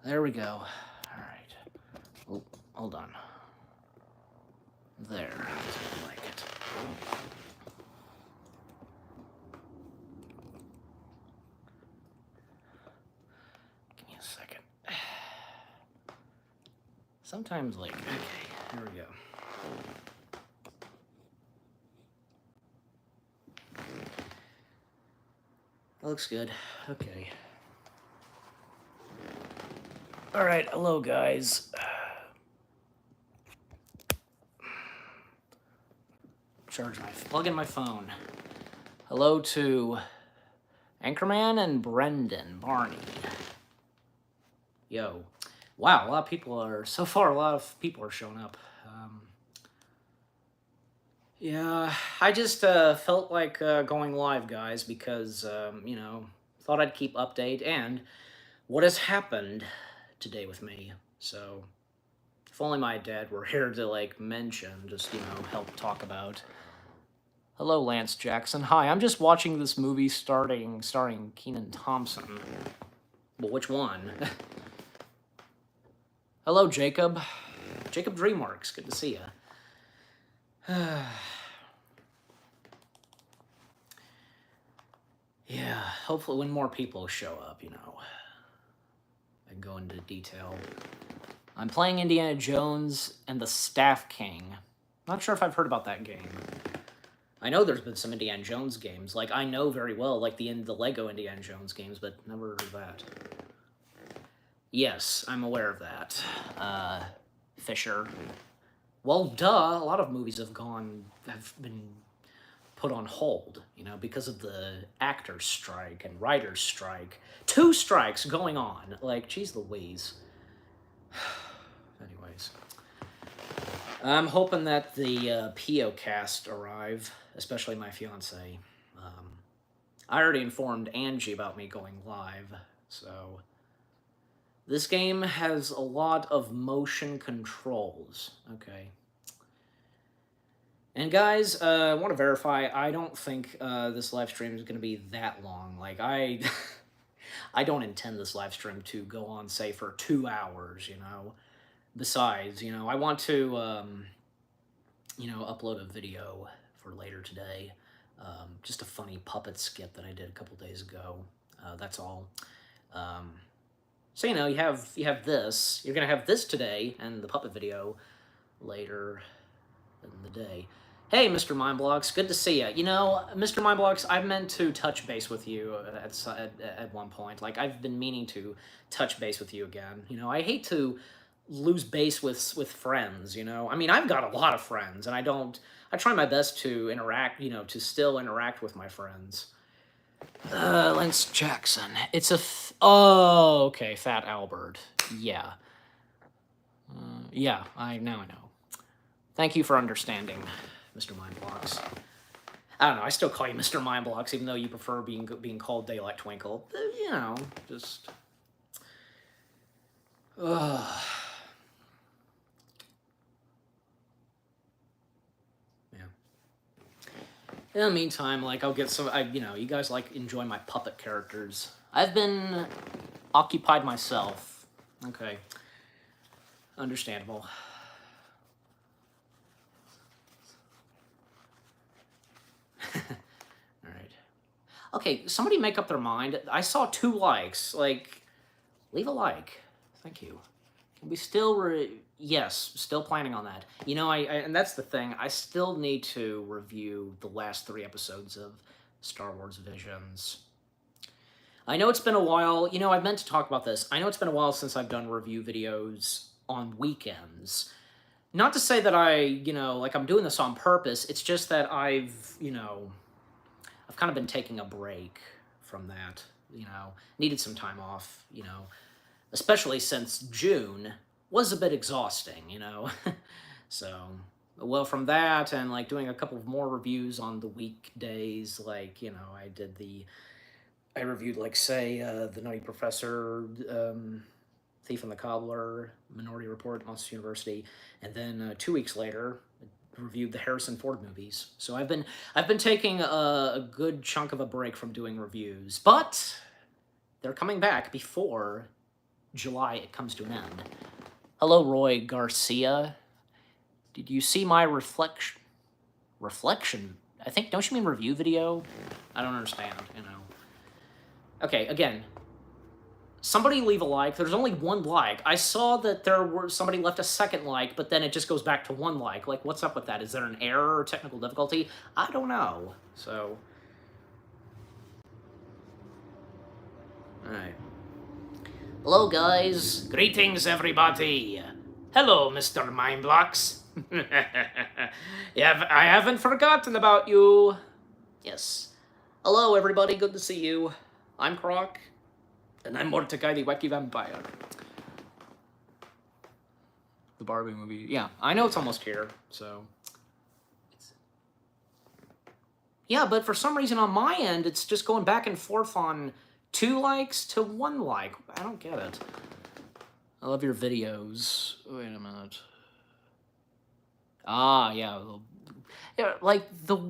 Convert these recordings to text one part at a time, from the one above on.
There we go. All right. Oh, hold on. There. I like it. Give me a second. Sometimes, like, okay, here we go. That looks good. Okay. All right, hello, guys. Plug in my phone. Hello to Anchorman and Brendan Barney. Yo. Wow, a lot of people are showing up. Yeah, I just felt like going live, guys, because, thought I'd keep update and what has happened today with me. So, if only my dad were here to, like, mention, just, help talk about. Hello, Lance Jackson. Hi, I'm just watching this movie starring Kenan Thompson. Well, which one? Hello, Jacob. Jacob Dreamworks, good to see you. Yeah, hopefully when more people show up, I can go into detail. I'm playing Indiana Jones and the Staff King. Not sure if I've heard about that game. I know there's been some Indiana Jones games. Like, I know very well, like, the Lego Indiana Jones games, but never heard of that. Yes, I'm aware of that. Fisher. Well, duh, a lot of movies have been put on hold, because of the actors' strike and writers' strike. 2 strikes going on. Like, geez Louise. Anyways. I'm hoping that the Pio cast arrive, especially my fiance. I already informed Angie about me going live, so... This game has a lot of motion controls, okay? And guys, I want to verify, I don't think this live stream is going to be that long. Like, I don't intend this live stream to go on, say, for 2 hours, Besides, I want to, upload a video for later today. Just a funny puppet skit that I did a couple days ago. That's all. So, you have this. You're going to have this today and the puppet video later in the day. Hey, Mr. Mindblocks, good to see you. Mr. Mindblocks, I meant to touch base with you at one point. Like, I've been meaning to touch base with you again. I hate to lose base with friends, I mean, I've got a lot of friends, and I try my best to interact, to still interact with my friends. Lance Jackson. Oh, okay, Fat Albert. Yeah. Yeah, now I know. Thank you for understanding, Mr. Mindblocks. I don't know, I still call you Mr. Mindblocks, even though you prefer being called Daylight Twinkle. Just... Yeah. In the meantime, like, I'll get some... you guys, like, enjoy my puppet characters. I've been occupied myself. Okay. Understandable. Alright. Okay, somebody make up their mind. I saw 2 likes. Like, leave a like. Thank you. Can we still yes, still planning on that. And that's the thing. I still need to review the last 3 episodes of Star Wars Visions. I know it's been a while. I meant to talk about this. I know it's been a while since I've done review videos on weekends. Not to say that I'm doing this on purpose. It's just that I've kind of been taking a break from that, needed some time off, especially since June was a bit exhausting, So, well, from that and, like, doing a couple of more reviews on the weekdays, like, I reviewed, like, say, The Nutty Professor, Thief and the Cobbler, Minority Report, Monsters University, and then 2 weeks later, reviewed the Harrison Ford movies. So I've been taking a good chunk of a break from doing reviews, but they're coming back before July it comes to an end. Hello, Roy Garcia. Did you see my reflection? I think, don't you mean review video? I don't understand, you know. Okay, again, somebody leave a like. There's only one like. I saw that somebody left a second like, but then it just goes back to one like. Like, what's up with that? Is there an error or technical difficulty? I don't know. So, all right. Hello, guys. Greetings, everybody. Hello, Mr. Mindblocks. Yeah, I haven't forgotten about you. Yes. Hello, everybody. Good to see you. I'm Croc. And I'm Mordecai, the Wacky Vampire. The Barbie movie. Yeah, I know it's almost here, so. Yeah, but for some reason on my end, it's just going back and forth on 2 likes to 1 like. I don't get it. I love your videos. Wait a minute. Ah, yeah. Yeah, like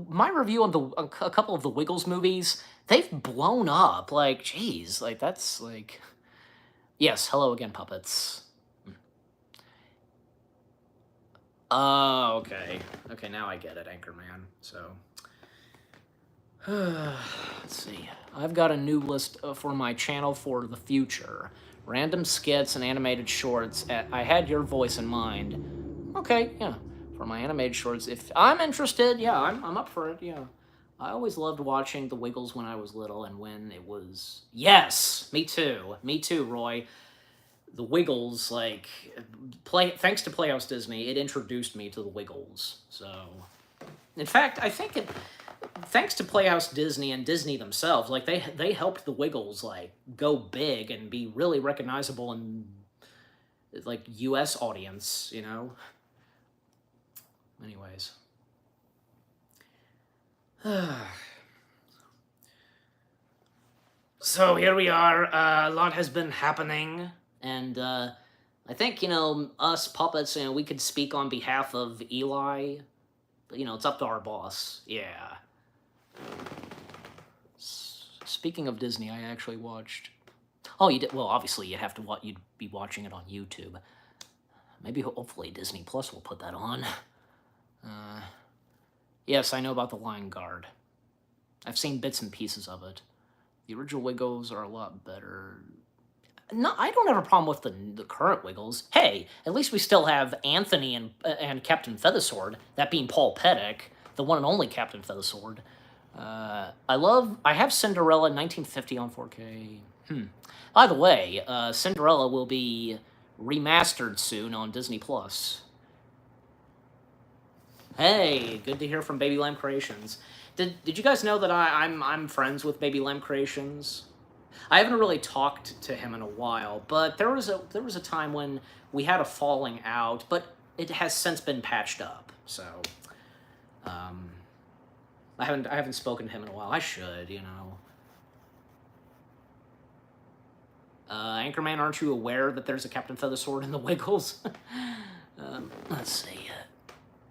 my review on a couple of the Wiggles movies, they've blown up. Like, jeez, like that's like. Yes, hello again, puppets. Oh, okay. Okay, now I get it, Anchorman. So. Let's see. I've got a new list for my channel for the future. Random skits and animated shorts. I had your voice in mind. Okay, yeah. For my animated shorts, if I'm interested, yeah, I'm up for it, yeah. I always loved watching The Wiggles when I was little and when it was... Yes! Me too. Me too, Roy. The Wiggles, like... Thanks to Playhouse Disney, it introduced me to The Wiggles, so... In fact, I think it... Thanks to Playhouse Disney and Disney themselves, like they helped the Wiggles like go big and be really recognizable in like U.S. audience, you know. Anyways, so here we are. A lot has been happening, and I think us puppets, we could speak on behalf of Eli, but it's up to our boss. Yeah. Speaking of Disney, I actually watched... Oh, you did? Well, obviously you'd have to you'd be watching it on YouTube. Maybe, hopefully, Disney Plus will put that on. Yes, I know about The Lion Guard. I've seen bits and pieces of it. The original Wiggles are a lot better. No, I don't have a problem with the current Wiggles. Hey, at least we still have Anthony and Captain Feathersword, that being Paul Pettick, the one and only Captain Feathersword. I have Cinderella 1950 on 4K. By the way, Cinderella will be remastered soon on Disney Plus. Hey, good to hear from Baby Lamb Creations. Did you guys know that I'm friends with Baby Lamb Creations? I haven't really talked to him in a while, but there was a time when we had a falling out, but it has since been patched up. So, I haven't spoken to him in a while. I should, Anchorman, aren't you aware that there's a Captain Feathersword in the Wiggles? Let's see.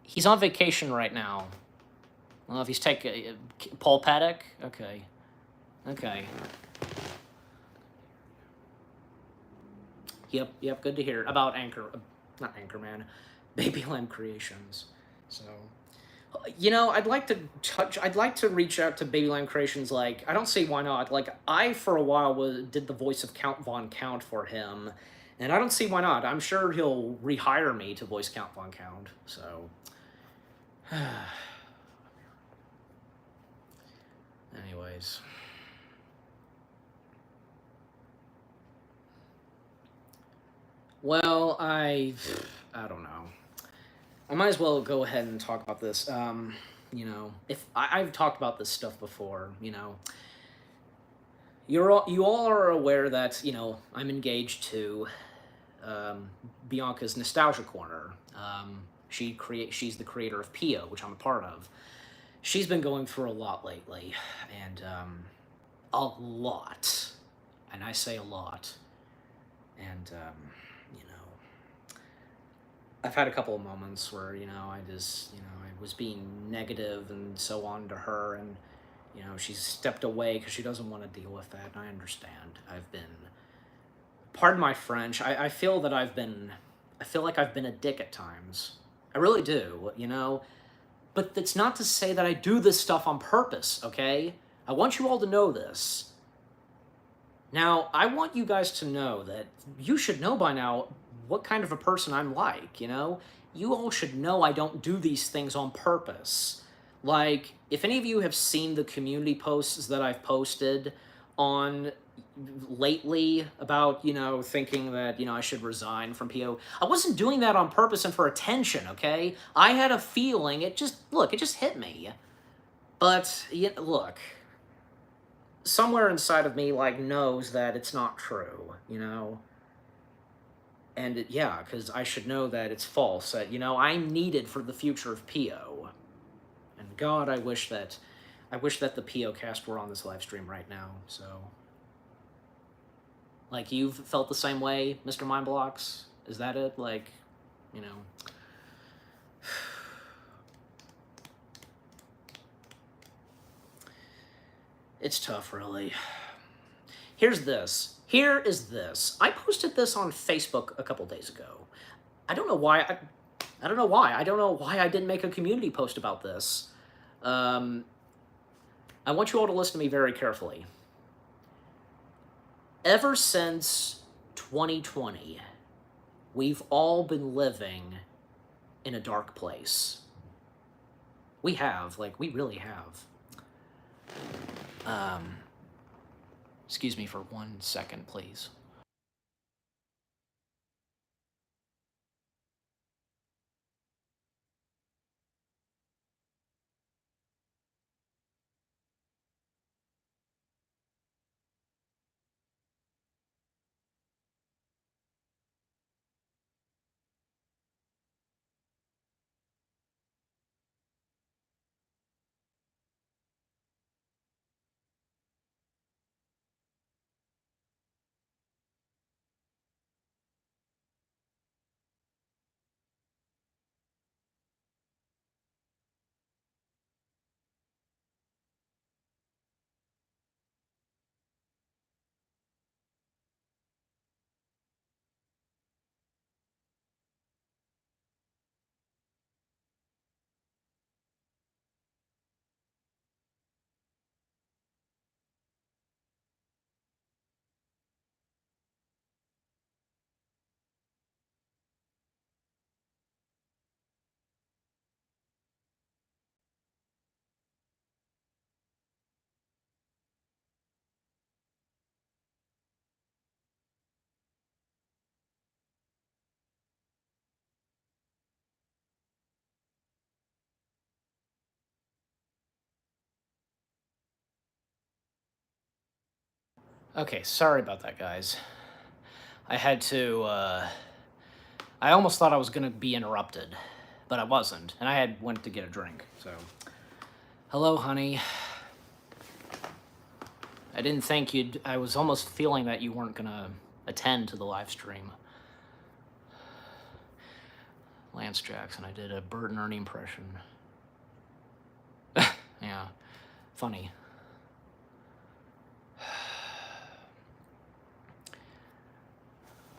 He's on vacation right now. I don't know if he's taking... Paul Paddock? Okay. Okay. Yep, good to hear. About not Anchorman, Baby Lamb Creations. So... I'd like to reach out to Baby Lamb Creations, like, I don't see why not. Like, I, for a while, did the voice of Count Von Count for him, and I don't see why not. I'm sure he'll rehire me to voice Count Von Count, so... Anyways... Well, I don't know. I might as well go ahead and talk about this. If I've talked about this stuff before, you all are aware that I'm engaged to Bianca's Nostalgia Corner. She's the creator of Pio, which I'm a part of. She's been going through a lot lately, and a lot, and I say a lot, and I've had a couple of moments where, I was being negative and so on to her, and, she's stepped away because she doesn't want to deal with that, and I understand. I've been pardon my French, I feel that I feel like I've been a dick at times. I really do, you know? But that's not to say that I do this stuff on purpose, okay? I want you all to know this. Now, I want you guys to know that you should know by now what kind of a person I'm like, you know? You all should know I don't do these things on purpose. Like, if any of you have seen the community posts that I've posted on lately about, you know, thinking that, you know, I should resign from PO, I wasn't doing that on purpose and for attention, okay? I had a feeling, it just hit me. But, look, somewhere inside of me, like, knows that it's not true, you know? And, yeah, because I should know that it's false, that, you know, I'm needed for the future of PO. And God, I wish that the PO cast were on this live stream right now, so... Like, you've felt the same way, Mr. Mindblocks? Is that it? Like, you know... It's tough, really. Here is this. I posted this on Facebook a couple days ago. I don't know why. I don't know why. I don't know why I didn't make a community post about this. I want you all to listen to me very carefully. Ever since 2020, we've all been living in a dark place. We have. Like, we really have. Excuse me for 1 second, please. Okay, sorry about that, guys. I had to, I almost thought I was gonna be interrupted, but I wasn't, and I went to get a drink, so... Hello, honey. I didn't think I was almost feeling that you weren't gonna attend to the live stream. Lance Jackson, I did a Bert and Ernie impression. Yeah, funny.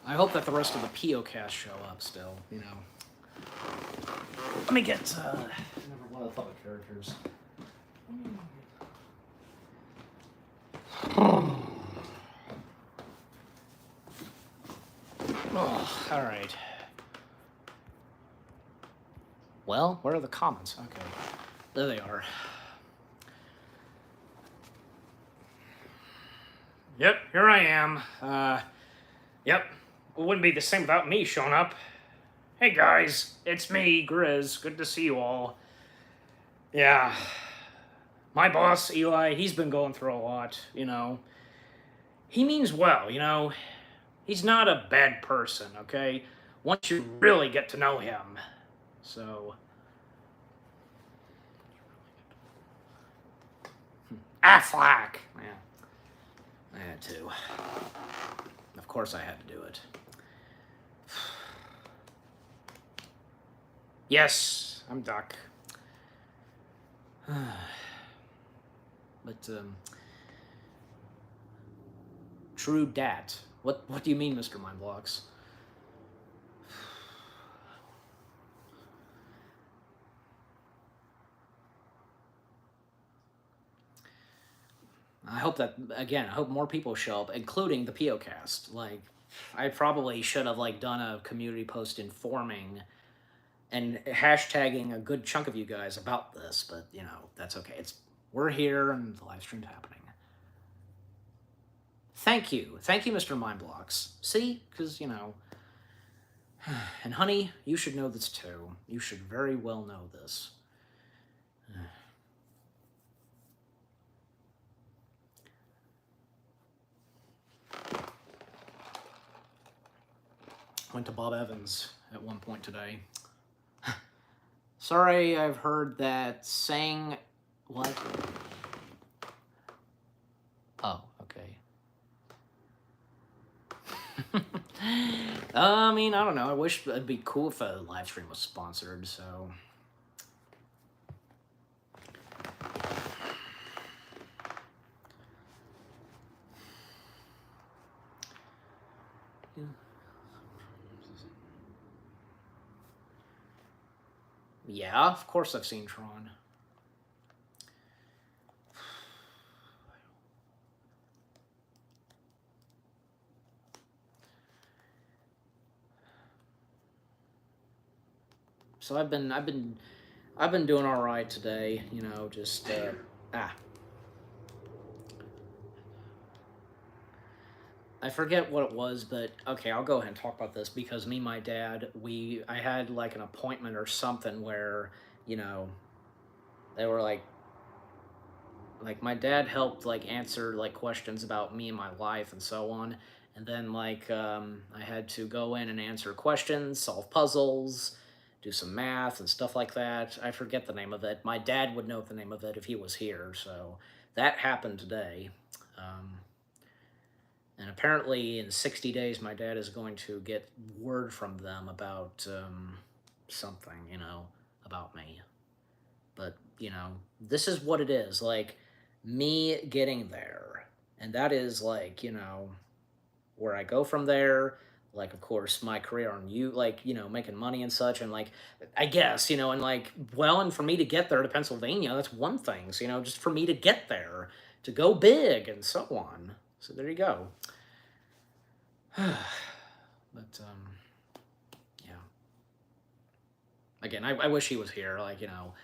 I hope that the rest of the POcast show up still, you know. Let me get one of the public characters. Oh, all right. Well, where are the comments? Okay, there they are. Yep, here I am. Yep, it wouldn't be the same without me showing up. Hey guys, it's me, Grizz. Good to see you all. Yeah, my boss, Eli, he's been going through a lot, you know. He means well, you know. He's not a bad person, okay? Once you really get to know him. So... Affleck! Yeah. I had to. Of course I had to do it. Yes, I'm Duck. But, True Dat. What do you mean, Mr. Mindblocks? I hope that, again, I hope more people show up, including the POcast. Like, I probably should have like done a community post informing and hashtagging a good chunk of you guys about this, but you know, that's okay. We're here and the live stream's happening. Thank you, Mr. Mindblocks. See, because you know, and honey, you should know this too. You should very well know this. Went to Bob Evans at one point today. Sorry, I've heard that saying... What? Oh, okay. I mean, I don't know. I wish it'd be cool if a live stream was sponsored, so... Yeah, of course I've seen Tron. So I've been doing all right today, you know, just I forget what it was, but okay, I'll go ahead and talk about this because me and my dad, I had like an appointment or something where, you know, they were like my dad helped like answer like questions about me and my life and so on. And then like I had to go in and answer questions, solve puzzles, do some math and stuff like that. I forget the name of it. My dad would know the name of it if he was here. So that happened today. And apparently in 60 days, my dad is going to get word from them about something, you know, about me. But, you know, this is what it is. Like, me getting there. And that is, like, you know, where I go from there. Like, of course, my career on like, you know, making money and such. And, like, I guess, you know, and, like, well, and for me to get there to Pennsylvania, that's one thing. So, you know, just for me to get there, to go big and so on. So there you go. But, yeah. Again, I wish he was here. Like, you know,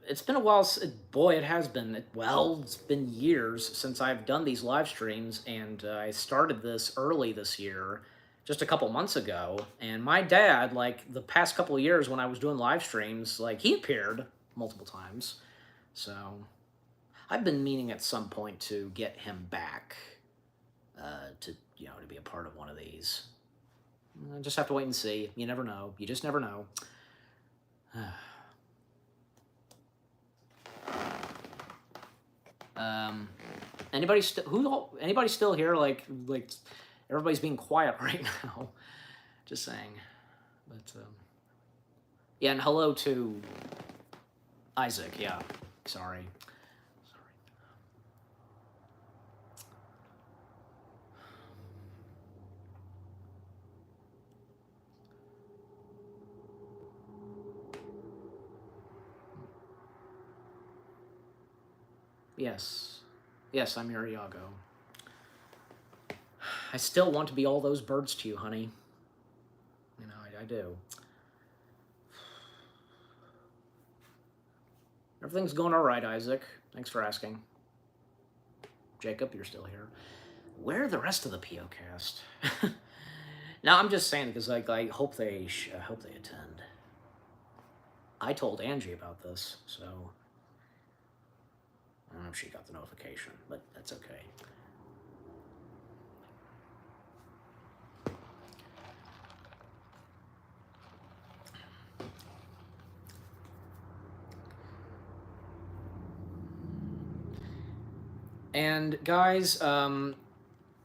it's been a while. Boy, it has been. Well, it's been years since I've done these live streams, and I started this early this year, just a couple months ago. And my dad, like the past couple of years when I was doing live streams, like he appeared multiple times. So I've been meaning at some point to get him back, to you know, to be a part of one of these. I just have to wait and see. You never know. You just never know. Anybody still here? Like everybody's being quiet right now. Just saying. But yeah, and hello to Isaac. Yeah, sorry. Yes. Yes, I'm your Iago. I still want to be all those birds to you, honey. You know, I do. Everything's going all right, Isaac. Thanks for asking. Jacob, you're still here. Where are the rest of the POcast? Now, I'm just saying because like I hope they attend. I told Angie about this, so I don't know if she got the notification, but that's okay. And guys, I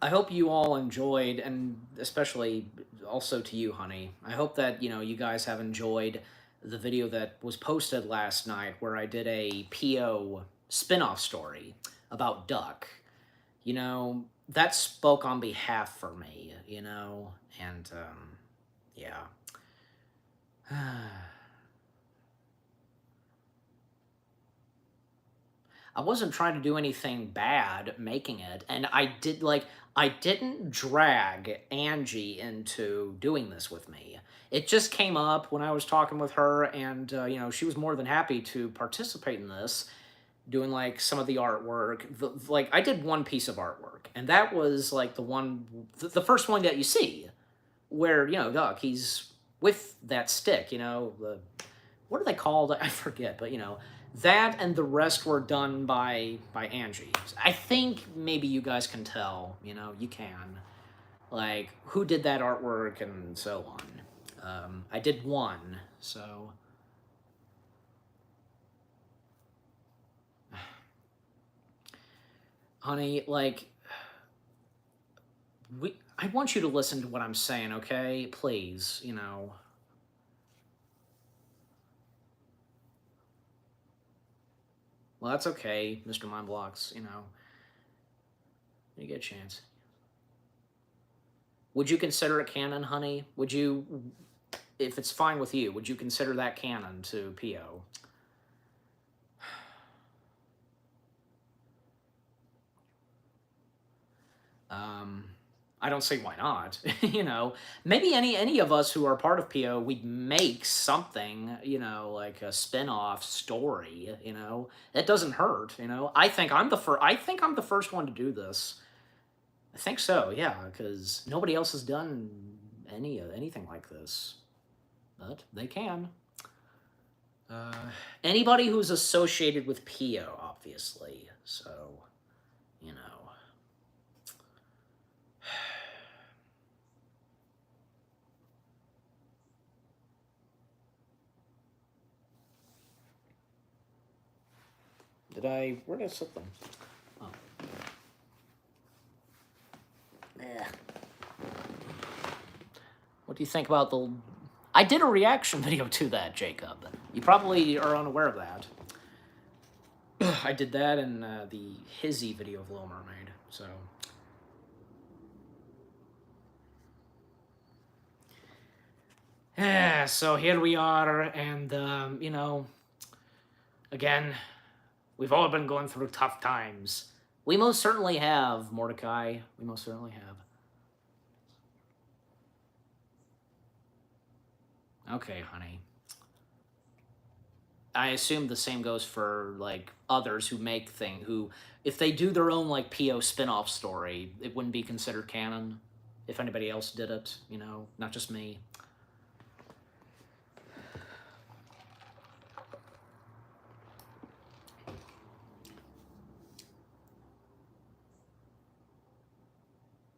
hope you all enjoyed, and especially also to you, honey. I hope that, you know, you guys have enjoyed the video that was posted last night where I did a PO spin-off story about Duck. You know, that spoke on behalf for me, and yeah. I wasn't trying to do anything bad making it, and I didn't drag Angie into doing this with me. It just came up when I was talking with her, and she was more than happy to participate in this, doing like some of the artwork. Like I did one piece of artwork, and that was like the first one that you see, where Doc, he's with that stick. What are they called? I forget, but that and the rest were done by Angie. I think maybe you guys can tell. You can, like, who did that artwork and so on. I did one, so honey, like, I want you to listen to what I'm saying, okay? Please. Well, that's okay, Mr. Mindblocks. You get a chance. Would you consider it canon, honey? Would you, if it's fine with you, would you consider that canon to PO? I don't see why not. Maybe any of us who are part of PO, we'd make something, like a spin-off story. That doesn't hurt. I think I'm the first. I think I'm the first one to do this. I think so. Yeah, because nobody else has done anything like this, but they can. Anybody who's associated with PO, obviously. So, you know. Where did I set them? Oh. What do you think about I did a reaction video to that, Jacob. You probably are unaware of that. I did that in the Hizzy video of Little Mermaid, so. Yeah, so here we are, and, again, we've all been going through tough times. We most certainly have, Mordecai. We most certainly have. Okay, honey. I assume the same goes for, like, others who make if they do their own, like, PO spin-off story, it wouldn't be considered canon if anybody else did it, not just me.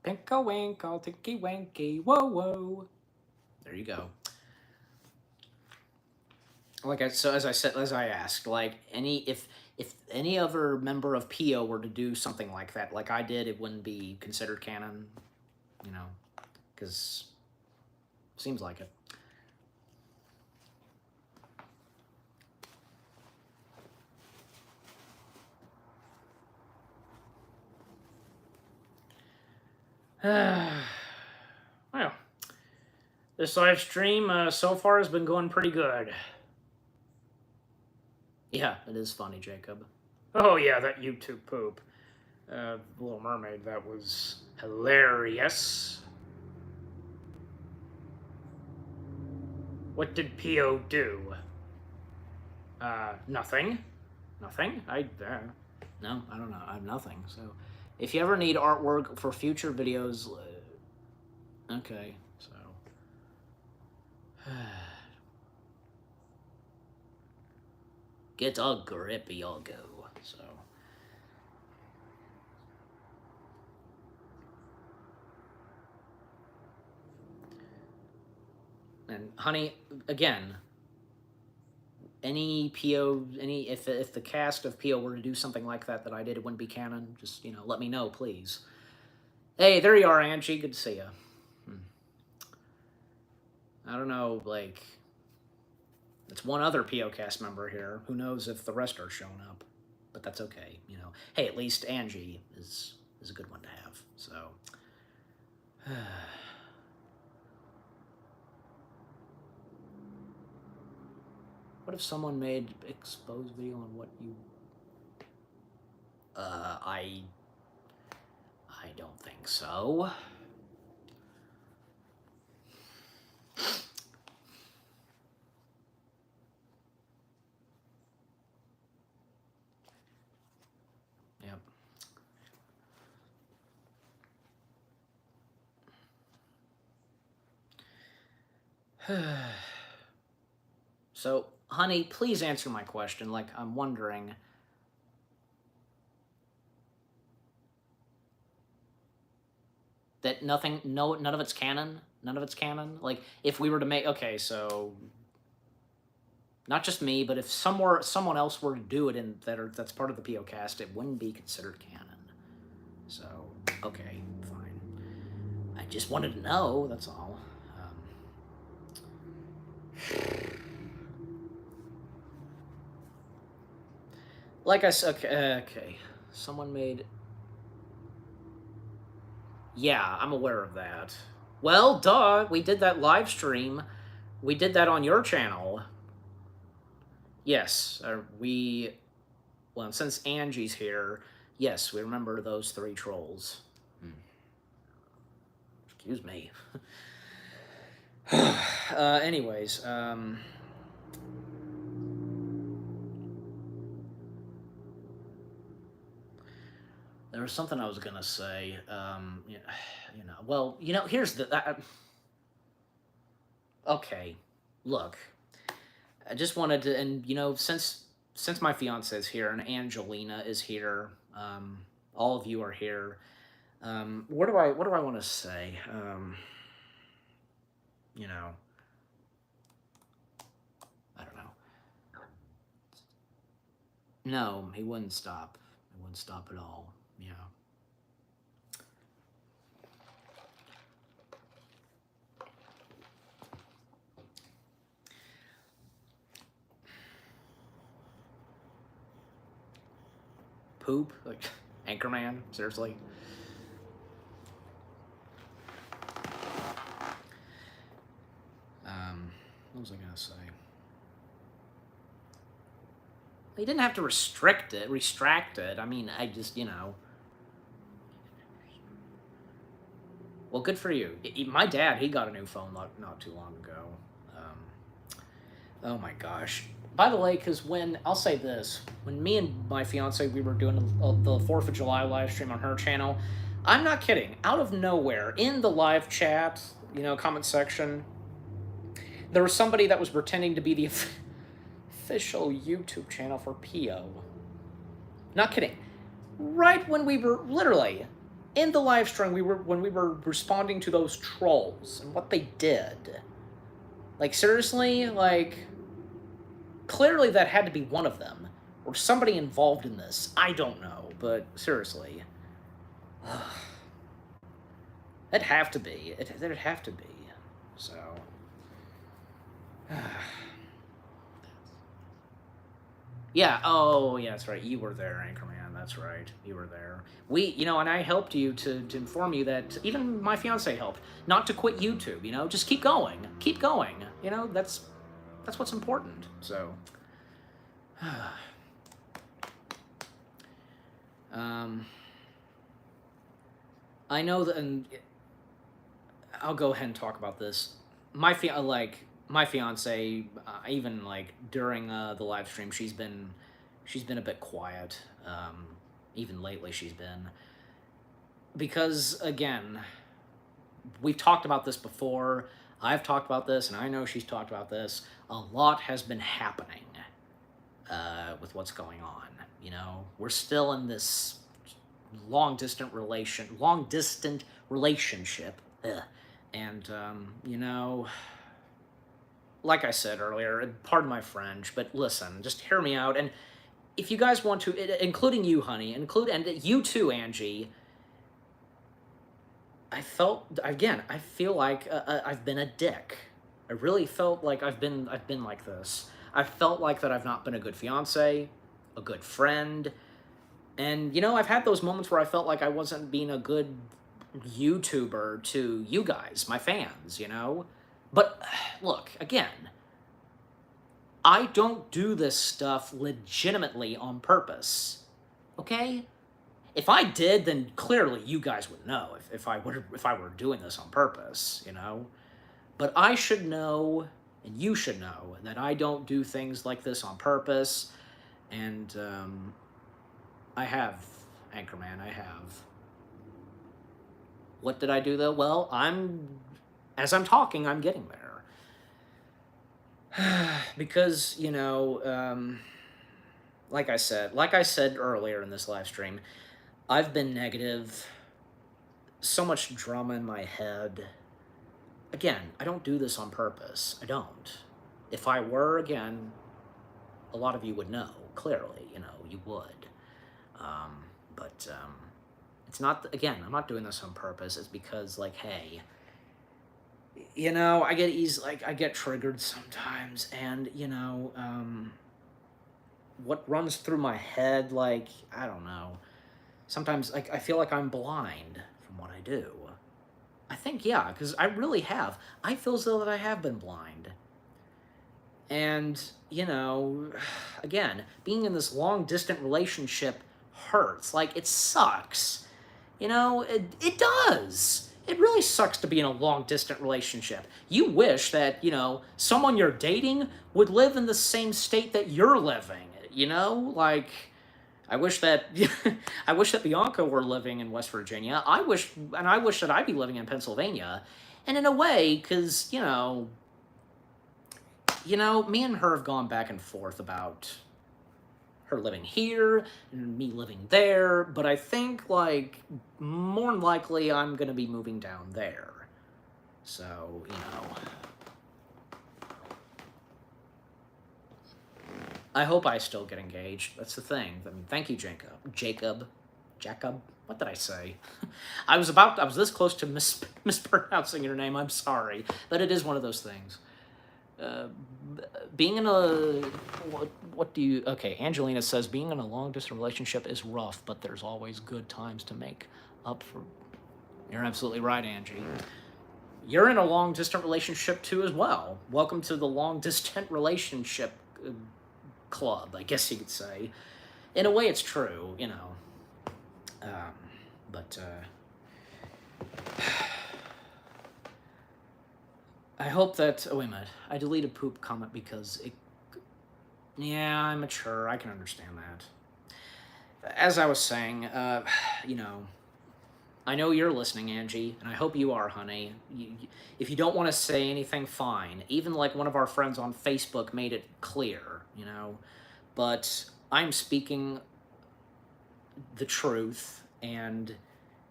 Pinkle winkle, tinky winky, whoa whoa. There you go. As I asked, like if any other member of PO were to do something like that, like I did, it wouldn't be considered canon, because seems like it. Well, this live stream so far has been going pretty good. Yeah, it is funny, Jacob. Oh yeah, that YouTube poop. Little Mermaid, that was hilarious. What did PO do? Nothing. Nothing? No, I don't know. I have nothing, so. If you ever need artwork for future videos, okay, so. Get a grip, y'all go, so. And honey, again, if the cast of PO were to do something like that I did, it wouldn't be canon. Just let me know, please. Hey, there you are, Angie. Good to see you. I don't know, like, it's one other PO cast member here. Who knows if the rest are showing up? But that's okay. Hey, at least Angie is a good one to have. So. So, what if someone made expose video on what you? I don't think so. Yep. So, honey, please answer my question. Like, I'm wondering. That nothing, no, none of it's canon. None of it's canon. Like, if we were to make, okay, so not just me, but if someone else were to do it that's part of the POcast, it wouldn't be considered canon. So, okay, fine. I just wanted to know. That's all. Like I said, okay. Someone made. Yeah, I'm aware of that. Well, duh, we did that live stream. We did that on your channel. Yes, well, since Angie's here, yes, we remember those 3 trolls. Excuse me. Anyways, there was something I was gonna say. Well, here's the. Okay, look, I just wanted to, and since my fiance is here and Angelina is here, all of you are here. What do I want to say? I don't know. No, he wouldn't stop. He wouldn't stop at all. Yeah. Poop? Like, Anchorman? Seriously? What was I gonna say? He didn't have to restrict it. I mean, I just, Well, good for you. My dad, he got a new phone not too long ago. Oh my gosh. By the way, because I'll say this, when me and my fiance, we were doing the 4th of July live stream on her channel, I'm not kidding, out of nowhere, in the live chat, comment section, there was somebody that was pretending to be the official YouTube channel for PO. Not kidding. Right when we were, literally, in the live stream, when we were responding to those trolls and what they did. Like, seriously, like, clearly that had to be one of them, or somebody involved in this. I don't know, but seriously. It'd have to be. It'd have to be. So. Yeah, oh, yeah, that's right. You were there, Anchorman. That's right. You were there. And I helped you to inform you that even my fiance helped not to quit YouTube, just keep going. Keep going. That's what's important. So, I know that, and I'll go ahead and talk about this. My fiance, even during the live stream, she's been a bit quiet. Even lately, she's been, because again, we've talked about this before. I've talked about this, and I know she's talked about this. A lot has been happening with what's going on. We're still in this long distance relationship, and like I said earlier, pardon my French, but listen, just hear me out. And if you guys want to, including you, honey, and you too, Angie, I feel like I've been a dick. I really felt like I've been like this. I felt like that I've not been a good fiance, a good friend, and I've had those moments where I felt like I wasn't being a good YouTuber to you guys, my fans, you know? But look, again, I don't do this stuff legitimately on purpose. Okay? If I did, then clearly you guys would know if I were doing this on purpose, you know? But I should know, and you should know, that I don't do things like this on purpose. And I have, Anchorman, I have. What did I do though? Well, as I'm talking, I'm getting there. Because, you know, like I said earlier in this live stream, I've been negative, so much drama in my head. Again, I don't do this on purpose. I don't. If I were, again, a lot of you would know, clearly, you know, you would. But it's not, again, I'm not doing this on purpose. It's because, like, hey, you know, I get triggered sometimes, and, you know, what runs through my head, like, I don't know. Sometimes, like, I feel like I'm blind from what I do. I think, yeah, because I really have. I feel as though that I have been blind. And, you know, again, being in this long-distance relationship hurts. Like, it sucks. You know, it does. It really sucks to be in a long-distance relationship. You wish that, you know, someone you're dating would live in the same state that you're living, you know? Like, I wish that I wish that Bianca were living in West Virginia. I wish that I'd be living in Pennsylvania. And in a way, because, me and her have gone back and forth about her living here and me living there, but I think, like, more than likely I'm going to be moving down there. So, you know, I hope I still get engaged. That's the thing. I mean, thank you, Jacob. What did I say? I was this close to mispronouncing your name. I'm sorry, but it is one of those things. Being in a okay, Angelina says being in a long distance relationship is rough, but there's always good times to make up for. You're absolutely right, Angie. You're in a long distant relationship too as well. Welcome to the long distant relationship club, I guess you could say. In a way, it's true, you know. I hope that. Oh, wait a minute. I deleted poop comment because it. Yeah, I'm mature. I can understand that. As I was saying, you know, I know you're listening, Angie, and I hope you are, honey. If you don't want to say anything, fine. Even like one of our friends on Facebook made it clear, you know. But I'm speaking the truth, and,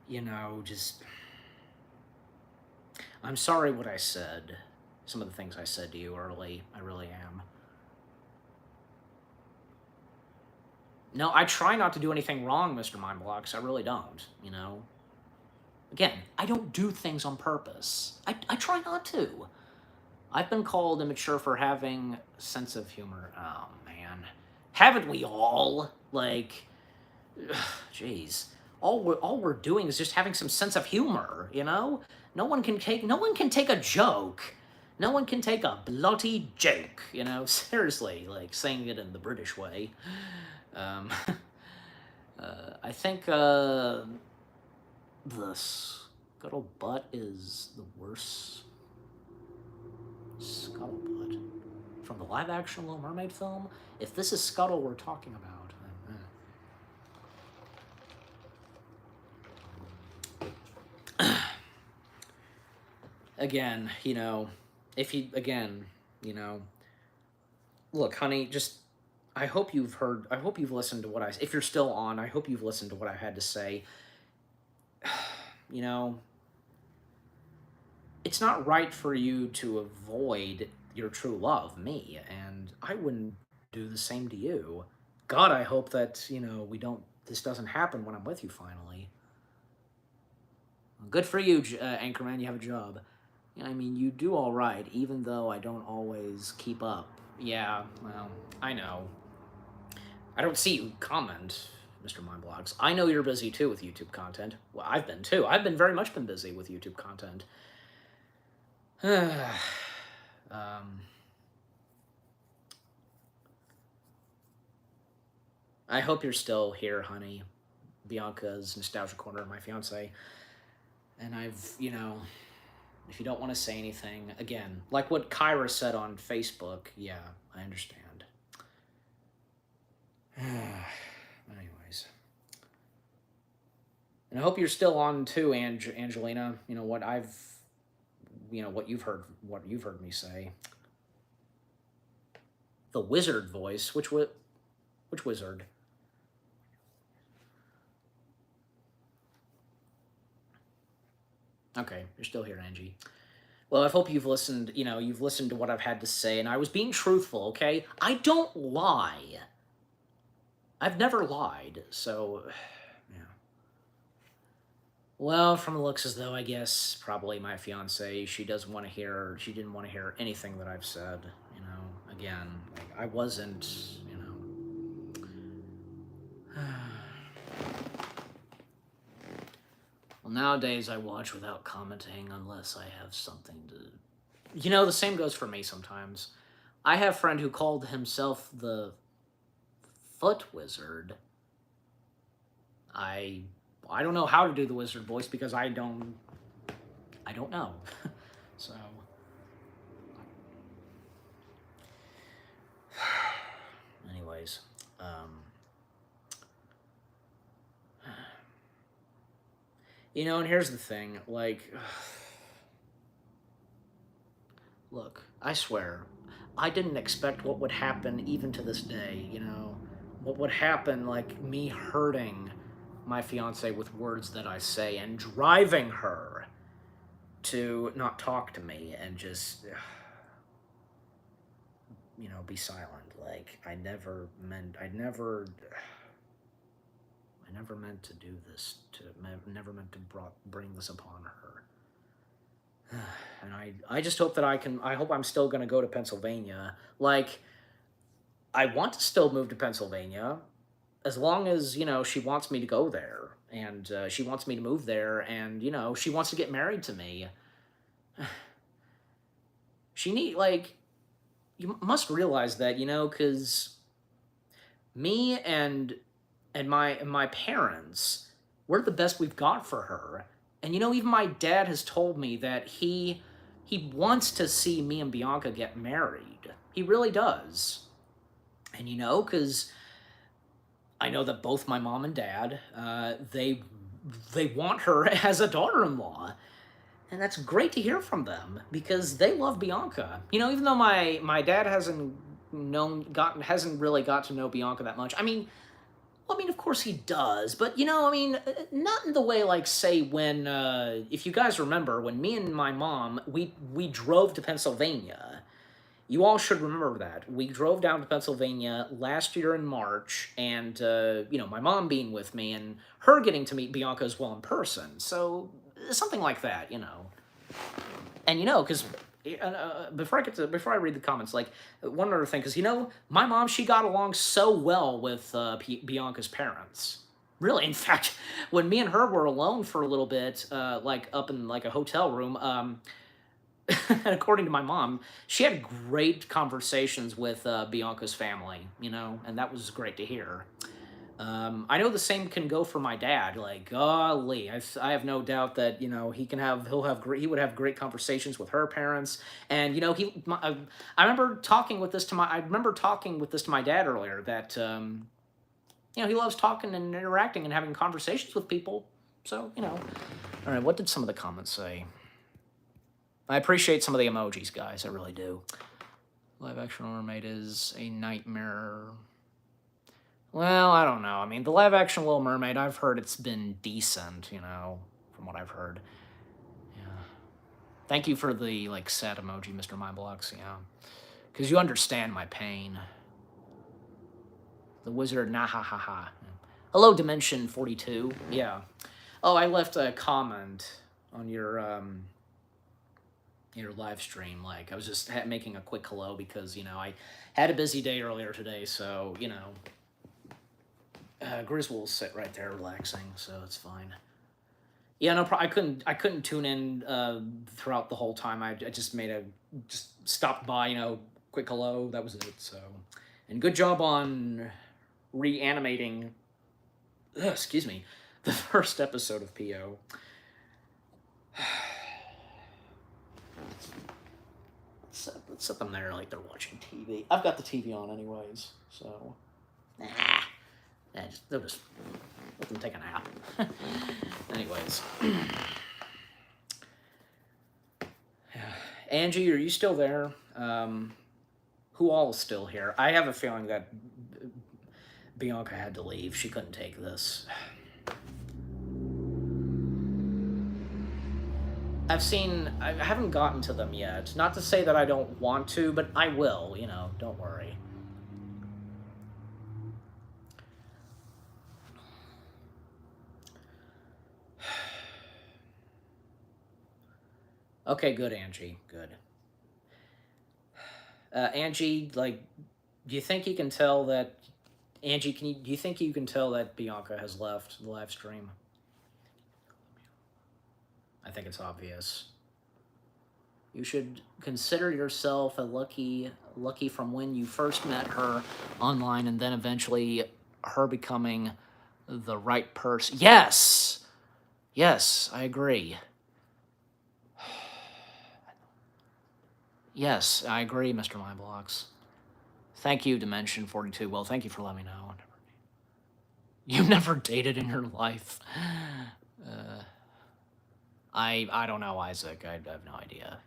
you know, just. I'm sorry what I said. Some of the things I said to you early. I really am. No, I try not to do anything wrong, Mr. Mindblocks. I really don't, you know. Again, I don't do things on purpose. I try not to. I've been called immature for having a sense of humor. Oh, man. Haven't we all? Like, jeez. All we're doing is just having some sense of humor, you know? No one can take a joke. No one can take a bloody joke, you know? Seriously, like saying it in the British way. I think the scuttlebutt is the worst scuttlebutt from the live-action Little Mermaid film. If this is Scuttle we're talking about, again, you know, look, honey, just, I hope you've listened to what if you're still on, I hope you've listened to what I had to say. You know, it's not right for you to avoid your true love, me, and I wouldn't do the same to you. God, I hope that, you know, this doesn't happen when I'm with you finally. Good for you, Anchorman, you have a job. I mean, you do all right, even though I don't always keep up. Yeah, well, I know. I don't see you comment Mr. Mindblocks. I know you're busy too with YouTube content. Well, I've been too. I've been very much been busy with YouTube content. I hope you're still here, honey. Bianca's Nostalgia Corner, my fiance. And I've, if you don't want to say anything, again, like what Kyra said on Facebook, yeah, I understand. Anyways. And I hope you're still on too, Angelina. What you've heard me say. The wizard voice, which wizard? Okay, you're still here, Angie. Well, I hope you've listened, you've listened to what I've had to say, and I was being truthful, okay? I don't lie. I've never lied, so, yeah. Well, from the looks as though, I guess, probably my fiance, she didn't want to hear anything that I've said, again, like, I wasn't, Well, nowadays I watch without commenting unless I have something to... the same goes for me sometimes. I have a friend who called himself the Foot Wizard. I don't know how to do the wizard voice because I don't know. So... Anyways, and here's the thing, like, look, I swear, I didn't expect what would happen even to this day, what would happen, like, me hurting my fiance with words that I say and driving her to not talk to me and just, be silent. Like, I never meant to do this, never meant to bring this upon her. And I just hope that I hope I'm still going to go to Pennsylvania. Like, I want to still move to Pennsylvania as long as, she wants me to go there. And she wants me to move there. And, she wants to get married to me. You must realize that, because me and my parents, we're the best we've got for her. And, even my dad has told me that he wants to see me and Bianca get married. He really does. And, because I know that both my mom and dad, they want her as a daughter-in-law. And that's great to hear from them because they love Bianca. Even though my dad hasn't really got to know Bianca that much. I mean, of course he does, but not in the way like, say, when if you guys remember when me and my mom we drove to Pennsylvania. You all should remember that. We drove down to Pennsylvania last year in March, and my mom being with me and her getting to meet Bianca as well in person. So something like that, And because before I read the comments, like, one other thing, because my mom, she got along so well with Bianca's parents. Really, in fact, when me and her were alone for a little bit, like up in like a hotel room, and according to my mom, she had great conversations with Bianca's family, and that was great to hear. I know the same can go for my dad. Like, golly, I have no doubt that he would have great conversations with her parents, and I remember talking with this to my dad earlier that he loves talking and interacting and having conversations with people. So all right, what did some of the comments say? I appreciate some of the emojis, guys. I really do. Live action Little Mermaid is a nightmare. Well, I don't know. I mean, the live-action Little Mermaid, I've heard it's been decent, from what I've heard. Yeah. Thank you for the, like, sad emoji, Mr. Mindblocks, yeah. Because you understand my pain. The wizard, nah ha ha ha. Hello, Dimension 42. Yeah. Oh, I left a comment on your live stream. Like, I was just making a quick hello because, I had a busy day earlier today, so, Grizz will sit right there relaxing, so it's fine. Yeah, no, I couldn't tune in throughout the whole time. I just just stopped by, quick hello. That was it. So, and good job on reanimating. Excuse me, the first episode of PO. Let's set them there like they're watching TV. I've got the TV on anyways, so they'll just let them take a nap. Anyways. Angie, are you still there? Who all is still here? I have a feeling that Bianca had to leave. She couldn't take this. I haven't gotten to them yet. Not to say that I don't want to, but I will, don't worry. Okay, good, Angie. Good. Angie, do you think you can tell that... Angie, do you think you can tell that Bianca has left the live stream? I think it's obvious. You should consider yourself a lucky from when you first met her online and then eventually her becoming the right person. Yes! Yes, I agree. Yes, I agree, Mr. Mindblocks. Thank you, Dimension 42. Well, thank you for letting me know. You've never dated in your life. I don't know, Isaac. I have no idea.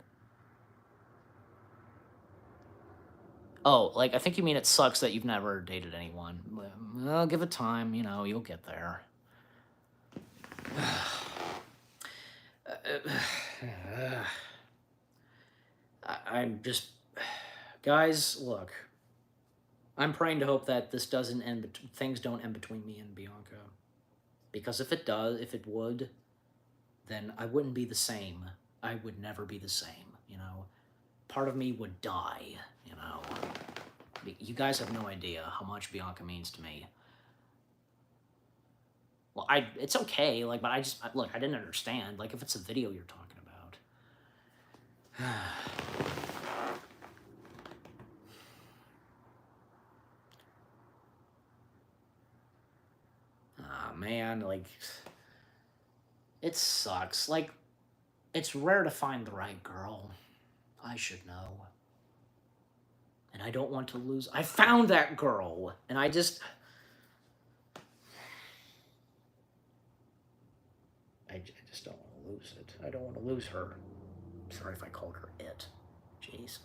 Oh, I think you mean it sucks that you've never dated anyone. Well, give it time, you'll get there. I'm just... Guys, look. I'm praying to hope that this doesn't end... Things don't end between me and Bianca. Because if it would, then I wouldn't be the same. I would never be the same, Part of me would die, You guys have no idea how much Bianca means to me. Well, it's okay, but I didn't understand. If it's a video you're talking about. Man, it sucks. It's rare to find the right girl. I should know. And I don't want to lose... I found that girl! And I just don't want to lose it. I don't want to lose her. Sorry if I called her it. Jeez.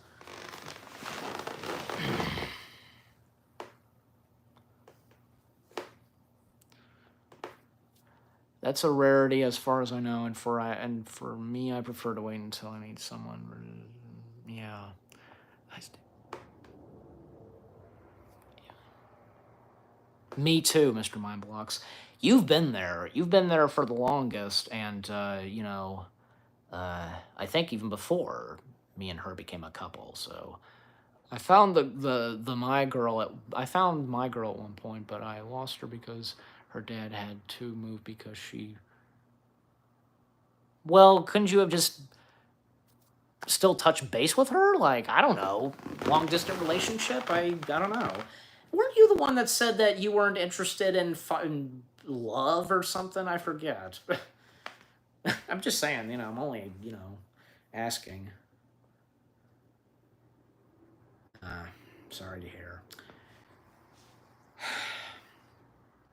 That's a rarity as far as I know, and for me, I prefer to wait until I meet someone. Yeah. Me too, Mr. Mindblocks. You've been there. You've been there for the longest, and I think even before me and her became a couple. So I found I found my girl at one point, but I lost her because her dad had to move because she... Well, couldn't you have just still touched base with her? I don't know. Long distance relationship? I don't know. Weren't you the one that said that you weren't interested in love or something? I forget. I'm just saying, I'm only, asking. Sorry to hear.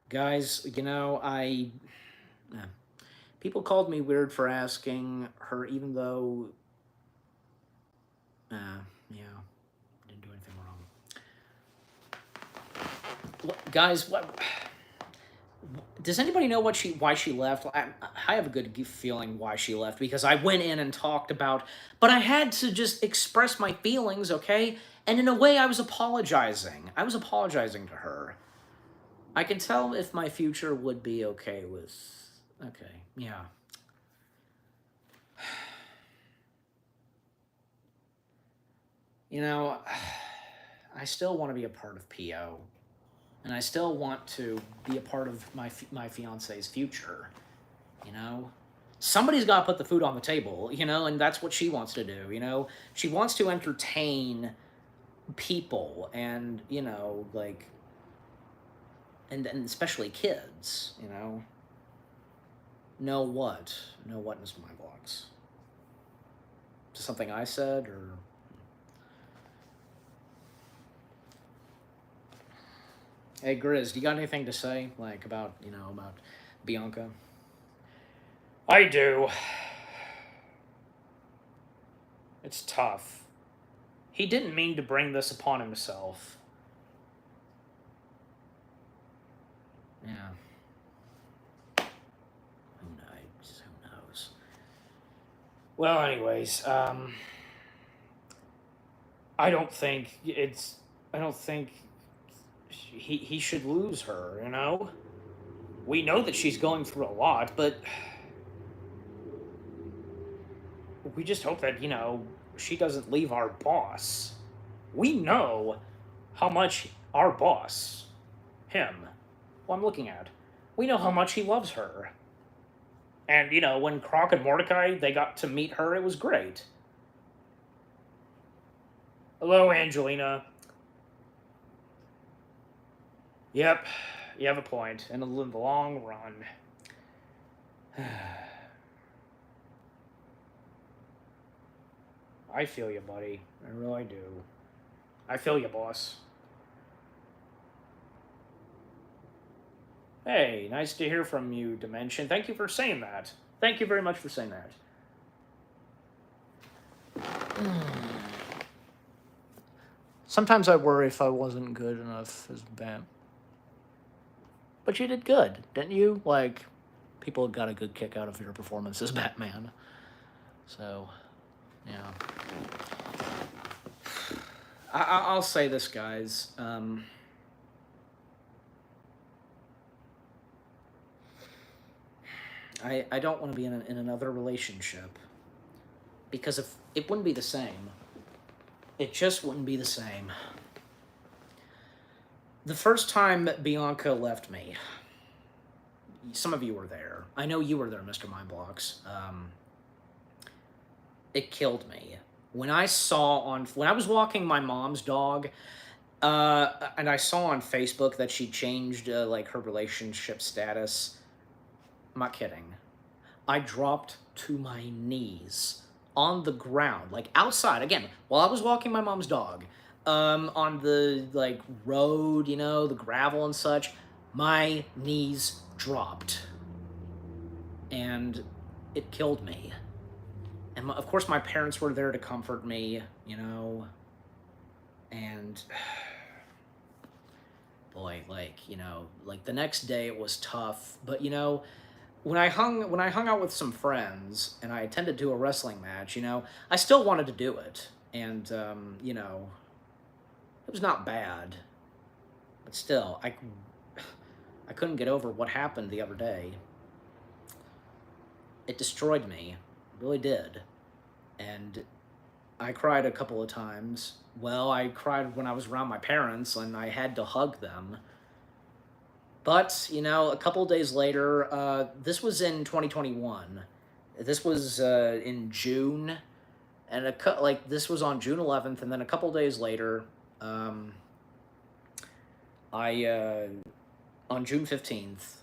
Guys, people called me weird for asking her, even though... didn't do anything wrong. Guys, what... Does anybody know why she left? I have a good feeling why she left, because I went in and talked about... But I had to just express my feelings, okay? And in a way, I was apologizing. I was apologizing to her. I can tell if my future would be okay with... Okay, yeah. I still want to be a part of PO. and I still want to be a part of my fiance's future. You know, somebody's got to put the food on the table. You know, and that's what she wants to do. You know, she wants to entertain people, and like, and especially kids. Know what? Know what, Mr. Mindblocks? Is something I said, or hey, Grizz, do you got anything to say, like about about Bianca? I do. It's tough. He didn't mean to bring this upon himself. Yeah. Who knows? Who knows? Well, anyways, I don't think it's. I don't think he should lose her. We know that she's going through a lot, but we just hope that she doesn't leave our boss. We know how much our boss, him, who I'm looking at, we know how much he loves her. And when Croc and Mordecai they got to meet her, it was great. Hello, Angelina. Yep, you have a point. In the long run. I feel you, buddy. I really do. I feel you, boss. Hey, nice to hear from you, Dimension. Thank you for saying that. Thank you very much for saying that. Sometimes I worry if I wasn't good enough as Batman. But you did good, didn't you? Like, people got a good kick out of your performance as Batman. So, yeah. I'll say this, guys. I don't want to be in another relationship because if it wouldn't be the same. It just wouldn't be the same. The first time Bianca left me, some of you were there. I know you were there, Mr. Mindblocks. It killed me. When I was walking my mom's dog, and I saw on Facebook that she changed like her relationship status. I'm not kidding. I dropped to my knees on the ground, like outside again, while I was walking my mom's dog, on the like road, the gravel and such. My knees dropped, and it killed me. And of course, my parents were there to comfort me, and boy, like the next day it was tough, but when I hung out with some friends and I attended to a wrestling match, I still wanted to do it, and it was not bad, but still, I couldn't get over what happened the other day. It destroyed me, it really did, and I cried a couple of times. Well, I cried when I was around my parents and I had to hug them. But, a couple of days later, this was in 2021. This was in June. And this was on June 11th. And then a couple of days later, on June 15th,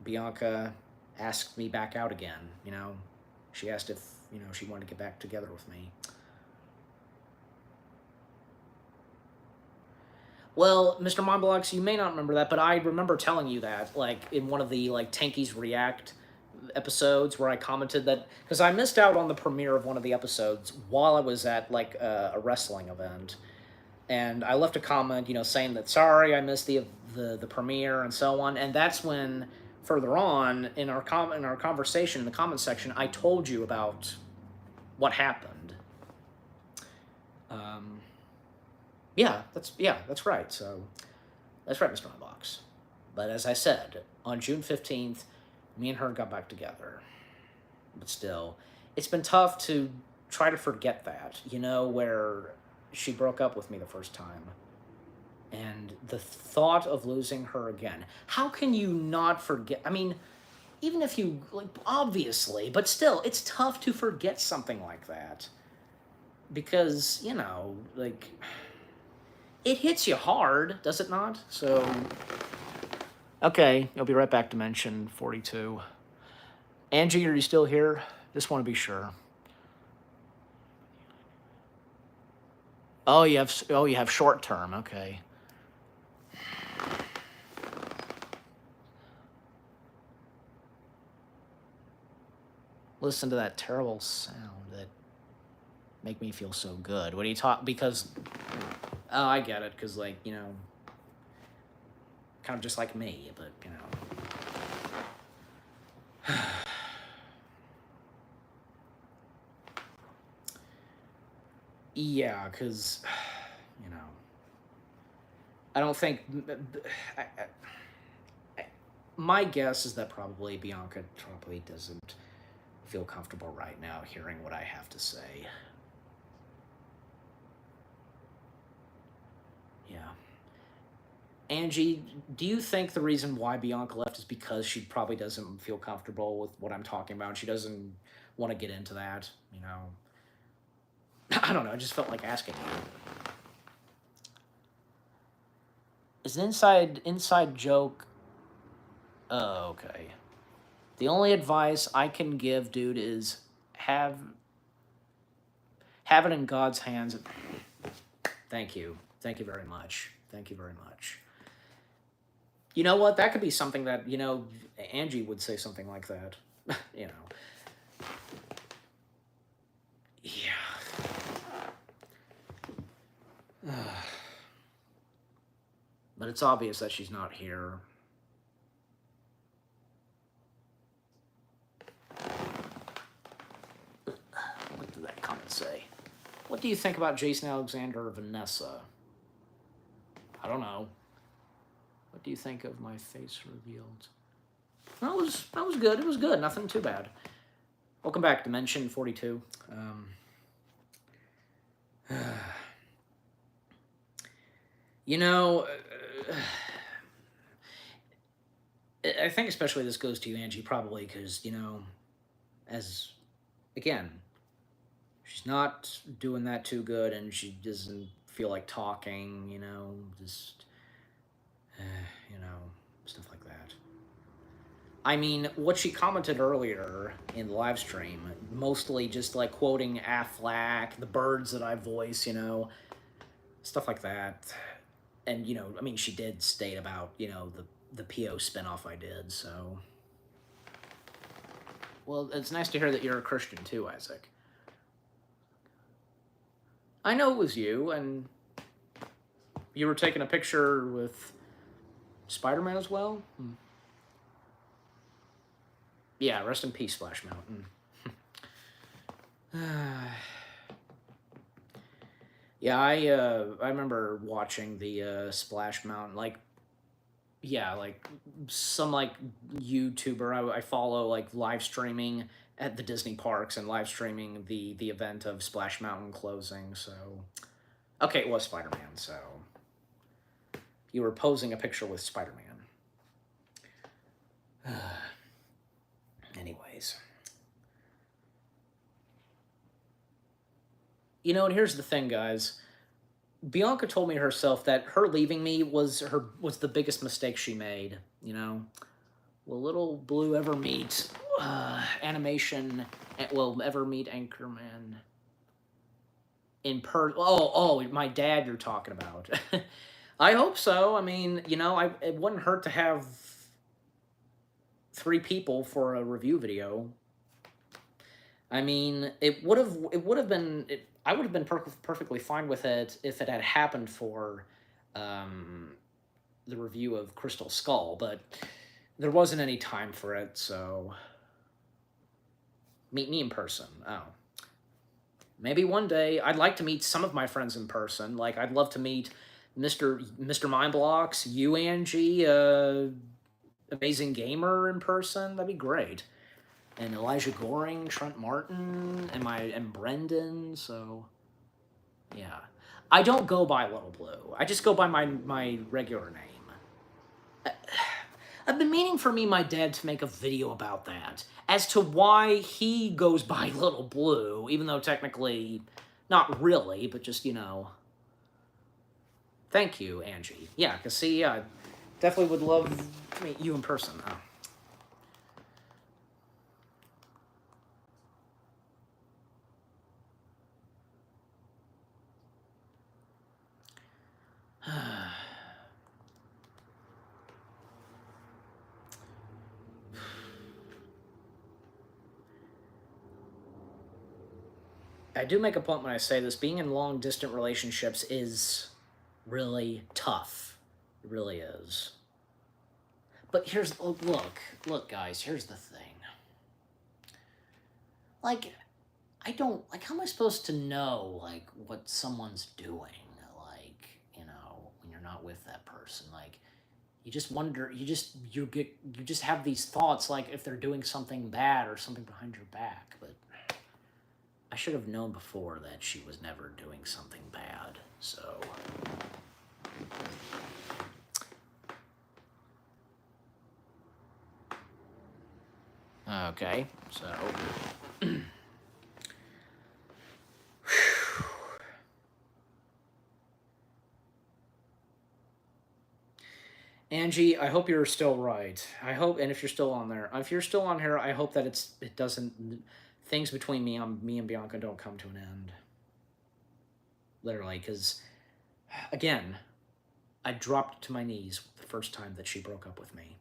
Bianca asked me back out again. She asked if, she wanted to get back together with me. Well, Mr. Mindblocks, you may not remember that, but I remember telling you that, like, in one of the, like, Tankies React episodes where I commented that, because I missed out on the premiere of one of the episodes while I was at, like, a wrestling event, and I left a comment, saying that, sorry, I missed the premiere and so on, and that's when, further on, in our conversation in the comment section, I told you about what happened. Yeah, that's right. So, that's right, Mr. Unbox. But as I said, on June 15th, me and her got back together. But still, it's been tough to try to forget that, where she broke up with me the first time. And the thought of losing her again. How can you not forget? I mean, even if you, like, obviously, but still, it's tough to forget something like that. Because, you know, like, it hits you hard, does it not? So, okay, I'll be right back to mention 42. Angie, are you still here? Just want to be sure. Oh, you have short term. Okay. Listen to that terrible sound that make me feel so good. What do you talk? Because oh, I get it. Because, like, you know, kind of just like me, but you know. Yeah, because you know, I don't think. My guess is that probably Bianca probably doesn't feel comfortable right now hearing what I have to say. Yeah. Angie, do you think the reason why Bianca left is because she probably doesn't feel comfortable with what I'm talking about? She doesn't want to get into that, you know? I don't know. I just felt like asking you. Is an inside joke? Oh, okay. The only advice I can give, dude, is have have it in God's hands. Thank you. Thank you very much. Thank you very much. You know what? That could be something that, you know, Angie would say something like that. You know. Yeah. But it's obvious that she's not here. What did that comment say? What do you think about Jason Alexander or Vanessa? I don't know. What do you think of my face revealed? That was good. It was good. Nothing too bad. Welcome back, Dimension 42. You know, I think especially this goes to you, Angie, probably because, you know, as again, she's not doing that too good, and she doesn't feel like talking. You know, just you know, stuff like that. I mean, what she commented earlier in the live stream, mostly just like quoting Aflac, the birds that I voice, you know, stuff like that. And, you know, I mean, she did state about, you know, the PO spinoff I did, so. Well, it's nice to hear that you're a Christian too, Isaac. I know it was you, and you were taking a picture with Spider-Man as well? Yeah, rest in peace, Splash Mountain. Yeah, I remember watching the Splash Mountain, like, yeah, like some like YouTuber I follow, like live streaming at the Disney parks and live streaming the event of Splash Mountain closing. So okay, it was Spider-Man. So you were posing a picture with Spider-Man. Anyways, you know, and here's the thing, guys. Bianca told me herself that her leaving me was the biggest mistake she made. You know, will Little Blue ever meet animation? Will ever meet Anchorman in Oh, my dad, you're talking about. I hope so. I mean, you know, it wouldn't hurt to have 3 people for a review video. I mean, it would have been I would have been perfectly fine with it if it had happened for um, the review of Crystal Skull, but there wasn't any time for it, so meet me in person. Oh. Maybe one day I'd like to meet some of my friends in person. Like I'd love to meet Mr. Mindblocks, you Angie, Amazing Gamer in person. That'd be great. And Elijah Goring, Trent Martin, and Brendan. So Yeah. I don't go by Little Blue. I just go by my regular name. I've been meaning for my dad to make a video about that, as to why he goes by Little Blue, even though technically, not really, but just, you know. Thank you, Angie. Yeah, because see, I definitely would love to meet you in person. Oh. I do make a point when I say this. Being in long distant relationships is really tough. It really is. But here's look, guys. Here's the thing. Like, I don't like. How am I supposed to know like what someone's doing? Like, you know, when you're not with that person, like, you just wonder. You just have these thoughts like if they're doing something bad or something behind your back. But I should have known before that she was never doing something bad. So. Okay, so. Angie, I hope you're still right. I hope, and if you're still on there, if you're still on here, I hope that it doesn't, things between me and Bianca don't come to an end. Literally, because, again, I dropped to my knees the first time that she broke up with me.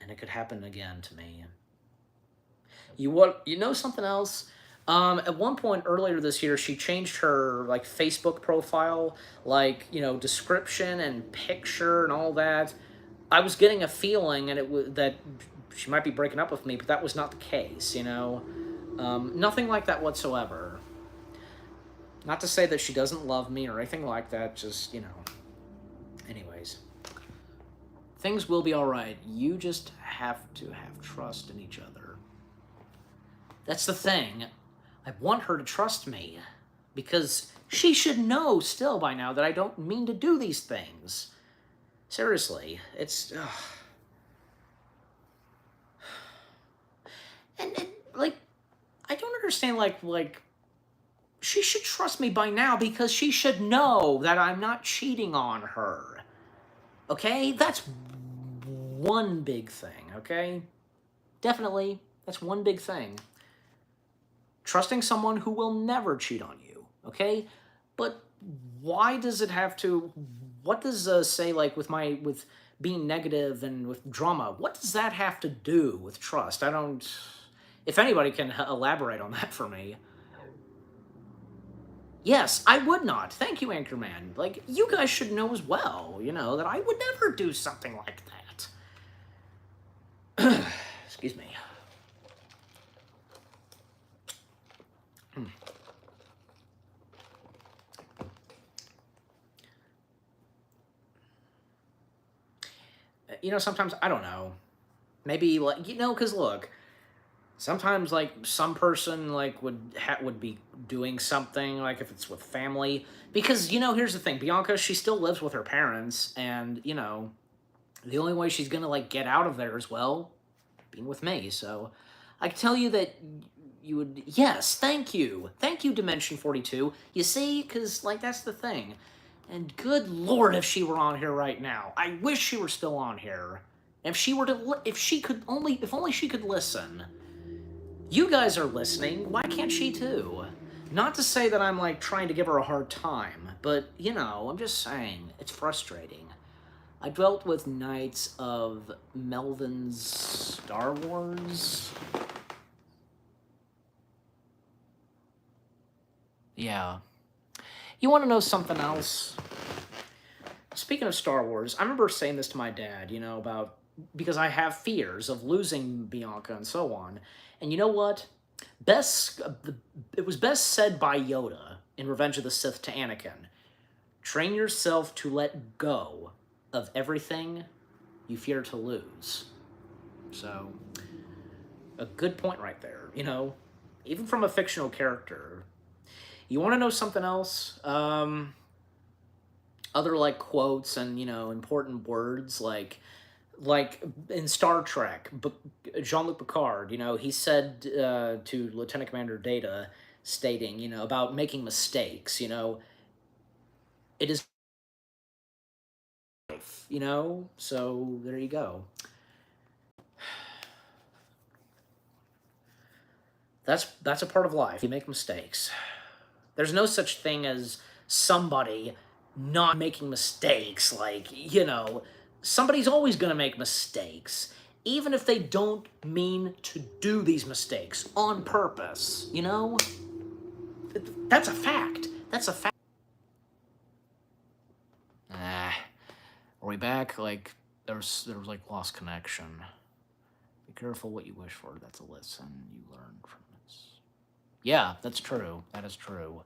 And it could happen again to me. You know something else? At one point earlier this year, she changed her like Facebook profile, like, you know, description and picture and all that. I was getting a feeling, and it was that she might be breaking up with me, but that was not the case. You know, nothing like that whatsoever. Not to say that she doesn't love me or anything like that. Just, you know. Anyways, things will be all right. You just have to have trust in each other. That's the thing. I want her to trust me, because she should know still by now that I don't mean to do these things. Seriously, it's... And, like, I don't understand, like, she should trust me by now because she should know that I'm not cheating on her. Okay? That's one big thing, okay? Definitely, that's one big thing. Trusting someone who will never cheat on you, okay? But why does it have to... What does say, like, with being negative and with drama, what does that have to do with trust? I don't... If anybody can elaborate on that for me. Yes, I would not. Thank you, Anchorman. Like, you guys should know as well, you know, that I would never do something like that. Excuse me. You know, sometimes, I don't know. Maybe, like, you know, because look, sometimes, like, some person, like, would be doing something, like, if it's with family. Because, you know, here's the thing. Bianca, she still lives with her parents, and, you know, the only way she's gonna, like, get out of there as well, being with me. So, I can tell you that you would... Yes, thank you. Thank you, Dimension 42. You see? Because, like, that's the thing. And good Lord, if she were on here right now. I wish she were still on here. If she were to... If only she could listen. You guys are listening. Why can't she too? Not to say that I'm, like, trying to give her a hard time, but, you know, I'm just saying, it's frustrating. I dwelt with Knights of Melvin's Star Wars. Yeah. You want to know something else? Speaking of Star Wars, I remember saying this to my dad, you know, about... Because I have fears of losing Bianca and so on. And you know what? It was best said by Yoda in Revenge of the Sith to Anakin. Train yourself to let go of everything you fear to lose. So, a good point right there, you know? Even from a fictional character. You want to know something else? Other like quotes and important words like in Star Trek, Jean-Luc Picard, he said to Lieutenant Commander Data, stating, about making mistakes, it is life, so there you go. That's a part of life. You make mistakes. There's no such thing as somebody not making mistakes. Like, somebody's always going to make mistakes, even if they don't mean to do these mistakes on purpose, That's a fact. That's a fact. Are we back? Like, there was like lost connection. Be careful what you wish for. That's a lesson you learn from this. Yeah, that's true. That is true.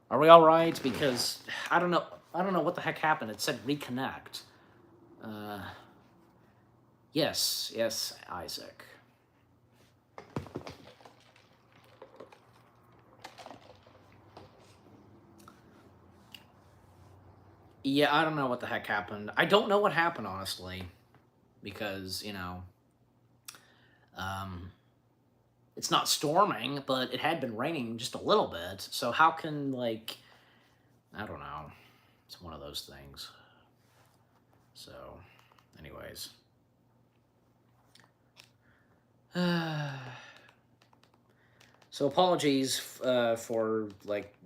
Are we all right? Because I don't know what the heck happened. It said reconnect. Yes, Isaac. Yeah, I don't know what the heck happened. I don't know what happened, honestly, because it's not storming, but it had been raining just a little bit. So how can I don't know. It's one of those things. So, anyways. So apologies for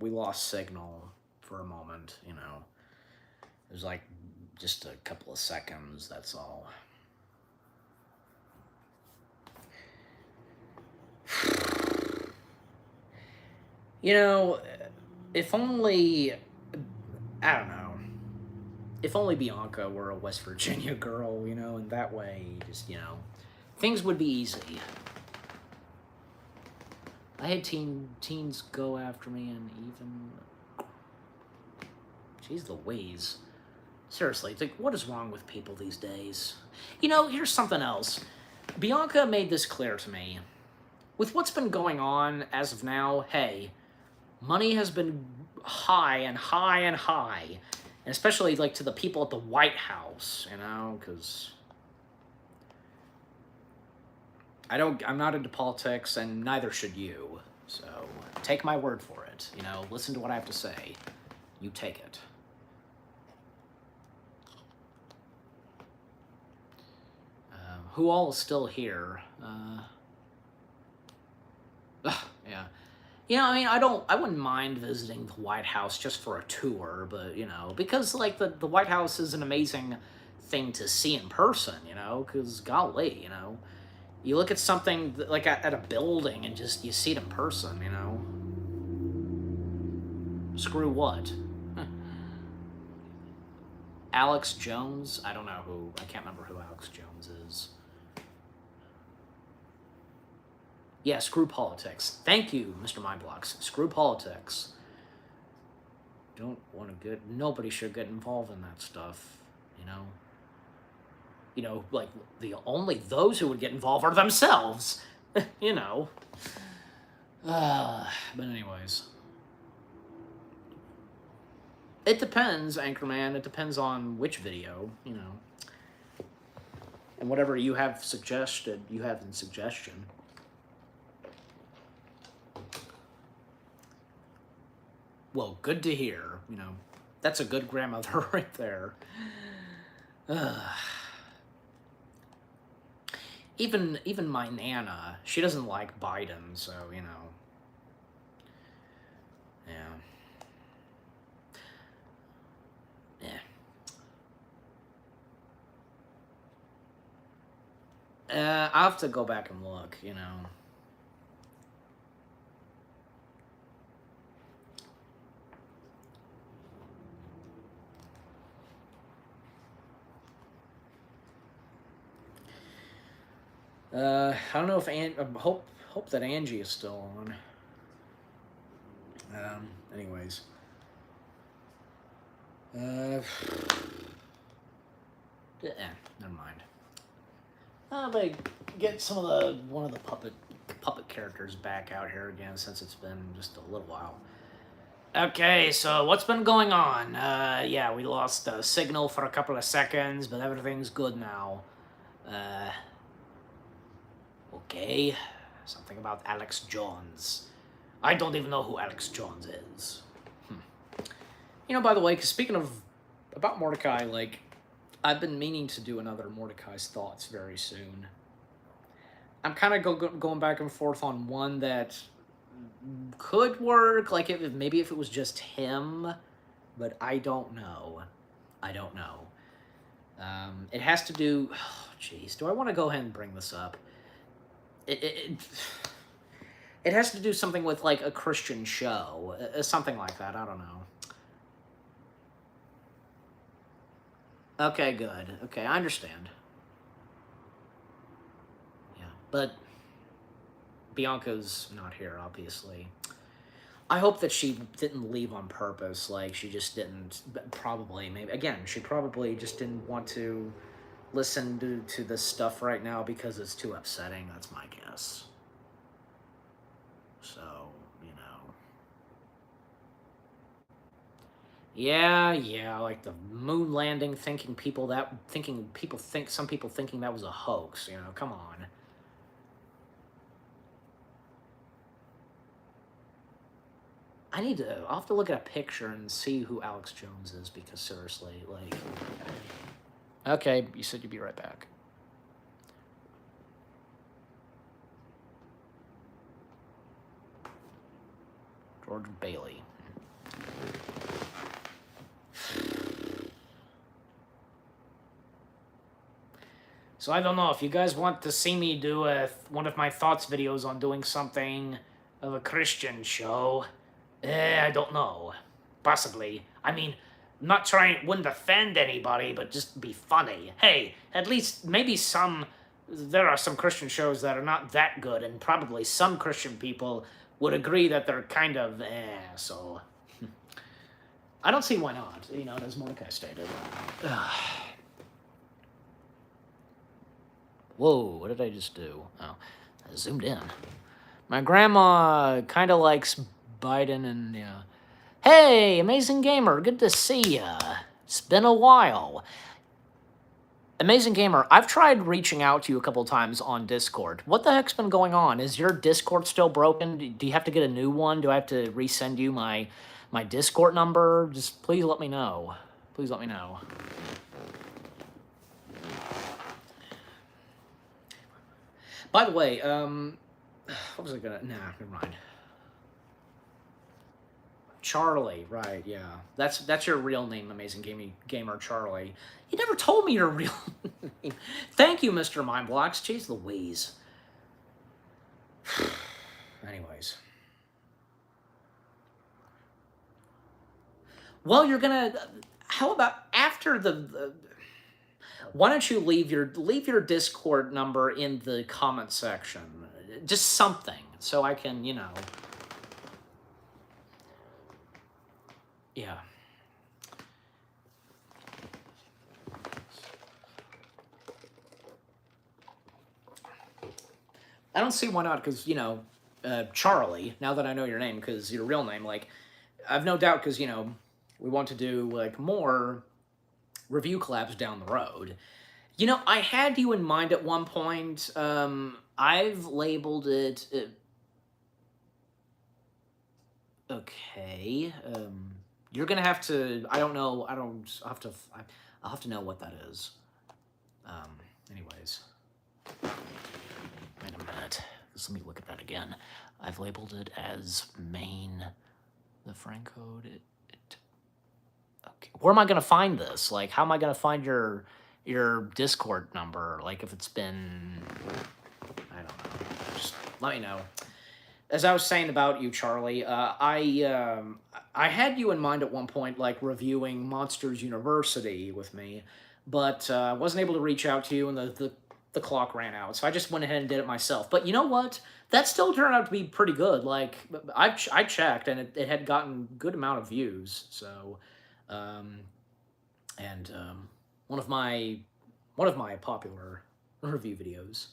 we lost signal for a moment. It was just a couple of seconds. That's all. If only, I don't know, if only Bianca were a West Virginia girl, and that way, just, things would be easy. I had teens go after me and even... Jeez Louise. Seriously, it's what is wrong with people these days? Here's something else. Bianca made this clear to me. With what's been going on as of now, hey, money has been high and high and high. And especially, to the people at the White House, because... I'm not into politics, and neither should you. So, take my word for it. Listen to what I have to say. You take it. Who all is still here? Yeah. I wouldn't mind visiting the White House just for a tour, but, because, the White House is an amazing thing to see in person, because, golly, you look at something, at a building, and just, you see it in person, Screw what? Alex Jones? I don't know who, I can't remember who Alex Jones is. Yeah, screw politics. Thank you, Mr. Mindblocks. Screw politics. Don't want to nobody should get involved in that stuff, those who would get involved are themselves, But anyways. It depends, Anchorman. It depends on which video, And whatever you have suggested, you have in suggestion. Well, good to hear, That's a good grandmother right there. Even my Nana, she doesn't like Biden, so, Yeah. I'll have to go back and look, I don't know if hope that Angie is still on. Anyways. Never mind. But get one of the puppet characters back out here again, since it's been just a little while. Okay, so what's been going on? Yeah, we lost signal for a couple of seconds, but everything's good now. Uh, okay. Something about Alex Jones. I don't even know who Alex Jones is. You know, by the way, because speaking of about Mordecai, like, I've been meaning to do another Mordecai's Thoughts very soon. I'm kind of going back and forth on one that could work, like maybe if it was just him, but I don't know. I don't know. It has to do. Jeez, do I want to go ahead and bring this up? It has to do something with like a Christian show, something like that. I don't know. Okay, good. Okay, I understand. Yeah, but Bianca's not here, obviously. I hope that she didn't leave on purpose. Like, she just didn't. Probably, maybe. Again, she probably just didn't want to listen to this stuff right now because it's too upsetting. That's my guess. So, you know. Yeah, like the moon landing, some people thinking that was a hoax, you know, come on. I'll have to look at a picture and see who Alex Jones is, because seriously, like... Okay, you said you'd be right back. George Bailey. So I don't know, if you guys want to see me do one of my thoughts videos on doing something of a Christian show, I don't know. Possibly. I mean, wouldn't offend anybody, but just be funny. Hey, at least maybe there are some Christian shows that are not that good, and probably some Christian people would agree that they're kind of so... I don't see why not, you know, as Mordecai stated. Whoa, what did I just do? Oh, I zoomed in. My grandma kind of likes Biden and, yeah. Hey, Amazing Gamer, good to see ya. It's been a while. Amazing Gamer, I've tried reaching out to you a couple times on Discord. What the heck's been going on? Is your Discord still broken? Do you have to get a new one? Do I have to resend you my Discord number? Just please let me know. Please let me know. By the way, what was I gonna... Nah, never mind. Charlie, right, yeah. That's your real name, Amazing Gamer Charlie. You never told me your real name. Thank you, Mr. Mindblocks. Jeez Louise. Anyways. Well, you're gonna... How about after the why don't you leave your Discord number in the comment section? Just something, so I can, you know... Yeah. I don't see why not, because, you know, Charlie, now that I know your name, because your real name, like, I've no doubt, because, you know, we want to do, like, more review collabs down the road. You know, I had you in mind at one point. I've labeled it... okay. You're gonna have to... I don't know. I'll have to know what that is. Anyways. Wait a minute. Just let me look at that again. I've labeled it as main... The friend code... Okay. Where am I gonna find this? Like, how am I gonna find your Discord number? Like, if it's been... I don't know. Just let me know. As I was saying about you, Charlie, I had you in mind at one point, like, reviewing Monsters University with me, but I wasn't able to reach out to you, and the clock ran out, so I just went ahead and did it myself. But you know what? That still turned out to be pretty good. Like, I checked, and it had gotten good amount of views, so... one of my popular review videos.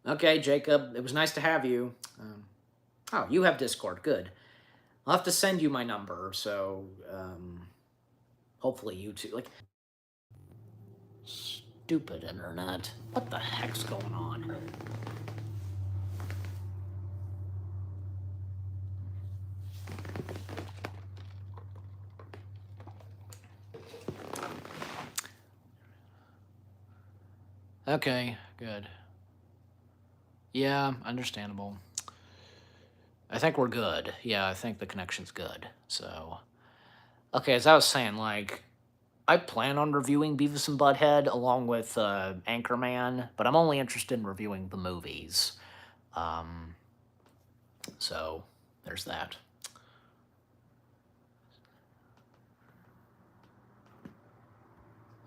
Okay, Jacob, it was nice to have you. Oh, you have Discord, good. I'll have to send you my number, so, hopefully you too. Like, stupid internet. What the heck's going on? Okay, good. Yeah, understandable. I think we're good. Yeah, I think the connection's good. So, okay, as I was saying, like, I plan on reviewing Beavis and Butthead along with Anchorman, but I'm only interested in reviewing the movies. Um, so, there's that.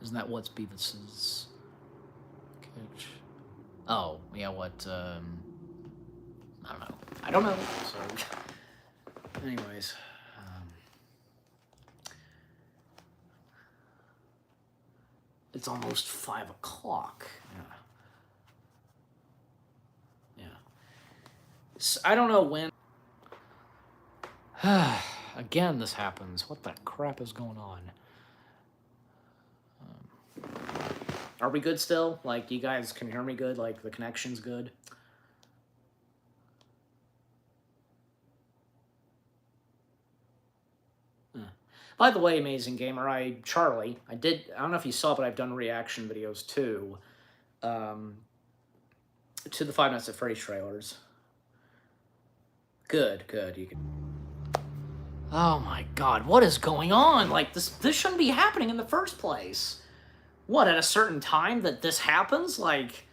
Isn't that what's Beavis's catch? Oh, yeah, what, I don't know. I don't know. So, anyways. It's almost 5 o'clock. Yeah. Yeah. So, I don't know when. Again, this happens. What the crap is going on? Are we good still? Like, you guys can hear me good? Like, the connection's good? By the way, Amazing Gamer, Charlie, I don't know if you saw, but I've done reaction videos too, to the Five Nights at Freddy's trailers. Good, you can. Oh my god, what is going on? Like, this shouldn't be happening in the first place. What, at a certain time that this happens? Like,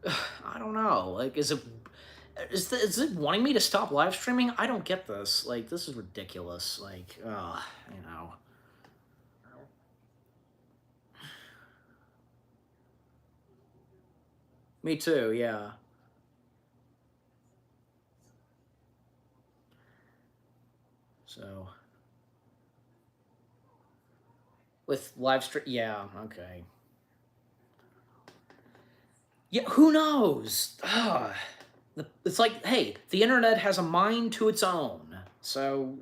I don't know. Like, is it wanting me to stop live streaming? I don't get this. Like, this is ridiculous. Like, you know. Me too, yeah. So, with live stream, yeah, okay. Yeah, who knows? It's like, hey, the internet has a mind to its own. So,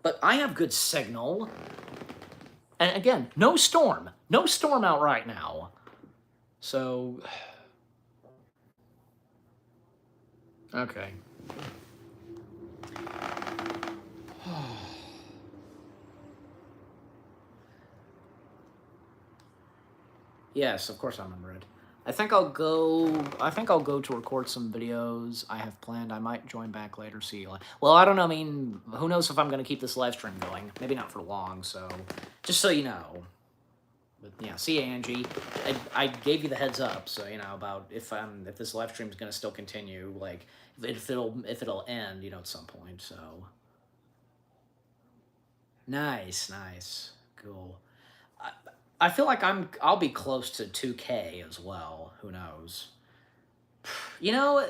but I have good signal. And again, no storm. No storm out right now. So, okay. Yes, of course I remember it. I think I'll go to record some videos I have planned. I might join back later, see you. Well, I don't know. I mean, who knows if I'm going to keep this live stream going. Maybe not for long, so just so you know. But yeah, see you, Angie. I gave you the heads up, so you know about if this live stream is going to still continue, like if it'll end, you know, at some point. So nice, cool. I feel like I'll be close to 2K as well. Who knows? You know,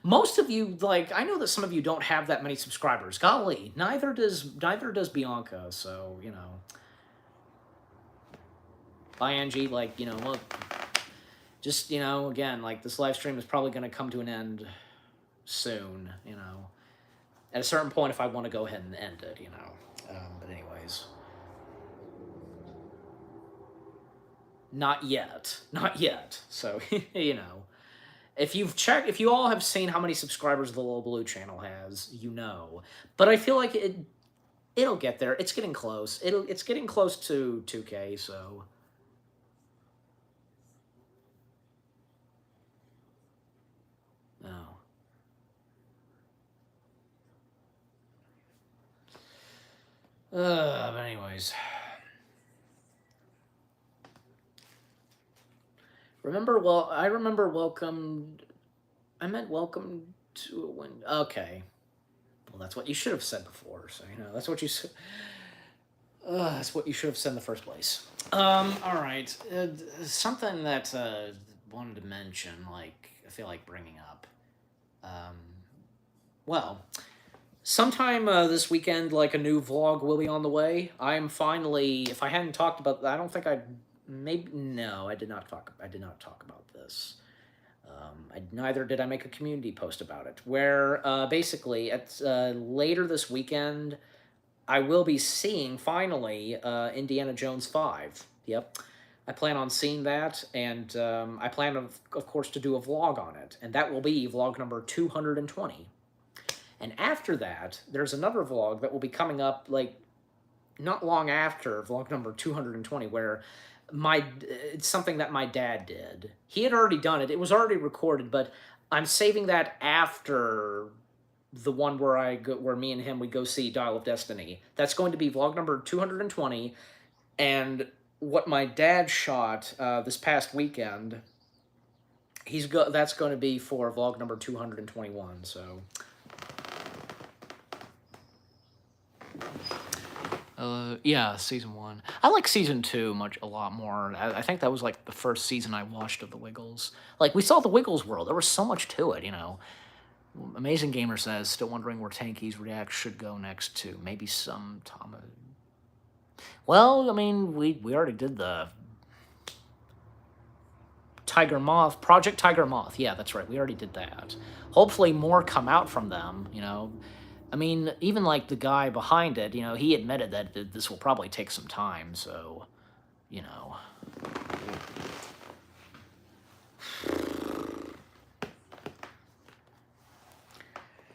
most of you, like, I know that some of you don't have that many subscribers. Golly, neither does Bianca. So you know, bye Angie. Like, you know, look, just, you know, again, like, this live stream is probably going to come to an end soon. You know, at a certain point, if I want to go ahead and end it, you know. But anyways. Not yet. So, you know. If you all have seen how many subscribers the Little Blue channel has, you know. But I feel like it'll get there. It's getting close. It's getting close to 2K, so. No. But anyways. I remember welcome. I meant welcome to a win. Okay. Well, that's what you should have said before. So you know, that's what you should have said in the first place. All right. Something that wanted to mention, like I feel like bringing up. Well, sometime this weekend, like a new vlog will be on the way. I'm finally. If I hadn't talked about, I don't think I'd. Maybe no, I did not talk. I did not talk about this. Neither did I make a community post about it. Where basically, at later this weekend, I will be seeing finally Indiana Jones 5. Yep. I plan on seeing that, and I plan, of course, to do a vlog on it, and that will be vlog number 220. And after that, there's another vlog that will be coming up, like, not long after vlog number 220, where it's something that my dad did. He had already done it. It was already recorded, but I'm saving that after the one where me and him we go see Dial of Destiny. That's going to be vlog number 220, and what my dad shot this past weekend, that's going to be for vlog number 221. So. Yeah, season 1. I like season 2 a lot more. I think that was like the first season I watched of The Wiggles. Like, we saw The Wiggles world. There was so much to it, you know. Amazing Gamer says, still wondering where Tanky's React should go next to. Maybe some Tom. Well, I mean, we already did the Tiger Moth, Project Tiger Moth. Yeah, that's right. We already did that. Hopefully more come out from them, you know. I mean, even like the guy behind it, you know, he admitted that this will probably take some time, so, you know.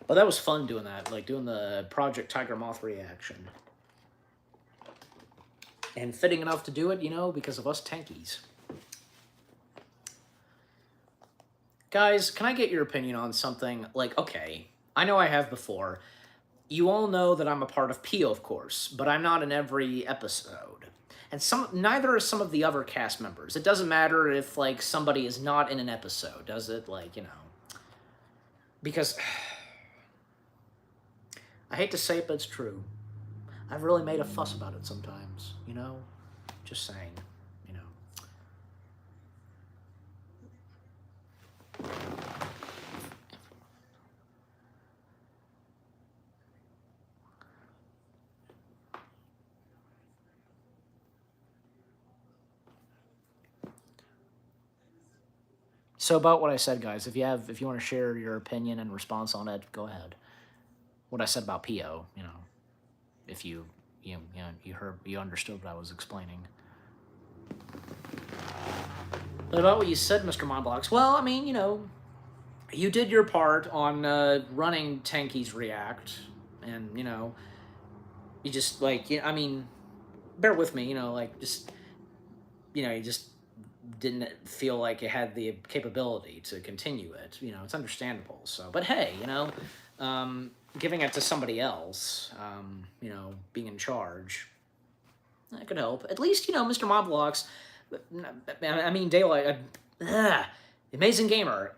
But that was fun doing that, like doing the Project Tiger Moth reaction. And fitting enough to do it, you know, because of us tankies. Guys, can I get your opinion on something? Like, okay, I know I have before. You all know that I'm a part of Pio, of course, but I'm not in every episode. And neither are some of the other cast members. It doesn't matter if, like, somebody is not in an episode, does it? Like, you know. Because, I hate to say it, but it's true. I've really made a fuss about it sometimes, you know? Just saying, you know. So about what I said, guys, if you want to share your opinion and response on it, go ahead. What I said about Pio, you know, if you understood what I was explaining. But about what you said, Mr. Monblocks, well, I mean, you know, you did your part on running Tanky's React, and, you know, you just, like, I mean, bear with me, you know, like, just, you know, you just didn't feel like it had the capability to continue it. You know, it's understandable. So, but hey, you know, giving it to somebody else, you know, being in charge, that could help. At least, you know, Mr. Mobblocks, I mean, Daylight, Amazing Gamer,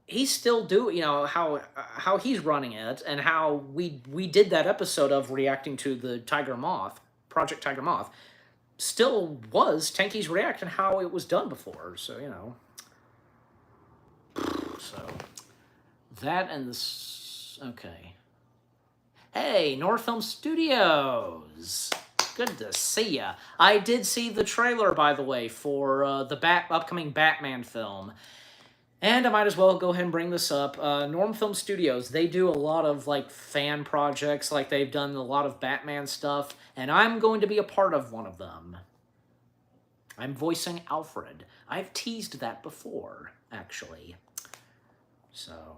he's still doing, you know, how he's running it, and how we did that episode of reacting to the Tiger Moth, Project Tiger Moth, still was Tanky's React and how it was done before, so, you know. So, that and this, okay. Hey, North Film Studios! Good to see ya. I did see the trailer, by the way, for the upcoming Batman film. And I might as well go ahead and bring this up. Norm Film Studios, they do a lot of, like, fan projects, like they've done a lot of Batman stuff, and I'm going to be a part of one of them. I'm voicing Alfred. I've teased that before, actually. So.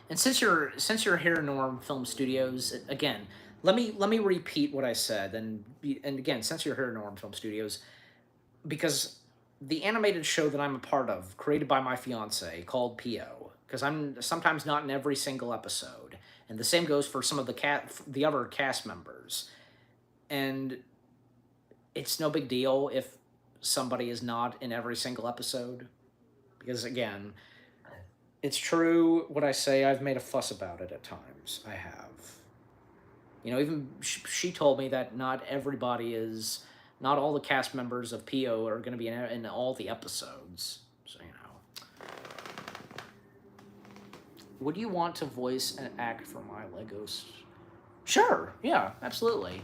And since you're here in Norm Film Studios, again, let me repeat what I said, and again, since you're here in Norm Film Studios, because the animated show that I'm a part of, created by my fiance, called Pio, because I'm sometimes not in every single episode, and the same goes for some of the other cast members, and it's no big deal if somebody is not in every single episode, because again, it's true what I say. I've made a fuss about it at times. I have. You know, even she told me that not all the cast members of Pio are going to be in all the episodes. So, you know. Would you want to voice and act for my Legos? Sure. Yeah, absolutely.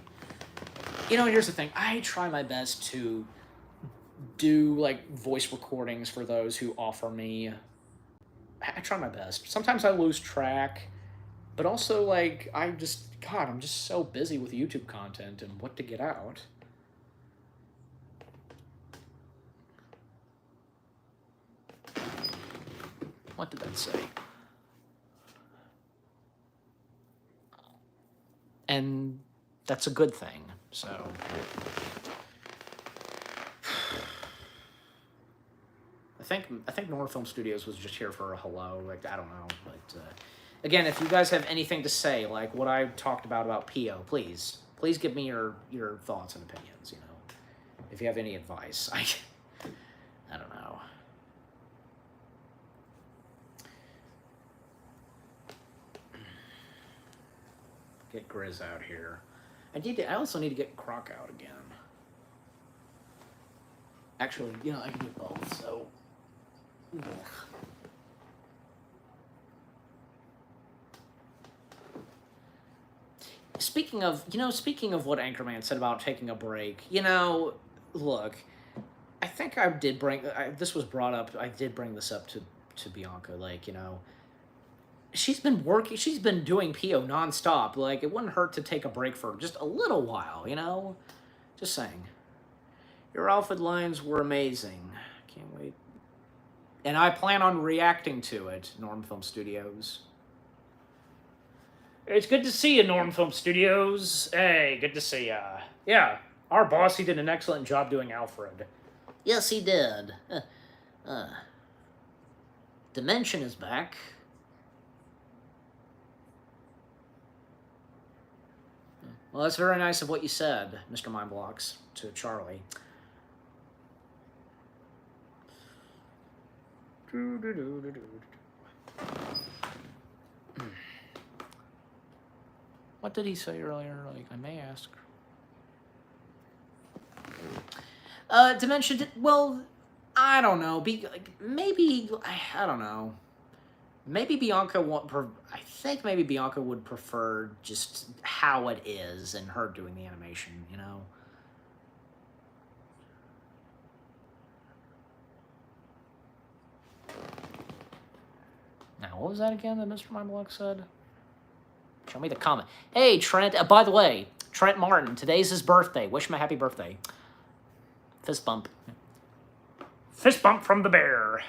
You know, here's the thing. I try my best to do like voice recordings for those who offer me. I try my best. Sometimes I lose track, but also like God, I'm just so busy with YouTube content and what to get out. What did that say? And that's a good thing. So I think Nora Film Studios was just here for a hello. Like, I don't know, but again, if you guys have anything to say, like what I talked about Pio, please give me your thoughts and opinions. You know, if you have any advice, I don't know. Get Grizz out here. I also need to get Croc out again. Actually, you know, I can do both. So. Ugh. Speaking of what Anchorman said about taking a break, you know, look, I think I did bring this was brought up. I did bring this up to Bianca, like, you know, she's been doing PO nonstop. Like, it wouldn't hurt to take a break for just a little while, you know? Just saying. Your Alfred lines were amazing. Can't wait. And I plan on reacting to it, Norm Film Studios. It's good to see you, Norm Film Studios. Hey, good to see ya. Yeah, our boss, he did an excellent job doing Alfred. Yes, he did. Dimension is back. Well, that's very nice of what you said, Mr. Mindblocks, to Charlie. What did he say earlier? Like, I may ask. Dimension, well, I don't know. Maybe, I don't know. Maybe Bianca I think maybe Bianca would prefer just how it is and her doing the animation, you know? Now, what was that again that Mr. Mindblock said? Show me the comment. Hey, Trent. By the way, Trent Martin, today's his birthday. Wish him a happy birthday. Fist bump. Fist bump from the bear.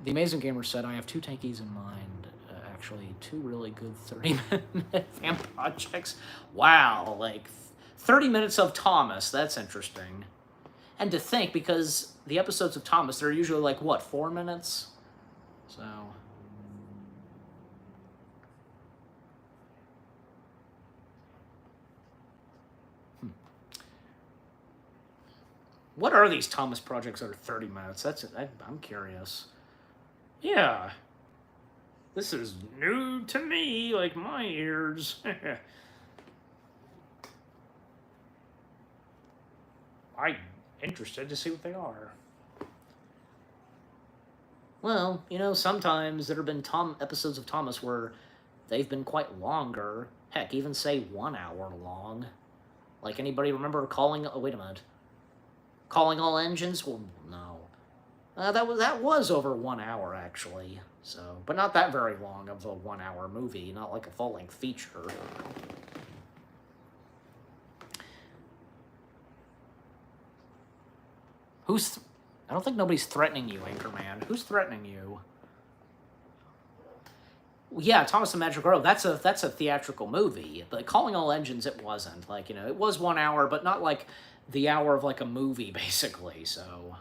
The Amazing Gamer said, I have two tankies in mind. Actually, two really good 30-minute fan projects. Wow, like 30 minutes of Thomas. That's interesting. And to think, because the episodes of Thomas, they're usually like, what, 4 minutes? So... What are these Thomas projects that are 30 minutes? I'm curious. Yeah. This is new to me, like my ears. I'm interested to see what they are. Well, you know, sometimes there have been episodes of Thomas where they've been quite longer. Heck, even say 1 hour long. Like, anybody remember calling... Oh, wait a minute. Calling All Engines? Well, no. That was over 1 hour, actually. So, but not that very long of a 1 hour movie. Not like a full-length feature. I don't think nobody's threatening you, Anchorman. Who's threatening you? Yeah, Thomas the Magic Grove. That's a theatrical movie. But Calling All Engines, it wasn't. Like, you know, it was 1 hour, but not like the hour of like a movie, basically. So.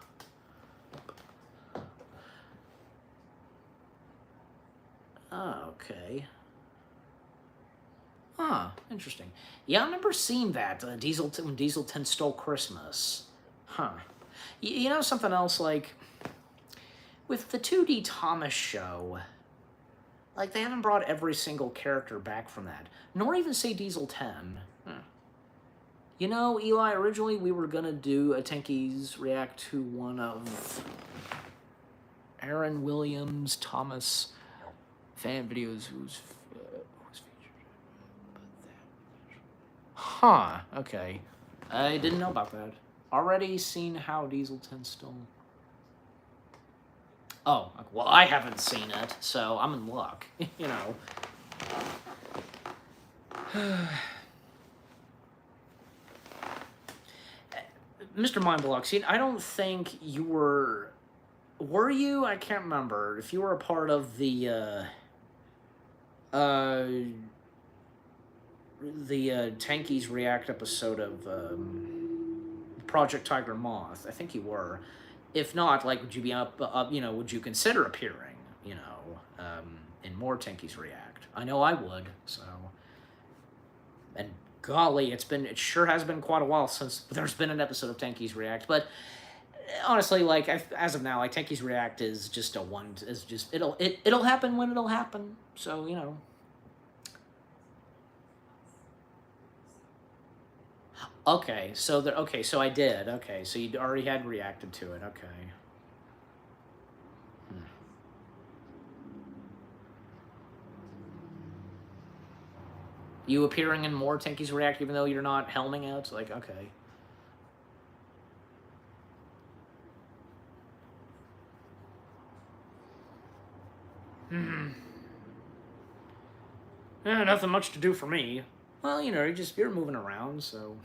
Okay. Huh. Interesting. Yeah, I remember seeing that when Diesel 10 Stole Christmas. Huh. You know something else, like, with the 2D Thomas show, like, they haven't brought every single character back from that, nor even say Diesel 10. You know, Eli, originally we were gonna do a Tankies react to one of Aaron Williams, Thomas fan videos who's featured. Huh, okay. I didn't know about that. Already seen how Diesel 10 still... Oh, well, I haven't seen it, so I'm in luck, you know. Mr. Mindblocks, I don't think you were... Were you? I can't remember. If you were a part of the Tankies React episode of Project Tiger Moth. I think you were. If not, like, would you be would you consider appearing, in more Tankies React? I know I would, so. And golly, it sure has been quite a while since there's been an episode of Tankies React, but honestly, like, as of now, like, Tankies React is just it'll happen when it'll happen, so, Okay, so I did. Okay, so you already had reacted to it. Okay. You appearing in more Tankies React even though you're not helming out? Like, okay. Nothing much to do for me. Well, you're moving around, so...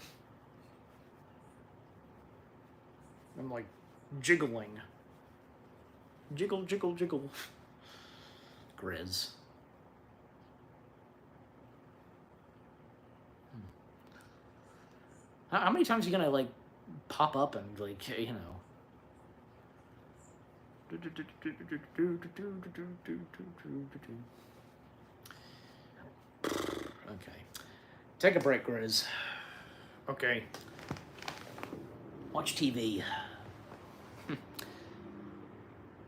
I'm, like, jiggling. Jiggle, jiggle, jiggle. Grizz. How many times are you gonna, like, pop up and, like, Okay. Take a break, Grizz. Okay. Watch TV.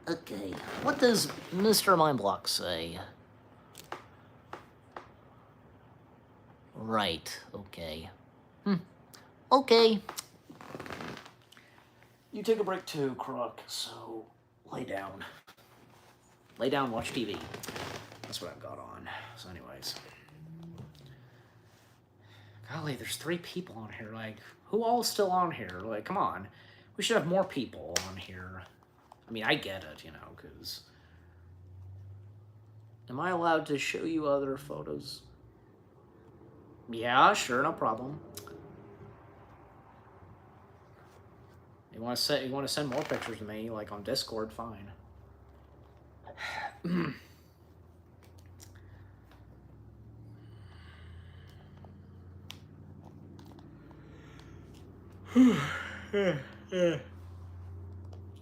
Okay. What does Mr. Mindblock say? Right. Okay. Okay. You take a break too, Crook, so lay down. Lay down, watch TV. That's what I've got on. So anyways. Golly, there's 3 people on here. Like, who all is still on here? Like, come on. We should have more people on here. I mean, I get it, because... Am I allowed to show you other photos? Yeah, sure, no problem. You want to send more pictures to me, like on Discord? Fine.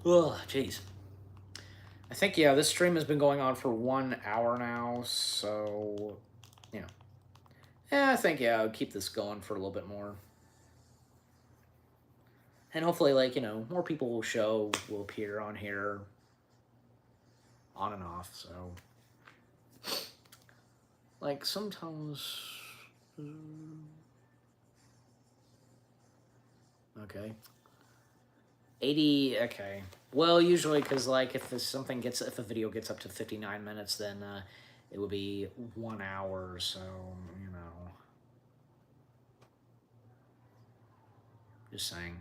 Ugh, jeez. I think, yeah, this stream has been going on for 1 hour now, so, I think, yeah, I'll keep this going for a little bit more. And hopefully, like, more people will appear on here, on and off, so. Like, sometimes... Okay. 80, okay. Well, usually, because, like, if a video gets up to 59 minutes, then, it would be 1 hour, so, Just saying.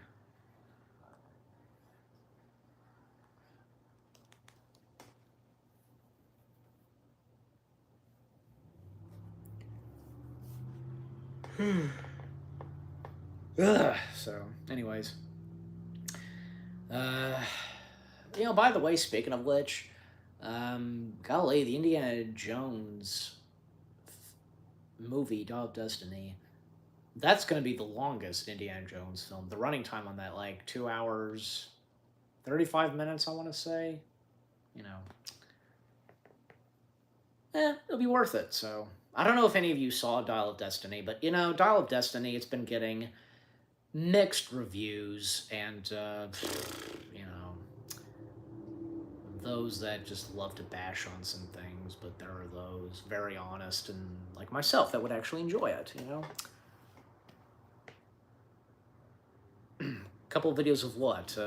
Ugh, so, anyways. By the way, speaking of which, golly, the Indiana Jones movie, Dawn of Destiny, that's going to be the longest Indiana Jones film. The running time on that, like, 2 hours, 35 minutes, I want to say. It'll be worth it, so. I don't know if any of you saw Dial of Destiny, but, Dial of Destiny, it's been getting mixed reviews, and, those that just love to bash on some things, but there are those very honest and, like myself, that would actually enjoy it, Couple of videos of what?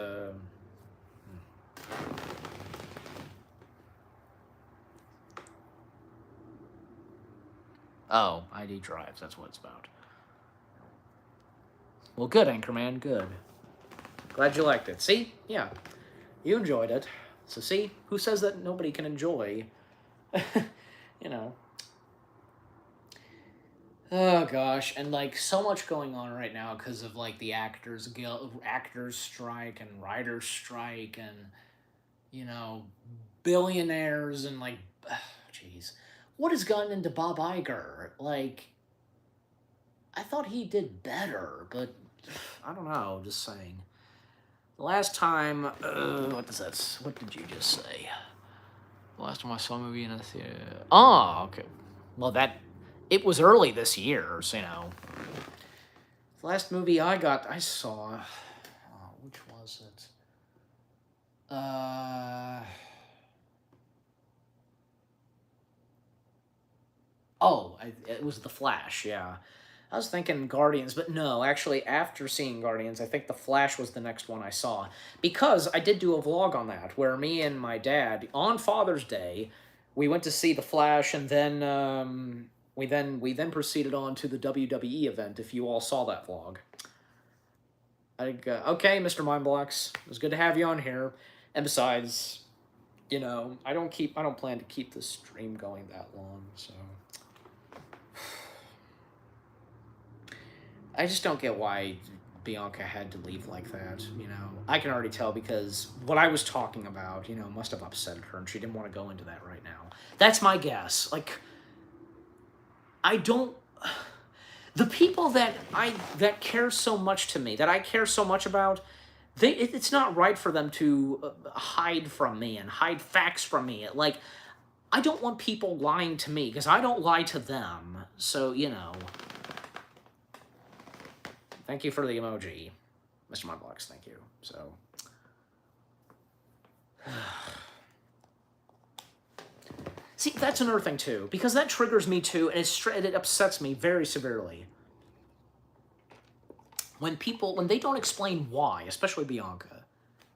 Oh, ID drives, that's what it's about. Well, good, Anchorman, good. Glad you liked it. See? Yeah. You enjoyed it. So see? Who says that nobody can enjoy? You know. Oh gosh, and like so much going on right now because of like the actors strike and writers strike and you know billionaires and like, jeez, what has gotten into Bob Iger? Like, I thought he did better, but I don't know. Just saying. The last time, what does that? What did you just say? The last time I saw a movie in a theater. Oh, okay. Well, it was early this year, so you know. The last movie I saw, which was it? It was The Flash. Yeah, I was thinking Guardians, but no, actually, after seeing Guardians, I think The Flash was the next one I saw because I did do a vlog on that where me and my dad on Father's Day, we went to see The Flash, and then we then proceeded on to the WWE event. If you all saw that vlog. Okay, Mr. Mindblocks, it was good to have you on here. And besides, I don't plan to keep this stream going that long, so. I just don't get why Bianca had to leave like that, I can already tell because what I was talking about, must have upset her and she didn't want to go into that right now. That's my guess. Like, I don't... The people that care so much to me, that I care so much about, it's not right for them to hide from me and hide facts from me. Like, I don't want people lying to me because I don't lie to them. So, Thank you for the emoji, Mr. Mindblocks. Thank you. So, see, that's another thing too, because that triggers me too, and it upsets me very severely. When they don't explain why, especially Bianca.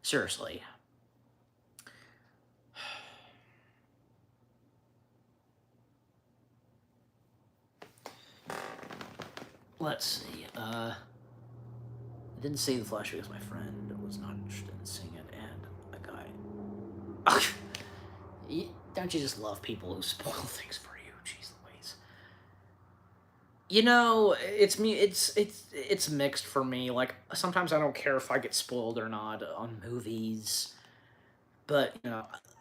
Seriously. Let's see. I didn't see The Flash because my friend was not interested in seeing it, and a guy. Don't you just love people who spoil things for you? Jeez Louise. It's mixed for me. Like, sometimes I don't care if I get spoiled or not on movies, but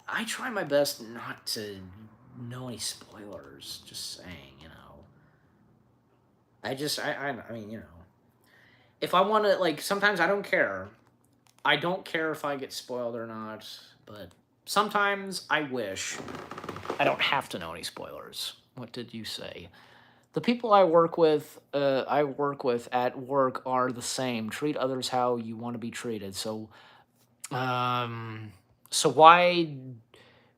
I try my best not to know any spoilers. Just saying, I mean, if I want to, like, sometimes I don't care. I don't care if I get spoiled or not, but sometimes I wish I don't have to know any spoilers. What did you say? The people I work with at work are the same. Treat others how you want to be treated. So why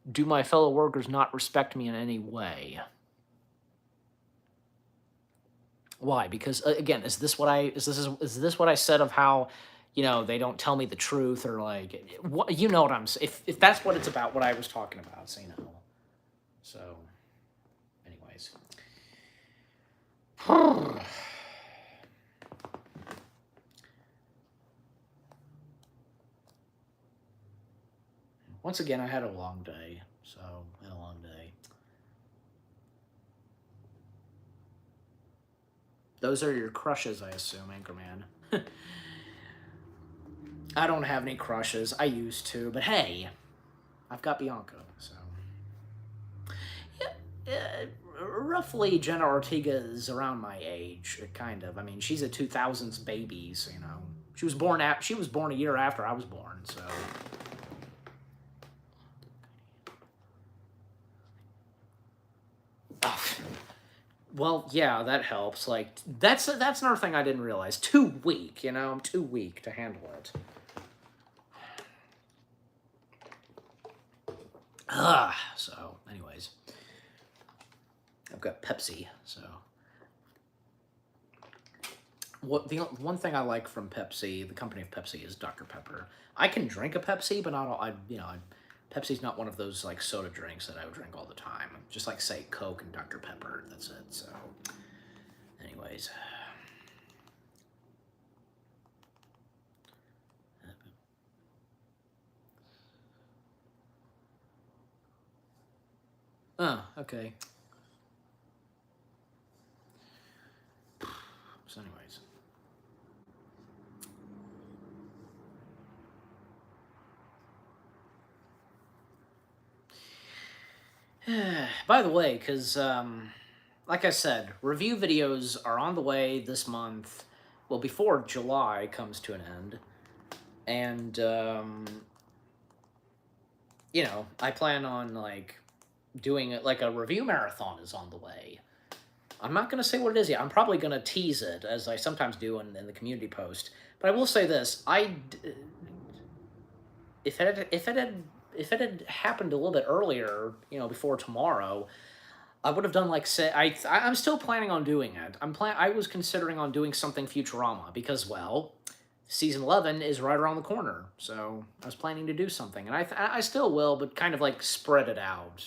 do my fellow workers not respect me in any way? Why? Because again, is this what I said of how, they don't tell me the truth, or like, what, what I'm if that's what it's about, what I was talking about, so So, anyways. Once again, I had a long day, so I had a long day. Those are your crushes, I assume, Anchorman. I don't have any crushes. I used to, but hey, I've got Bianca, so. Yeah, roughly Jenna Ortega is around my age, kind of. I mean, she's a 2000s baby, so, She was born a year after I was born, so. Oh. Well, yeah, that helps. Like, that's another thing I didn't realize. Too weak, I'm too weak to handle it. So, anyways. I've got Pepsi, so. The one thing I like from Pepsi, the company of Pepsi, is Dr. Pepper. I can drink a Pepsi, but Pepsi's not one of those, like, soda drinks that I would drink all the time. Just like, say, Coke and Dr. Pepper, that's it, so. Anyways. Okay. So anyways. By the way, because, like I said, review videos are on the way this month. Well, before July comes to an end. And, you know, I plan on, like, doing it, like, a review marathon is on the way. I'm not going to say what it is yet. I'm probably going to tease it, as I sometimes do in the community post. But I will say this. If it had happened a little bit earlier, you know, before tomorrow, I would have done like say I'm still planning on doing it. I was considering on doing something Futurama because well, season 11 is right around the corner. So I was planning to do something, and I still will, but kind of like spread it out.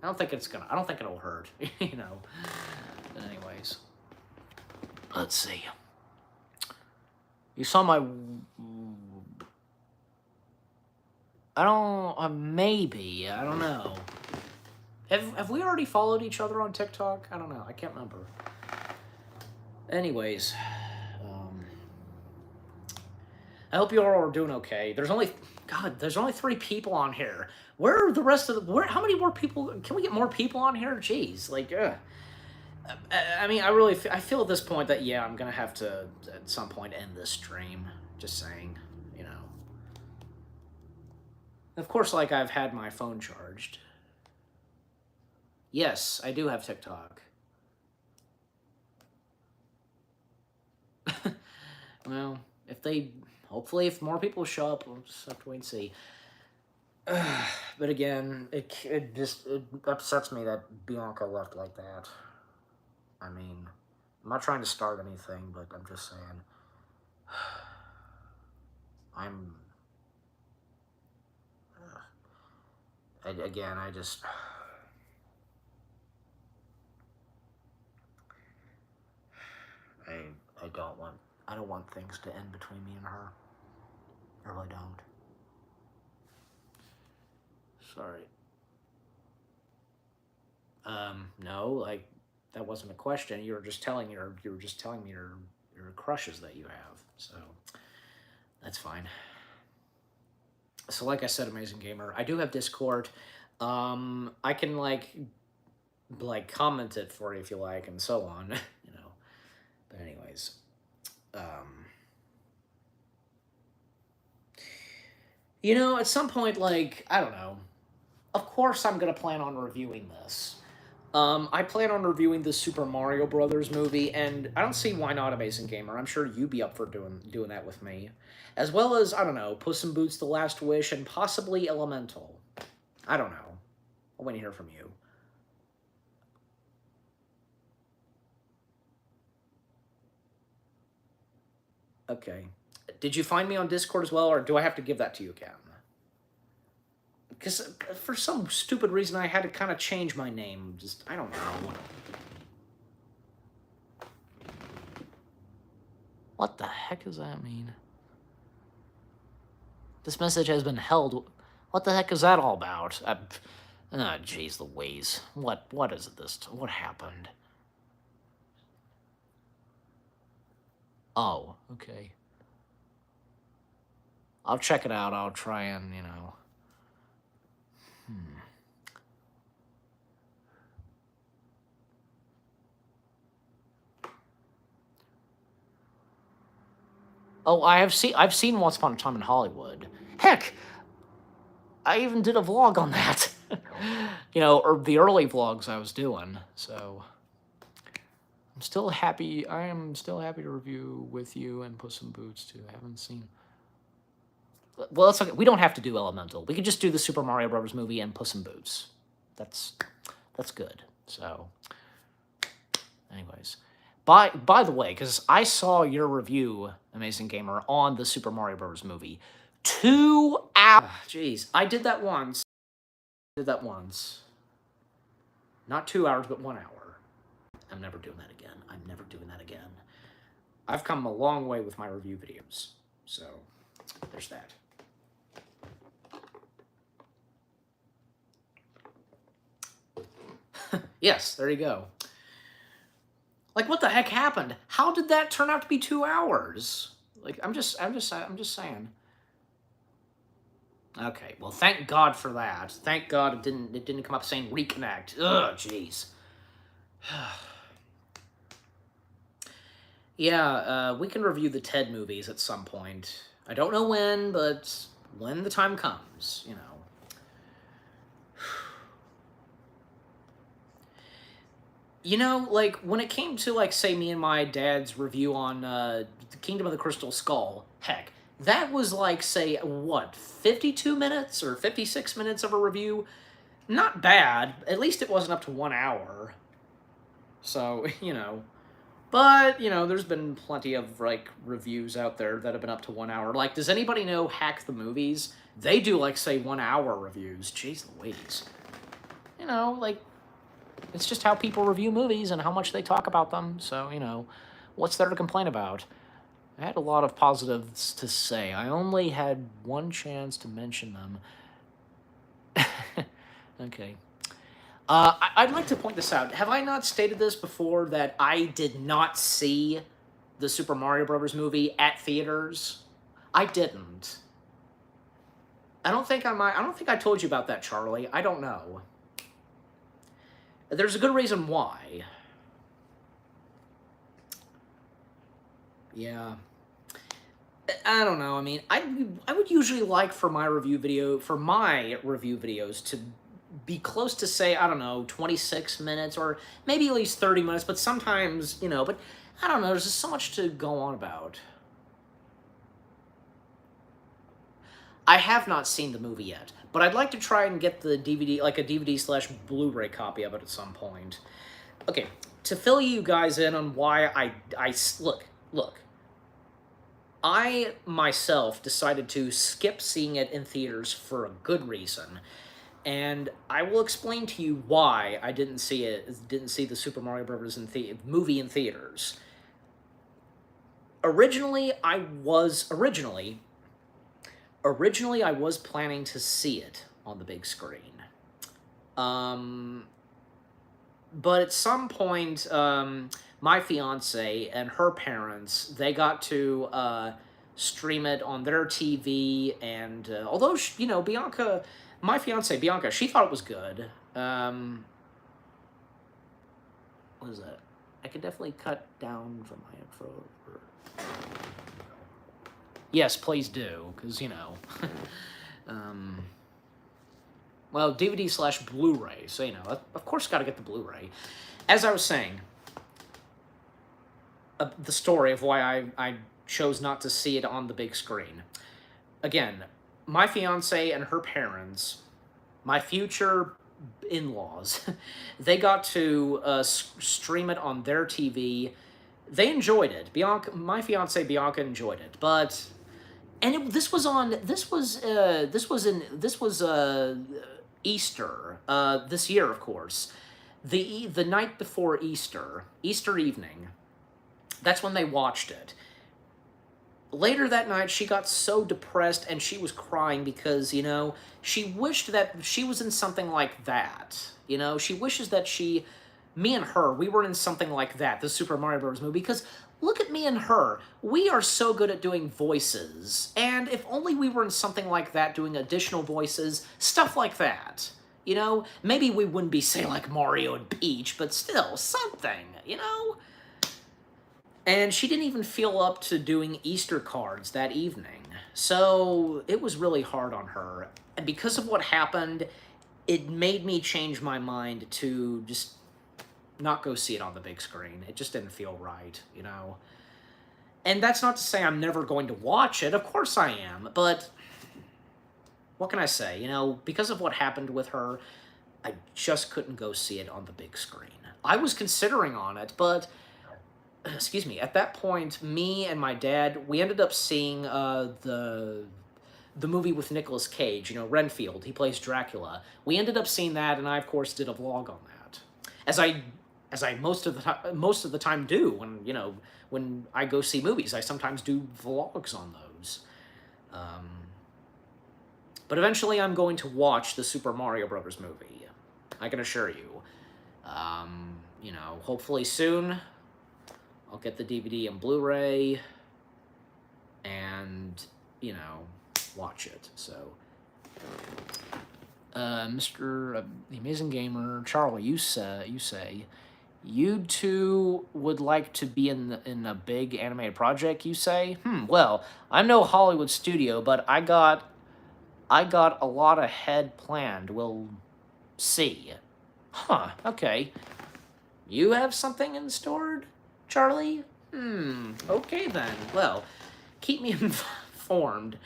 I don't think it'll hurt, you know. But anyways, let's see. You saw my. I don't. Maybe I don't know. Have we already followed each other on TikTok? I don't know. I can't remember. Anyways, I hope you all are doing okay. There's only 3 people on here. Where are the rest of the? How many more people? Can we get more people on here? Jeez, like, I mean, I feel at this point that yeah, I'm gonna have to at some point end this stream. Just saying, you know. Of course, like I've had my phone charged. Yes, I do have TikTok. Well, hopefully if more people show up, we'll just have to wait and see. But again, it upsets me that Bianca left like that. I mean, I'm not trying to start anything, but I'm just saying. Again, I just... I don't want things to end between me and her. I really don't. Sorry. No, like, that wasn't a question. You were just telling me your crushes that you have. So, that's fine. So, like I said, Amazing Gamer, I do have Discord. I can, like comment it for you if you like, and so on, you know. But anyways, you know, at some point, like, I don't know. Of course I'm going to plan on reviewing this. I plan on reviewing the Super Mario Brothers movie, and I don't see why not, Amazing Gamer. I'm sure you'd be up for doing that with me. As well as, I don't know, Puss in Boots: The Last Wish, and possibly Elemental. I don't know. I want to hear from you. Okay. Did you find me on Discord as well, or do I have to give that to you again? Because for some stupid reason, I had to kind of change my name. Just, I don't know. What the heck does that mean? This message has been held. What the heck is that all about? Jeez Louise. What is this? What happened? Oh, okay. I'll check it out. I'll try and, you know... Oh, I've seen Once Upon a Time in Hollywood. Heck, I even did a vlog on that. You know, or the early vlogs I was doing. So I'm still happy. I am still happy to review with you and Puss in Boots too. I haven't seen. Well, that's okay. We don't have to do Elemental. We could just do the Super Mario Brothers movie and Puss in Boots. That's good. So, anyways. By the way, because I saw your review, Amazing Gamer, on the Super Mario Bros. Movie. 2 hours. Jeez, I did that once. Not 2 hours, but 1 hour. I'm never doing that again. I've come a long way with my review videos. So, there's that. Yes, there you go. Like, what the heck happened? How did that turn out to be 2 hours? Like, I'm just saying. Okay, well, thank God for that. Thank God it didn't come up saying reconnect. Ugh, jeez. Yeah, we can review the Ted movies at some point. I don't know when, but when the time comes, you know. You know, like, when it came to, like, say, me and my dad's review on The Kingdom of the Crystal Skull, heck, that was, like, say, what, 52 minutes or 56 minutes of a review? Not bad. At least it wasn't up to 1 hour. So, you know. But, you know, there's been plenty of, like, reviews out there that have been up to 1 hour. Like, does anybody know Hack the Movies? They do, like, say, 1 hour reviews. Jeez Louise. You know, like, it's just how people review movies and how much they talk about them. So, you know, what's there to complain about? I had a lot of positives to say. I only had one chance to mention them. Okay. I'd like to point this out. Have I not stated this before that I did not see the Super Mario Brothers movie at theaters? I didn't. I don't think I might. I don't think I told you about that, Charlie. I don't know. There's a good reason why. Yeah. I don't know. I mean, I would usually like for my review videos to be close to, say, I don't know, 26 minutes or maybe at least 30 minutes, but sometimes, you know, but I don't know, there's just so much to go on about. I have not seen the movie yet, but I'd like to try and get the DVD, like a DVD/Blu-ray copy of it at some point. Okay, to fill you guys in on why look, I myself decided to skip seeing it in theaters for a good reason. And I will explain to you why I didn't see the Super Mario Brothers movie in theaters. Originally I was planning to see it on the big screen. Um, but at some point, my fiance and her parents, they got to stream it on their TV, and although you know, my fiance Bianca, she thought it was good. What is that? I could definitely cut down from my info. Yes, please do, because you know. um, well, DVD/Blu-ray, so you know, of course, got to get the Blu-ray. As I was saying, the story of why I chose not to see it on the big screen. Again, my fiance and her parents, my future in-laws, they got to stream it on their TV. They enjoyed it. My fiance Bianca enjoyed it, but this was Easter this year, of course. The night before Easter evening. That's when they watched it. Later that night, she got so depressed and she was crying because, you know, she wished that she was in something like that. You know, she wishes that me and her, we were in something like that, the Super Mario Bros. Movie, because look at me and her. We are so good at doing voices. And if only we were in something like that, doing additional voices, stuff like that. You know, maybe we wouldn't be, say, like Mario and Peach, but still, something, you know? And she didn't even feel up to doing Easter cards that evening. So it was really hard on her. And because of what happened, it made me change my mind to just not go see it on the big screen. It just didn't feel right, you know? And that's not to say I'm never going to watch it. Of course I am. But what can I say? You know, because of what happened with her, I just couldn't go see it on the big screen. I was considering on it, but excuse me, at that point, me and my dad, we ended up seeing the movie with Nicolas Cage, you know, Renfield. He plays Dracula. We ended up seeing that, and I, of course, did a vlog on that. As I most of the time do when, you know, when I go see movies. I sometimes do vlogs on those. But eventually I'm going to watch the Super Mario Brothers movie. I can assure you. You know, hopefully soon I'll get the DVD and Blu-ray and, you know, watch it. So, Mr. The Amazing Gamer, Charlie, you say you two would like to be in a big animated project, you say? Well, I'm no Hollywood studio, but I got a lot ahead planned. We'll see. Huh, okay. You have something in store, Charlie? Okay then. Well, keep me informed.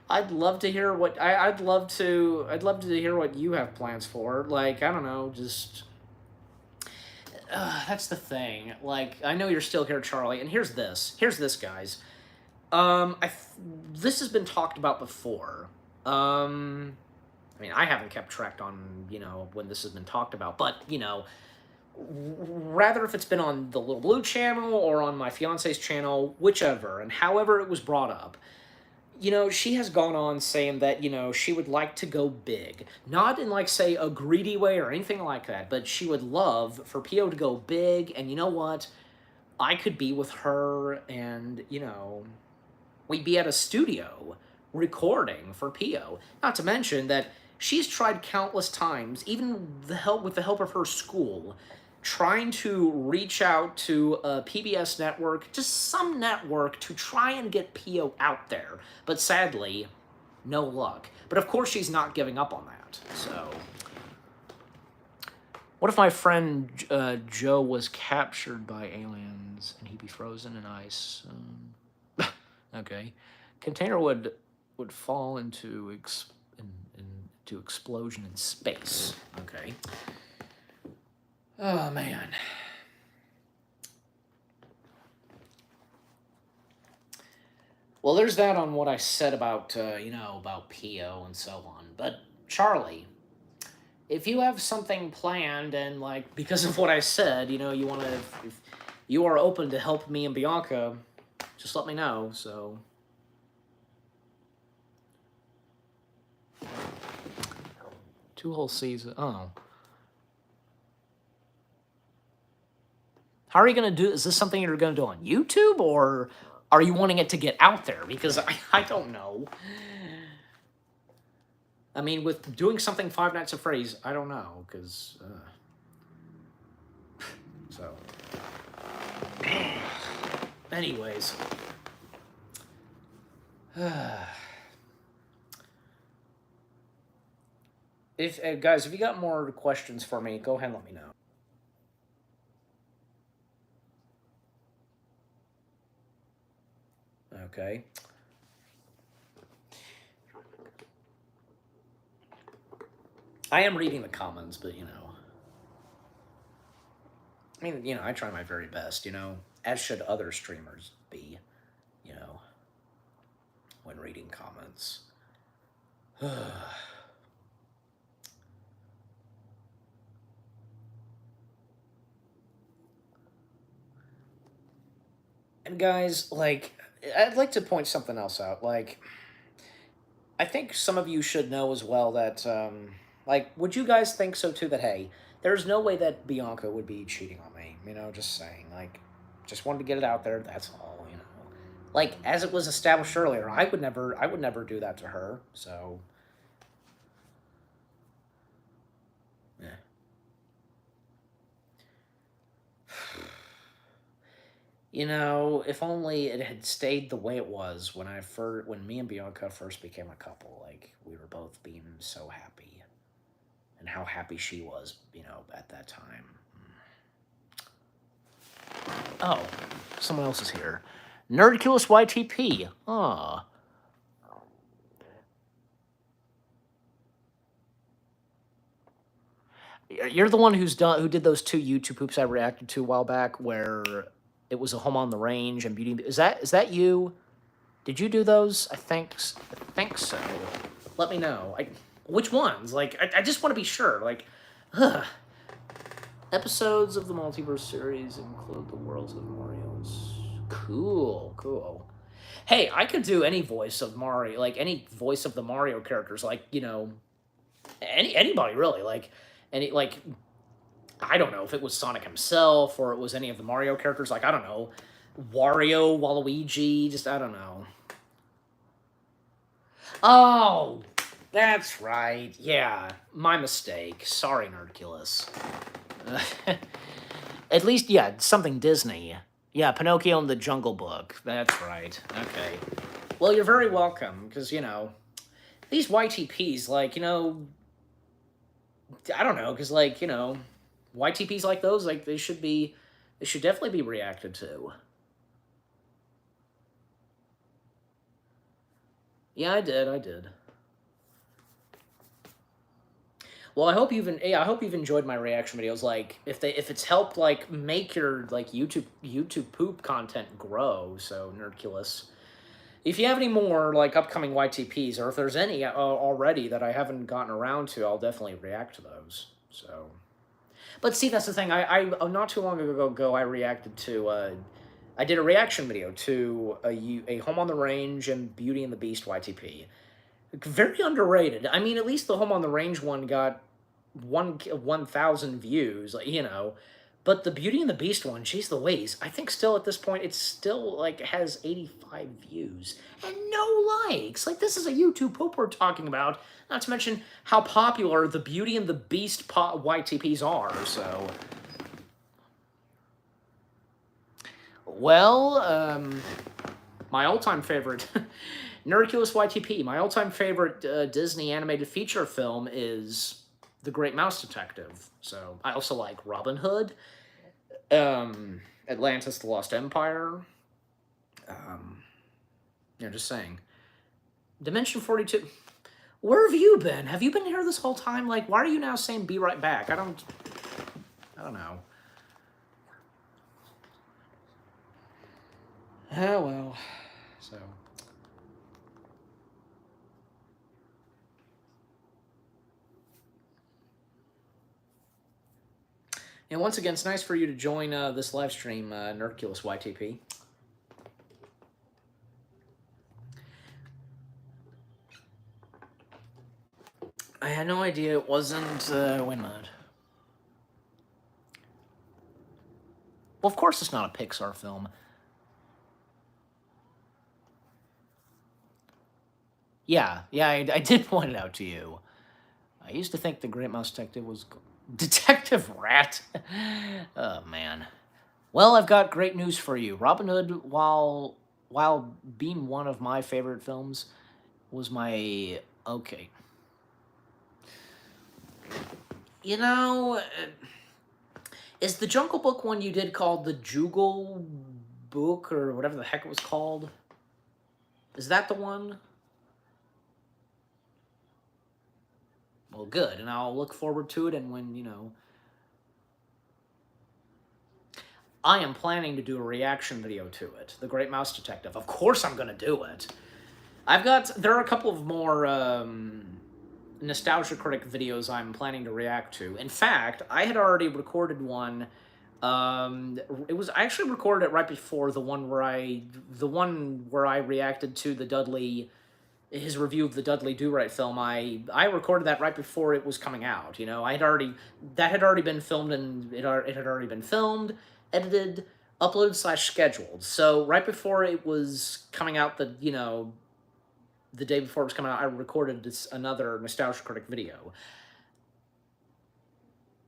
I'd love to hear what I'd love to hear what you have plans for. Like, I don't know, just that's the thing. Like, I know you're still here, Charlie, and here's this. Here's this, guys. This has been talked about before. I mean, I haven't kept track on, you know, when this has been talked about, but, you know, rather if it's been on the Little Blue channel or on my fiance's channel, whichever, and however it was brought up, you know, she has gone on saying that, you know, she would like to go big. Not in, like, say, a greedy way or anything like that, but she would love for Pio to go big, and you know what? I could be with her, and, you know, we'd be at a studio recording for Pio. Not to mention that she's tried countless times, even with the help of her school, trying to reach out to a PBS network, just some network, to try and get Pio out there. But sadly, no luck. But of course she's not giving up on that, so... What if my friend Joe was captured by aliens and he'd be frozen in ice? Okay. Container would fall into explosion in space. Okay. Oh, man. Well, there's that on what I said about, you know, about Pio and so on. But, Charlie, if you have something planned and, like, because of what I said, you know, you want to, if you are open to help me and Bianca, just let me know, so... 2 whole seasons. Oh. How are you going to do? Is this something you're going to do on YouTube, or are you wanting it to get out there? Because I don't know. I mean, with doing something Five Nights at Freddy's, I don't know, because... so... Anyways... guys, if you got more questions for me, go ahead and let me know. Okay. I am reading the comments, but, you know... I mean, you know, I try my very best, you know, as should other streamers be, you know, when reading comments. And guys, like, I'd like to point something else out. Like, I think some of you should know as well that, like, would you guys think so too that, hey, there's no way that Bianca would be cheating on me, you know, just saying, like, just wanted to get it out there, that's all, you know. Like, as it was established earlier, I would never do that to her, so... Yeah. You know, if only it had stayed the way it was when when me and Bianca first became a couple. Like, we were both being so happy. And how happy she was, you know, at that time. Oh, someone else is here. Nerdculus YTP. Aw. You're the one who did those 2 YouTube poops I reacted to a while back, where it was a Home on the Range and Beauty. Is that you? Did you do those? I think so. Let me know. Which ones? Like, I just want to be sure. Like, ugh. Episodes of the Multiverse series include the worlds of Mario's. Cool. Hey, I could do any voice of Mario, like any voice of the Mario characters, like, you know, anybody really, like any, like, I don't know if it was Sonic himself or it was any of the Mario characters. Like, I don't know, Wario, Waluigi, just, I don't know. Oh, that's right. Yeah, my mistake. Sorry, Nerdculus. At least, yeah, something Disney. Yeah, Pinocchio and the Jungle Book. That's right. Okay. Well, you're very welcome, because, these YTPs, like, I don't know, because, like, YTPs like those, like, they should definitely be reacted to. Yeah, I did. Well, I hope you've enjoyed my reaction videos. Like, if it's helped, like, make your, like, YouTube poop content grow. So, Nerdculus, if you have any more, like, upcoming YTPs, or if there's any already that I haven't gotten around to, I'll definitely react to those. So, but see, that's the thing. Not too long ago, I reacted to. I did a reaction video to a Home on the Range and Beauty and the Beast YTP. Very underrated. I mean, at least the Home on the Range one got 1,000 views, like, But the Beauty and the Beast one, geez Louise, I think still at this point it's still like has 85 views and no likes. Like, this is a YouTube poop we're talking about. Not to mention how popular the Beauty and the Beast YTPs are. So, well, my all-time favorite. Nerdculus YTP, my all-time favorite Disney animated feature film is The Great Mouse Detective. So I also like Robin Hood, Atlantis: The Lost Empire. Just saying. Dimension 42. Where have you been? Have you been here this whole time? Like, why are you now saying be right back? I don't know. Oh, well. So... And once again, it's nice for you to join this live stream, Nerdculus YTP. I had no idea it wasn't Windmud. Well, of course it's not a Pixar film. Yeah, I did point it out to you. I used to think The Great Mouse Detective was... Detective Rat? Oh, man. Well, I've got great news for you. Robin Hood, while being one of my favorite films, was my... Okay. Is the Jungle Book one you did called the Jugal Book, or whatever the heck it was called? Is that the one? Well, good, and I'll look forward to it, and when, I am planning to do a reaction video to it, The Great Mouse Detective. Of course I'm gonna do it. There are a couple of more, Nostalgia Critic videos I'm planning to react to. In fact, I had already recorded one. I actually recorded it right before the one where I reacted to his review of the Dudley Do-Right film. I recorded that right before it was coming out. That had already been filmed, and it had already been filmed, edited, uploaded / scheduled. So right before it was coming out, the day before it was coming out, I recorded another Nostalgia Critic video.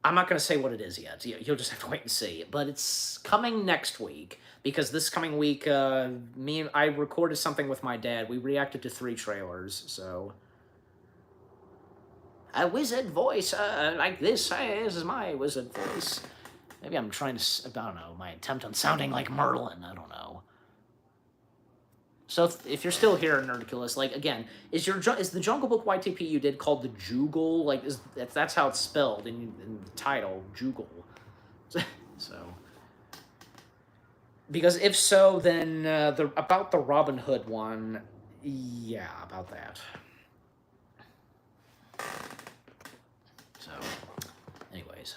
I'm not going to say what it is yet. You'll just have to wait and see. But it's coming next week, because this coming week, I recorded something with my dad. We reacted to 3 trailers, so... A wizard voice, like this is my wizard voice. Maybe I'm trying to, I don't know, my attempt on sounding like Merlin, I don't know. So if you're still here, Nerdculus, like, again, is the Jungle Book YTP you did called the Jugal? Like, that's how it's spelled in the title, Jugal. So, because if so, then about the Robin Hood one, yeah, about that. So, anyways.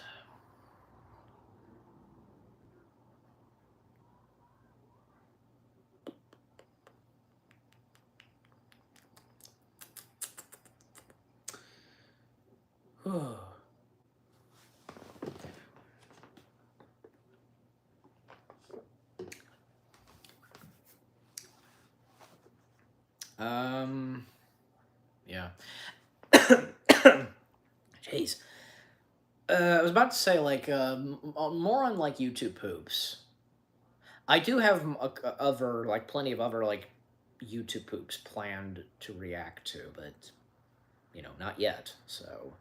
Um, yeah. Jeez. I was about to say, like, more on, like, YouTube poops. I do have other, like, plenty of other, like, YouTube poops planned to react to, but, not yet, so.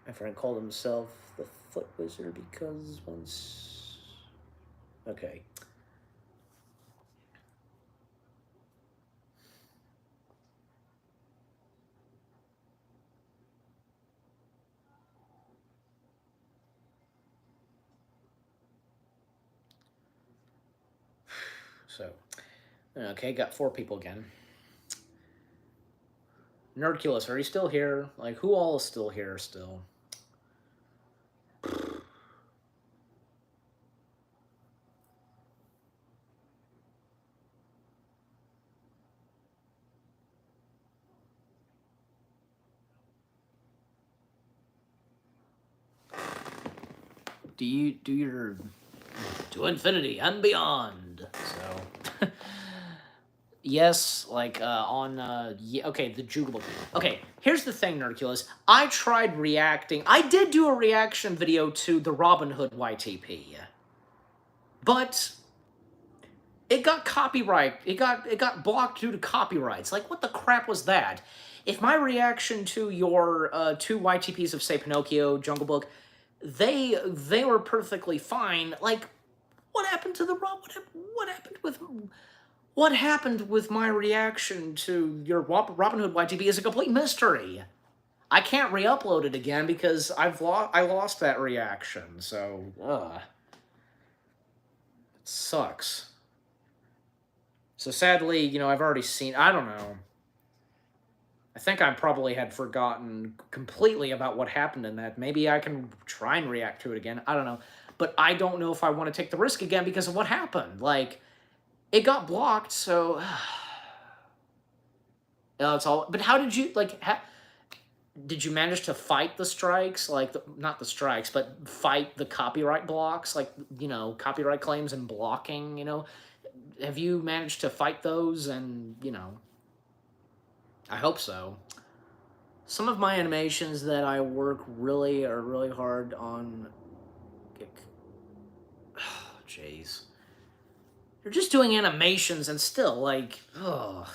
My friend called himself the Foot Wizard because once... Okay. So, okay, got 4 people again. Nerdculus, are you still here? Like, who all is still here still? Do you do your to infinity and beyond? So, yes, like on yeah, okay, the Jugable. Okay, here's the thing, Nerdculus. I tried reacting. I did do a reaction video to the Robin Hood YTP, but it got copyright. It got blocked due to copyrights. Like, what the crap was that? If my reaction to your two YTPs of, say, Pinocchio, Jungle Book, they were perfectly fine. Like, what happened to the what happened with my reaction to your Robin Hood YTP is a complete mystery. I can't re-upload it again because I lost that reaction. So, it sucks. So sadly, I've already seen. I don't know. I think I probably had forgotten completely about what happened in that. Maybe I can try and react to it again. I don't know. But I don't know if I want to take the risk again because of what happened. Like, it got blocked, so it's all. But how did you did you manage to fight the strikes? Like, not the strikes, but fight the copyright blocks, like, copyright claims and blocking. Have you managed to fight those? And I hope so. Some of my animations that I work really hard on. Jeez. You're just doing animations and still, like, ugh.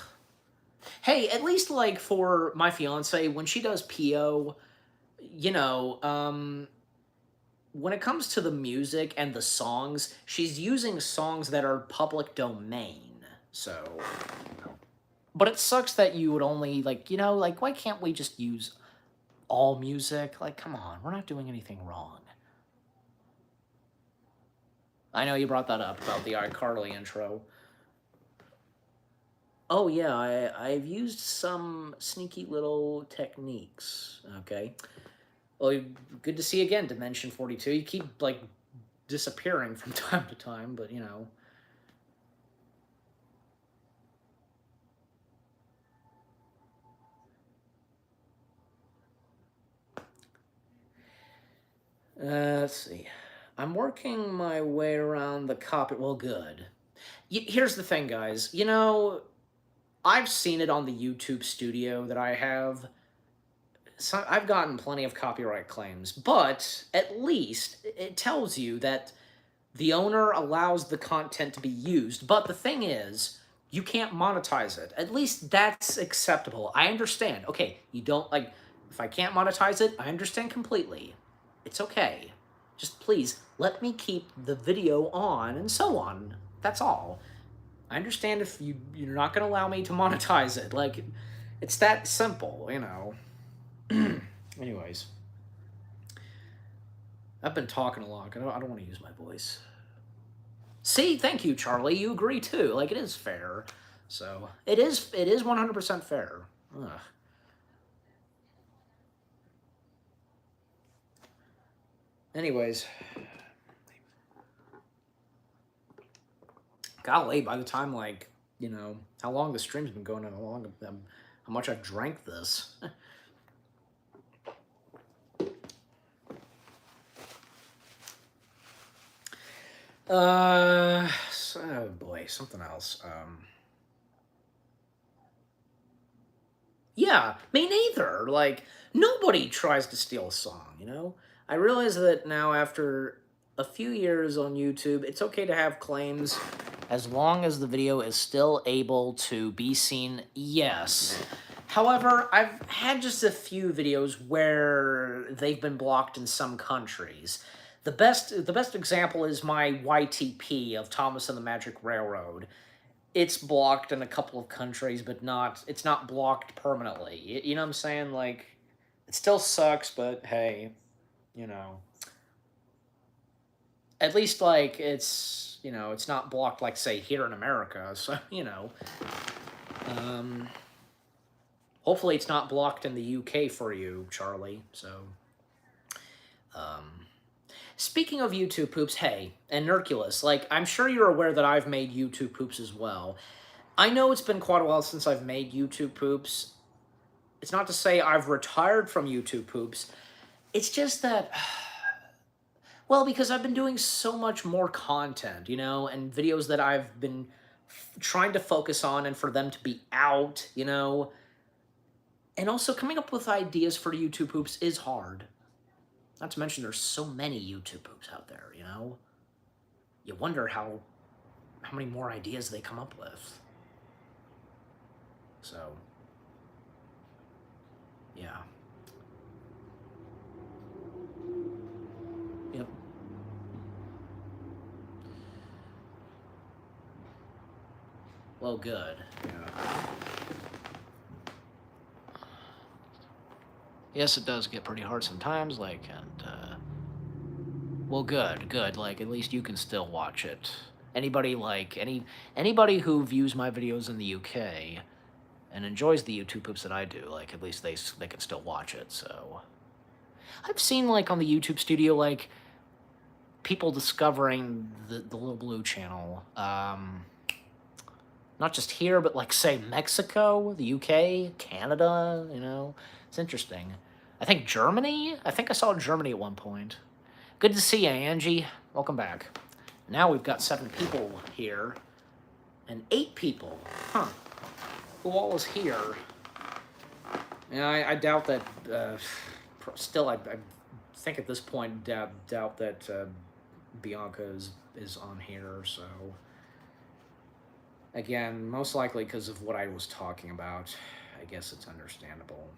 Hey, at least, like, for my fiance, when she does PO, when it comes to the music and the songs, she's using songs that are public domain. So, but it sucks that you would only, like, why can't we just use all music? Like, come on, we're not doing anything wrong. I know you brought that up about the iCarly intro. Oh yeah, I've used some sneaky little techniques. Okay. Well, good to see you again, Dimension 42. You keep, like, disappearing from time to time, but let's see. I'm working my way around the copy. Well, good. Here's the thing, guys. I've seen it on the YouTube studio that I have. So I've gotten plenty of copyright claims, but at least it tells you that the owner allows the content to be used. But the thing is, you can't monetize it. At least that's acceptable. I understand. Okay, you don't, like, if I can't monetize it, I understand completely. It's okay. Just please let me keep the video on and so on. That's all. I understand if you're not going to allow me to monetize it. Like, it's that simple. Anyways, I've been talking a lot. I don't want to use my voice. See, thank you, Charlie. You agree too. Like, it is fair. So it is 100% fair. Ugh. Anyways, golly, by the time, like, how long the stream's been going and how much I've drank this. Oh boy, something else. Yeah, me neither. Like, nobody tries to steal a song, you know? I realize that now after a few years on YouTube, it's okay to have claims as long as the video is still able to be seen, yes. However, I've had just a few videos where they've been blocked in some countries. The best example is my YTP of Thomas and the Magic Railroad. It's blocked in a couple of countries, but it's not blocked permanently. You know what I'm saying? Like, it still sucks, but hey, you know, at least like it's not blocked like say here in America. So, um, hopefully it's not blocked in the UK for you, Charlie. So, um, speaking of YouTube poops, hey, and Nurculus, like, I'm sure you're aware that I've made YouTube poops as well. I know it's been quite a while since I've made YouTube poops. It's not to say I've retired from YouTube poops. It's just that, well, because I've been doing so much more content, and videos that I've been trying to focus on and for them to be out, and also coming up with ideas for YouTube poops is hard. Not to mention there's so many YouTube poops out there, You wonder how many more ideas they come up with. So, yeah. Yep. Well, good. Yeah. Yes, it does get pretty hard sometimes, well, good, like, at least you can still watch it. Anybody who views my videos in the UK and enjoys the YouTube poops that I do, like, at least they can still watch it, so. I've seen, like, on the YouTube studio, like, people discovering the Little Blue channel, not just here, but, like, say, Mexico, the UK, Canada, it's interesting. I think Germany? I think I saw Germany at one point. Good to see you, Angie. Welcome back. Now we've got 7 people here. And 8 people. Huh. Who all is here? Yeah, I doubt that... still, I think at this point, doubt that Bianca is on here, so... Again, most likely because of what I was talking about. I guess it's understandable.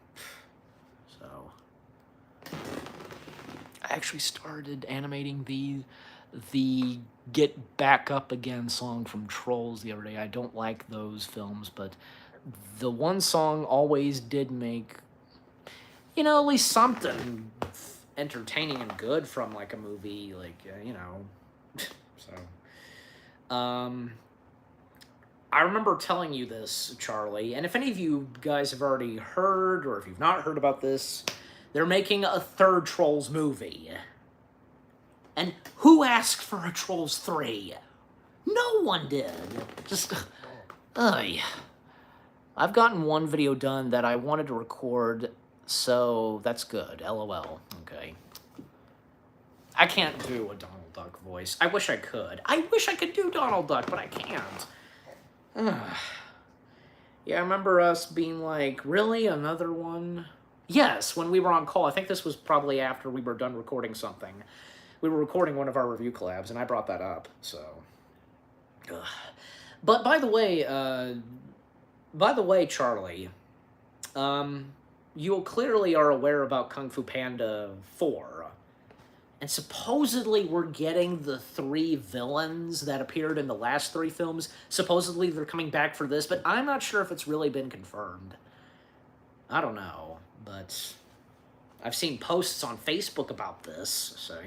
So... I actually started animating the Get Back Up Again song from Trolls the other day. I don't like those films, but the one song always did make, at least something entertaining and good from, like, a movie, like, so. I remember telling you this, Charlie, and if any of you guys have already heard, or if you've not heard about this, they're making a 3rd Trolls movie. And who asked for a Trolls 3? No one did. Just, I've gotten one video done that I wanted to record, so that's good. LOL. Okay. I can't do a Donald Duck voice. I wish I could. I wish I could do Donald Duck, but I can't. Yeah, I remember us being like, really? Another one? Yes, when we were on call. I think this was probably after we were done recording something. We were recording one of our review collabs, and I brought that up, so... Ugh. But by the way, Charlie, you clearly are aware about Kung Fu Panda 4. And supposedly we're getting the 3 villains that appeared in the last 3 films. Supposedly they're coming back for this, but I'm not sure if it's really been confirmed. I don't know, but I've seen posts on Facebook about this, so,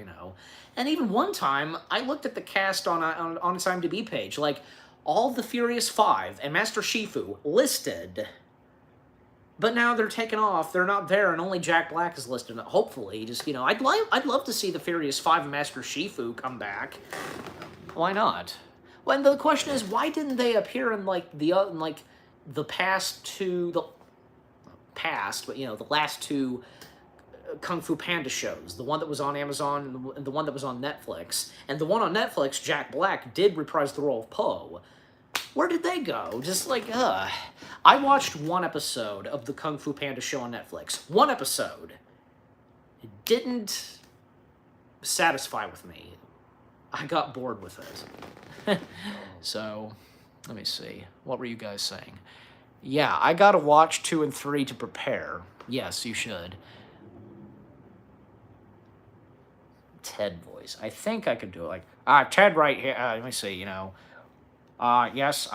And even one time, I looked at the cast on its IMDb page, like, all the Furious 5 and Master Shifu listed, but now they're taken off, they're not there, and only Jack Black is listed. Hopefully, just, I'd love to see the Furious 5 and Master Shifu come back. Why not? Well, and the question is, why didn't they appear in, like, the past 2, the last 2 Kung Fu Panda shows, the one that was on Amazon and the one that was on Netflix. And the one on Netflix, Jack Black, did reprise the role of Po. Where did they go? Just like, I watched one episode of the Kung Fu Panda show on Netflix. One episode. It didn't satisfy with me. I got bored with it. So, let me see. What were you guys saying? Yeah, I gotta watch 2 and 3 to prepare. Yes, you should. Ted voice. I think I could do it. Like, Ted right here. Let me see, yes,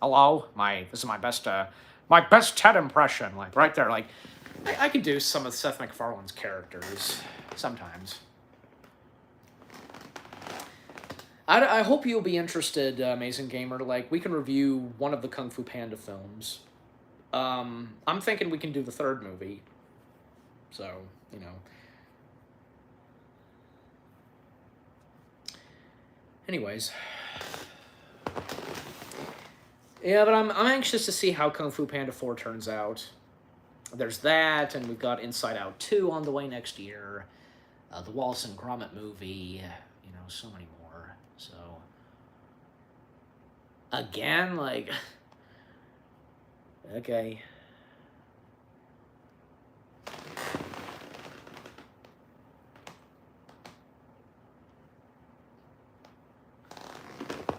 hello. This is my best Ted impression. Like, right there. Like, I could do some of Seth MacFarlane's characters. Sometimes. I hope you'll be interested, Amazing Gamer. Like, we can review one of the Kung Fu Panda films. I'm thinking we can do the 3rd movie. So, Anyways. Yeah, but I'm anxious to see how Kung Fu Panda 4 turns out. There's that, and we've got Inside Out 2 on the way next year. The Wallace and Gromit movie. So many more. So, again, like, okay.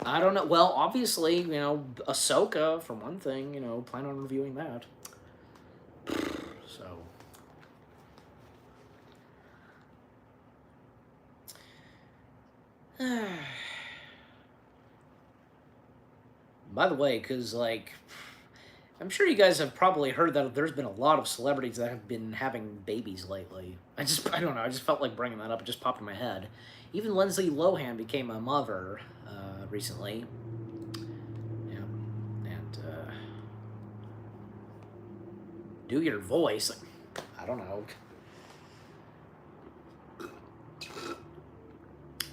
I don't know. Well, obviously, Ahsoka, for one thing, plan on reviewing that. So. By the way, because, like, I'm sure you guys have probably heard that there's been a lot of celebrities that have been having babies lately. I don't know, I just felt like bringing that up. It just popped in my head. Even Lindsay Lohan became a mother recently. Yeah, and do your voice. I don't know.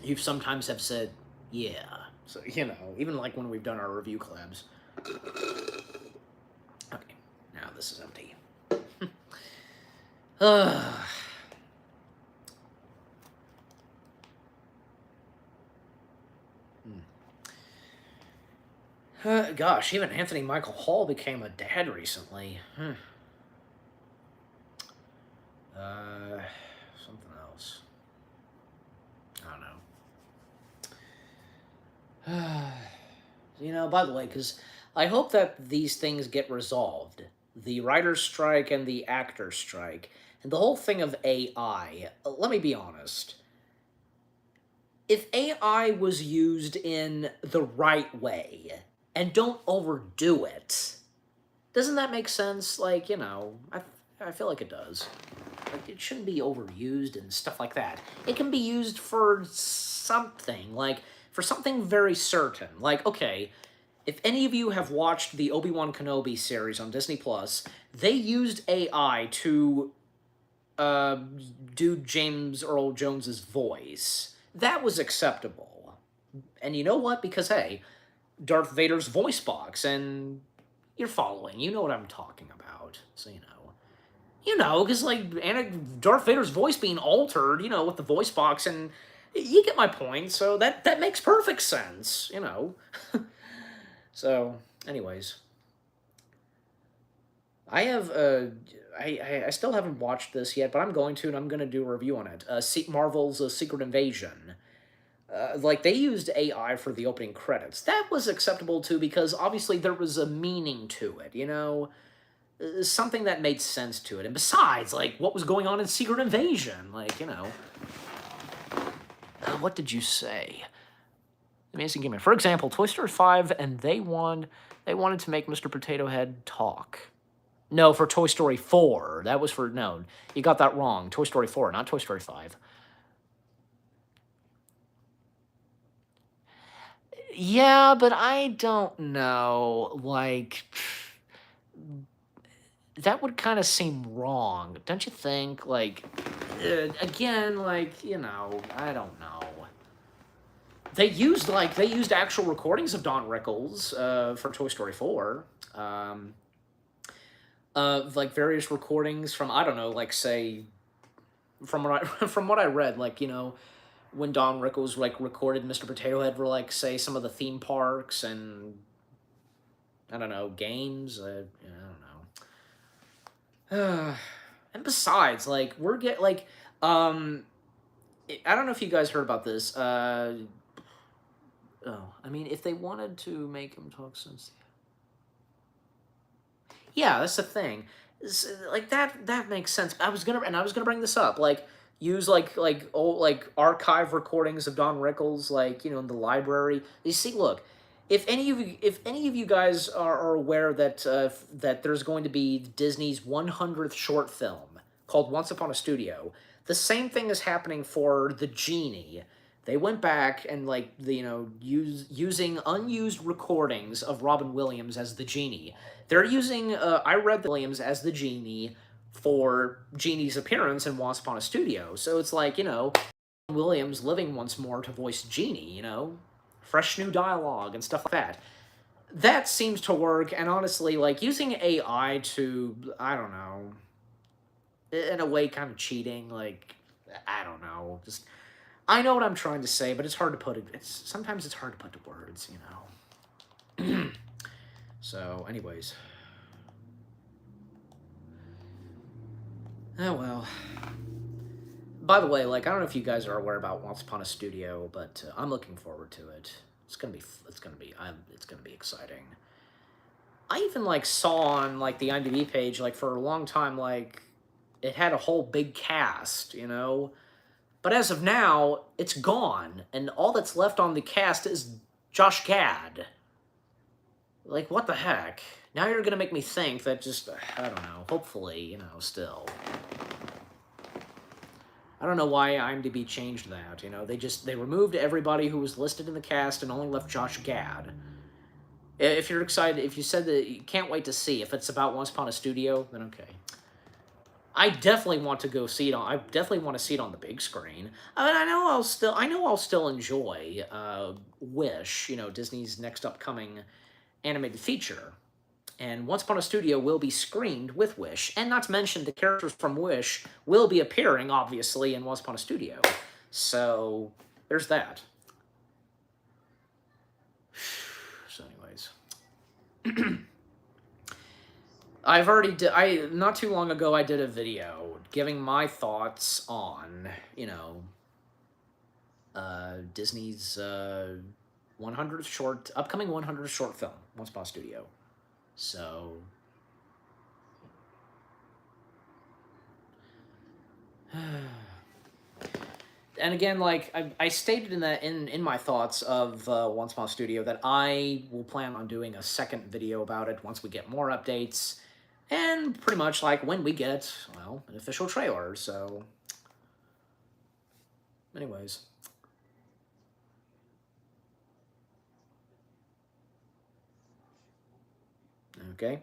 You sometimes have said, yeah. So, even like when we've done our review collabs. Okay, now this is empty. Gosh, even Anthony Michael Hall became a dad recently. Something else. I don't know. By the way, because I hope that these things get resolved. The writer's strike and the actor's strike. And the whole thing of AI. Let me be honest. If AI was used in the right way, and don't overdo it, doesn't that make sense? Like, I feel like it does. Like, it shouldn't be overused and stuff like that. It can be used for something, like, for something very certain. Like, okay, if any of you have watched the Obi-Wan Kenobi series on Disney+, they used AI to do James Earl Jones's voice. That was acceptable. And you know what? Because, hey, Darth Vader's voice box, and you're following. You know what I'm talking about. So, because, like, Darth Vader's voice being altered, with the voice box, and you get my point, so that makes perfect sense, So, anyways. I have, I still haven't watched this yet, but I'm going to, and I'm going to do a review on it. Marvel's Secret Invasion. Like, they used AI for the opening credits. That was acceptable, too, because obviously there was a meaning to it, something that made sense to it. And besides, like, what was going on in Secret Invasion? Like, what did you say? Amazing Gamer. For example, Toy Story 5, and they wanted to make Mr. Potato Head talk. No, for Toy Story 4. That was for, no, you got that wrong. Toy Story 4, not Toy Story 5. Yeah, but I don't know, like, that would kind of seem wrong, don't you think? Like, again, like, I don't know. They used actual recordings of Don Rickles for Toy Story 4. Like, various recordings from, I don't know, like, say, from what I read, like, when Don Rickles, like, recorded Mr. Potato Head for, like, say, some of the theme parks and I don't know, games. I don't know. And besides, like we're get like I don't know if you guys heard about this. Oh, I mean, if they wanted to make him talk sense, yeah, that's the thing. Like that makes sense. I was gonna bring this up. Like use like old like archive recordings of Don Rickles, like in the library. You see, look, if any of you guys are aware that that there's going to be Disney's 100th short film called Once Upon a Studio, the same thing is happening for the Genie. They went back and like using unused recordings of Robin Williams as the Genie. They're using I read Williams as the Genie for Genie's appearance in Once Upon a Studio. So it's like, Williams living once more to voice Genie, fresh new dialogue and stuff like that. That seems to work, and honestly, like using AI to, I don't know, in a way kind of cheating, like, I don't know, just, I know what I'm trying to say, but it's hard to put it, sometimes it's hard to put to words. So, anyways. Oh, well. By the way, like, I don't know if you guys are aware about Once Upon a Studio, but I'm looking forward to it. It's gonna be exciting. I even, like, saw on, like, the IMDb page, like, for a long time, like, it had a whole big cast. But as of now, it's gone, and all that's left on the cast is Josh Gad. Like, what the heck? Now you're gonna make me think that just, I don't know, hopefully, still. I don't know why IMDb changed that, they removed everybody who was listed in the cast and only left Josh Gad. If you're excited, if you said that you can't wait to see, if it's about Once Upon a Studio, then okay. I definitely want to go see it I definitely want to see it on the big screen. I mean, I know I'll still enjoy Wish, Disney's next upcoming animated feature. And Once Upon a Studio will be screened with Wish, and not to mention the characters from Wish will be appearing, obviously, in Once Upon a Studio. So, there's that. So, anyways. Not too long ago, I did a video giving my thoughts on, Disney's upcoming 100th short film, Once Upon a Studio. So, and again, like I stated in my thoughts of Once Upon a Studio that I will plan on doing a second video about it once we get more updates, and pretty much like when we get an official trailer. So, anyways. Okay.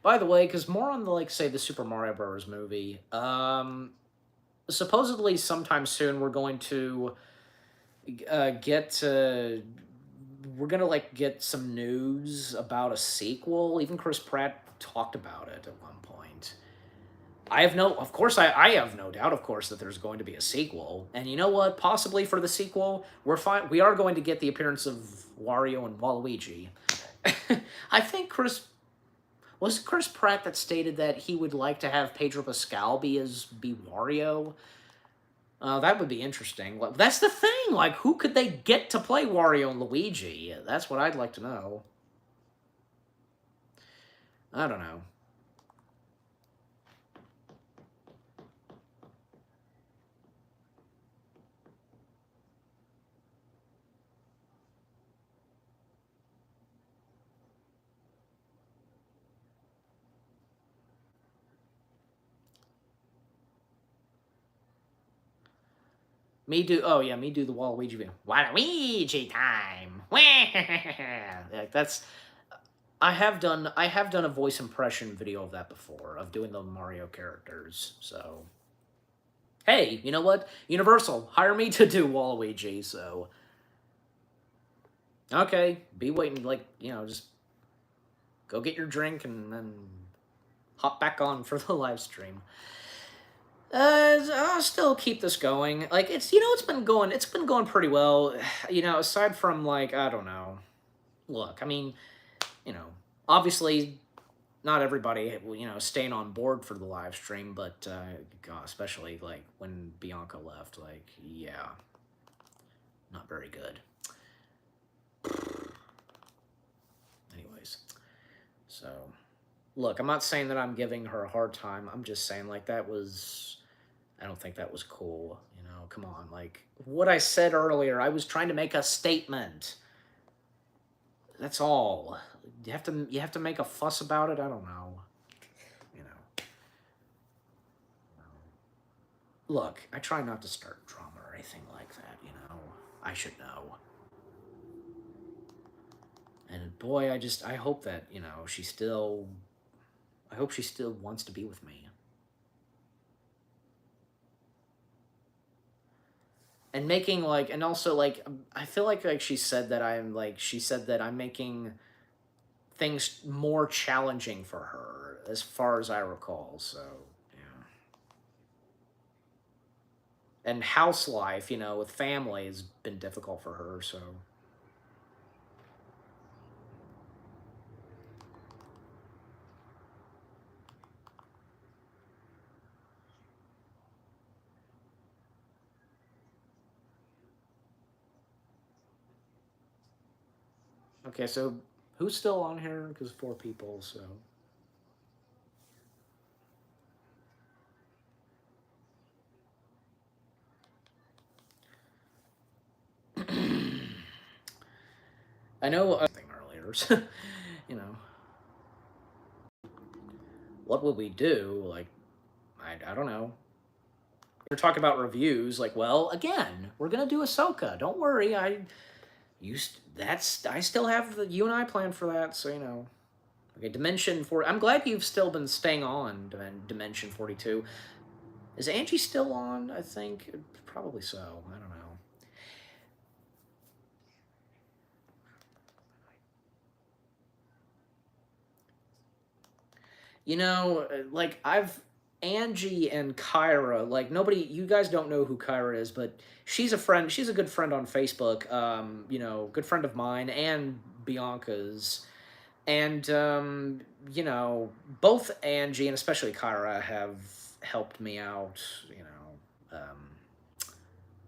By the way, because more on the say the Super Mario Bros. Movie. Supposedly sometime soon we're going to get we're gonna get some news about a sequel. Even Chris Pratt talked about it at one point. I have I have no doubt, of course, that there's going to be a sequel. And you know what? Possibly for the sequel, we are going to get the appearance of Wario and Waluigi. I think was it Chris Pratt that stated that he would like to have Pedro Pascal be Wario? That would be interesting. That's the thing. Like, who could they get to play Wario and Luigi? That's what I'd like to know. I don't know. Me do the Waluigi video. Waluigi time. Like that's I have done a voice impression video of that before, of doing the Mario characters. So, hey, you know what? Universal, hire me to do Waluigi. So, okay, be waiting. Like, just go get your drink and then hop back on for the live stream. I'll still keep this going. Like, it's been going pretty well. Aside from, like, I don't know. Look, I mean, you know, obviously not everybody, staying on board for the live stream, but God, especially like when Bianca left, like, yeah, not very good. Anyways, so look, I'm not saying that I'm giving her a hard time. I'm just saying, like, I don't think that was cool. Come on, like what I said earlier, I was trying to make a statement. That's all. You have to make a fuss about it. I don't know. You know. Look, I try not to start drama or anything like that. I should know. And boy, I hope that, I hope she still wants to be with me. And making, like, and also, like, I feel like she said that I'm making things more challenging for her, as far as I recall, so, yeah. And house life, with family has been difficult for her, so. Okay, so who's still on here? Because 4 people, so. I know thing earlier, so, you know. What would we do? Like, I don't know. You're talking about reviews, like, well, again, we're gonna do Ahsoka. Don't worry, I still have you and I planned for that, so Okay, Dimension 4. I'm glad you've still been staying on Dimension 42. Is Angie still on? I think probably so. I don't know. Like, Angie and Kyra, like, you guys don't know who Kyra is, but she's a friend. She's a good friend on Facebook. Good friend of mine and Bianca's. And, both Angie and especially Kyra have helped me out,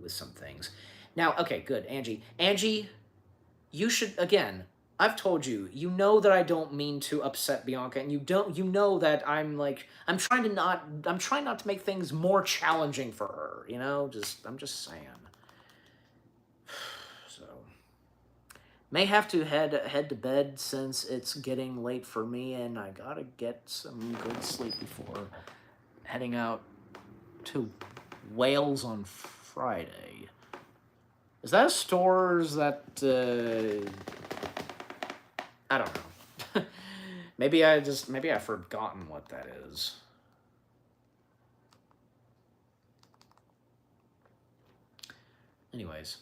with some things. Now, okay, good, Angie. Angie, you should, again, I've told you, that I don't mean to upset Bianca, and you know that I'm trying not to make things more challenging for her, I'm just saying. So, may have to head to bed since it's getting late for me, and I gotta get some good sleep before heading out to Wales on Friday. Is that a stores that I don't know. maybe I've forgotten what that is. Anyways.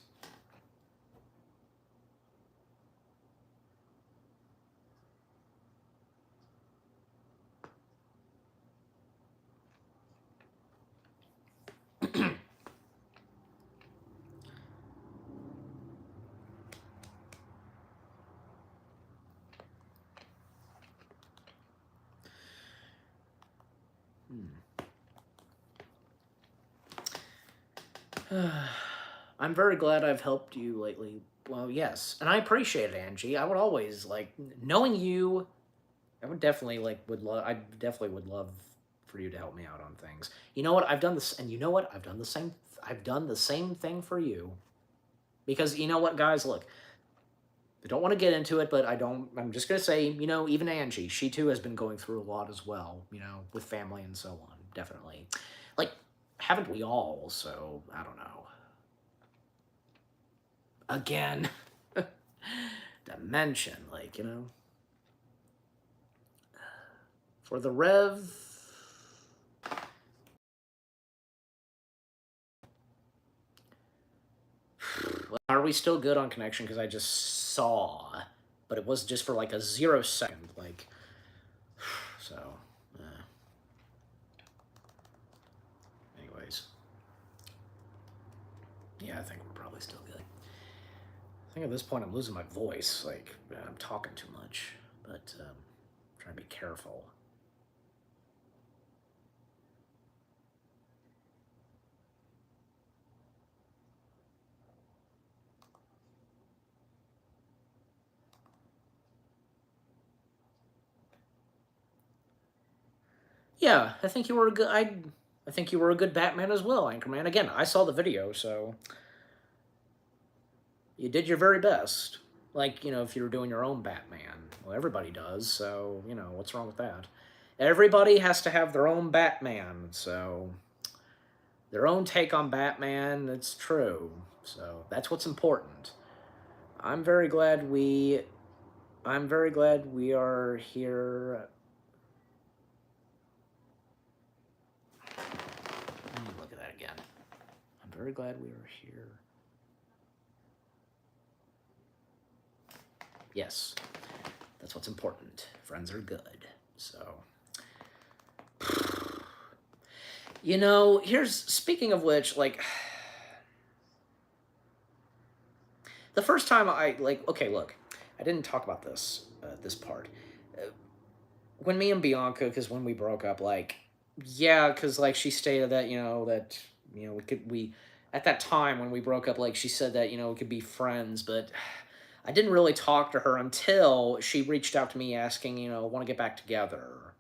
I'm very glad I've helped you lately. Well, yes, and I appreciate it, Angie. I would always knowing you. I would definitely I definitely would love for you to help me out on things. You know what? I've done this, and you know what? I've done the same. I've done the same thing for you, because you know what, guys? Look, I don't want to get into it, but I'm just gonna say, even Angie, she too has been going through a lot as well. With family and so on. Definitely, like, haven't we all? So I don't know. Again, Dimension, For the Rev... Are we still good on connection? Because I just saw, but it was just for like a 0 second, like, so, anyways. Yeah, I think we're probably still good. I think at this point I'm losing my voice, like, I'm talking too much, but trying to be careful. Yeah, I think you were a good. I think you were a good Batman as well, Anchorman. Again, I saw the video, so you did your very best. Like, you know, if you were doing your own Batman. Well, everybody does, so, you know, what's wrong with that? Everybody has to have their own Batman, so their own take on Batman, it's true. So that's what's important. I'm very glad we are here. Let me look at that again. I'm very glad we are here. Yes, that's what's important. Friends are good. So, you know, speaking of which, like, the first time okay, look, I didn't talk about this, this part. When me and Bianca, because when we broke up, like, yeah, because, like, she stated that, at that time when we broke up, like, she said that, we could be friends, but I didn't really talk to her until she reached out to me asking, want to get back together.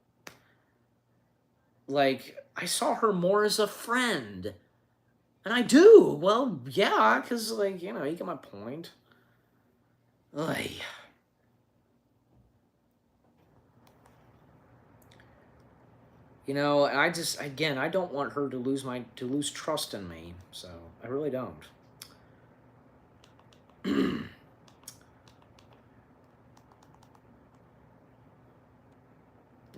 Like, I saw her more as a friend. And I do. Well, yeah, because, like, you get my point. Ugh. And I just, again, I don't want her to lose trust in me. So, I really don't.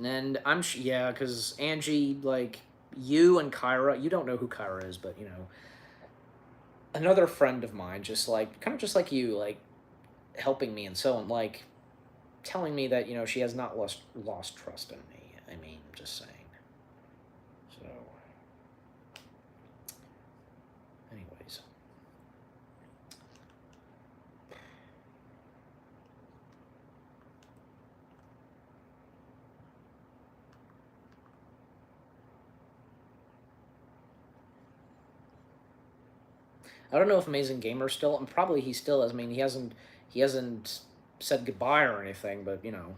And yeah, because Angie, like, you and Kyra, you don't know who Kyra is, but, another friend of mine, just like, kind of just like you, like, helping me and so on, like, telling me that, she has not lost trust in me. I mean, just saying. So, anyways. I don't know if Amazing Gamer's still, and probably he still is. I mean, he hasn't said goodbye or anything, but, anyways.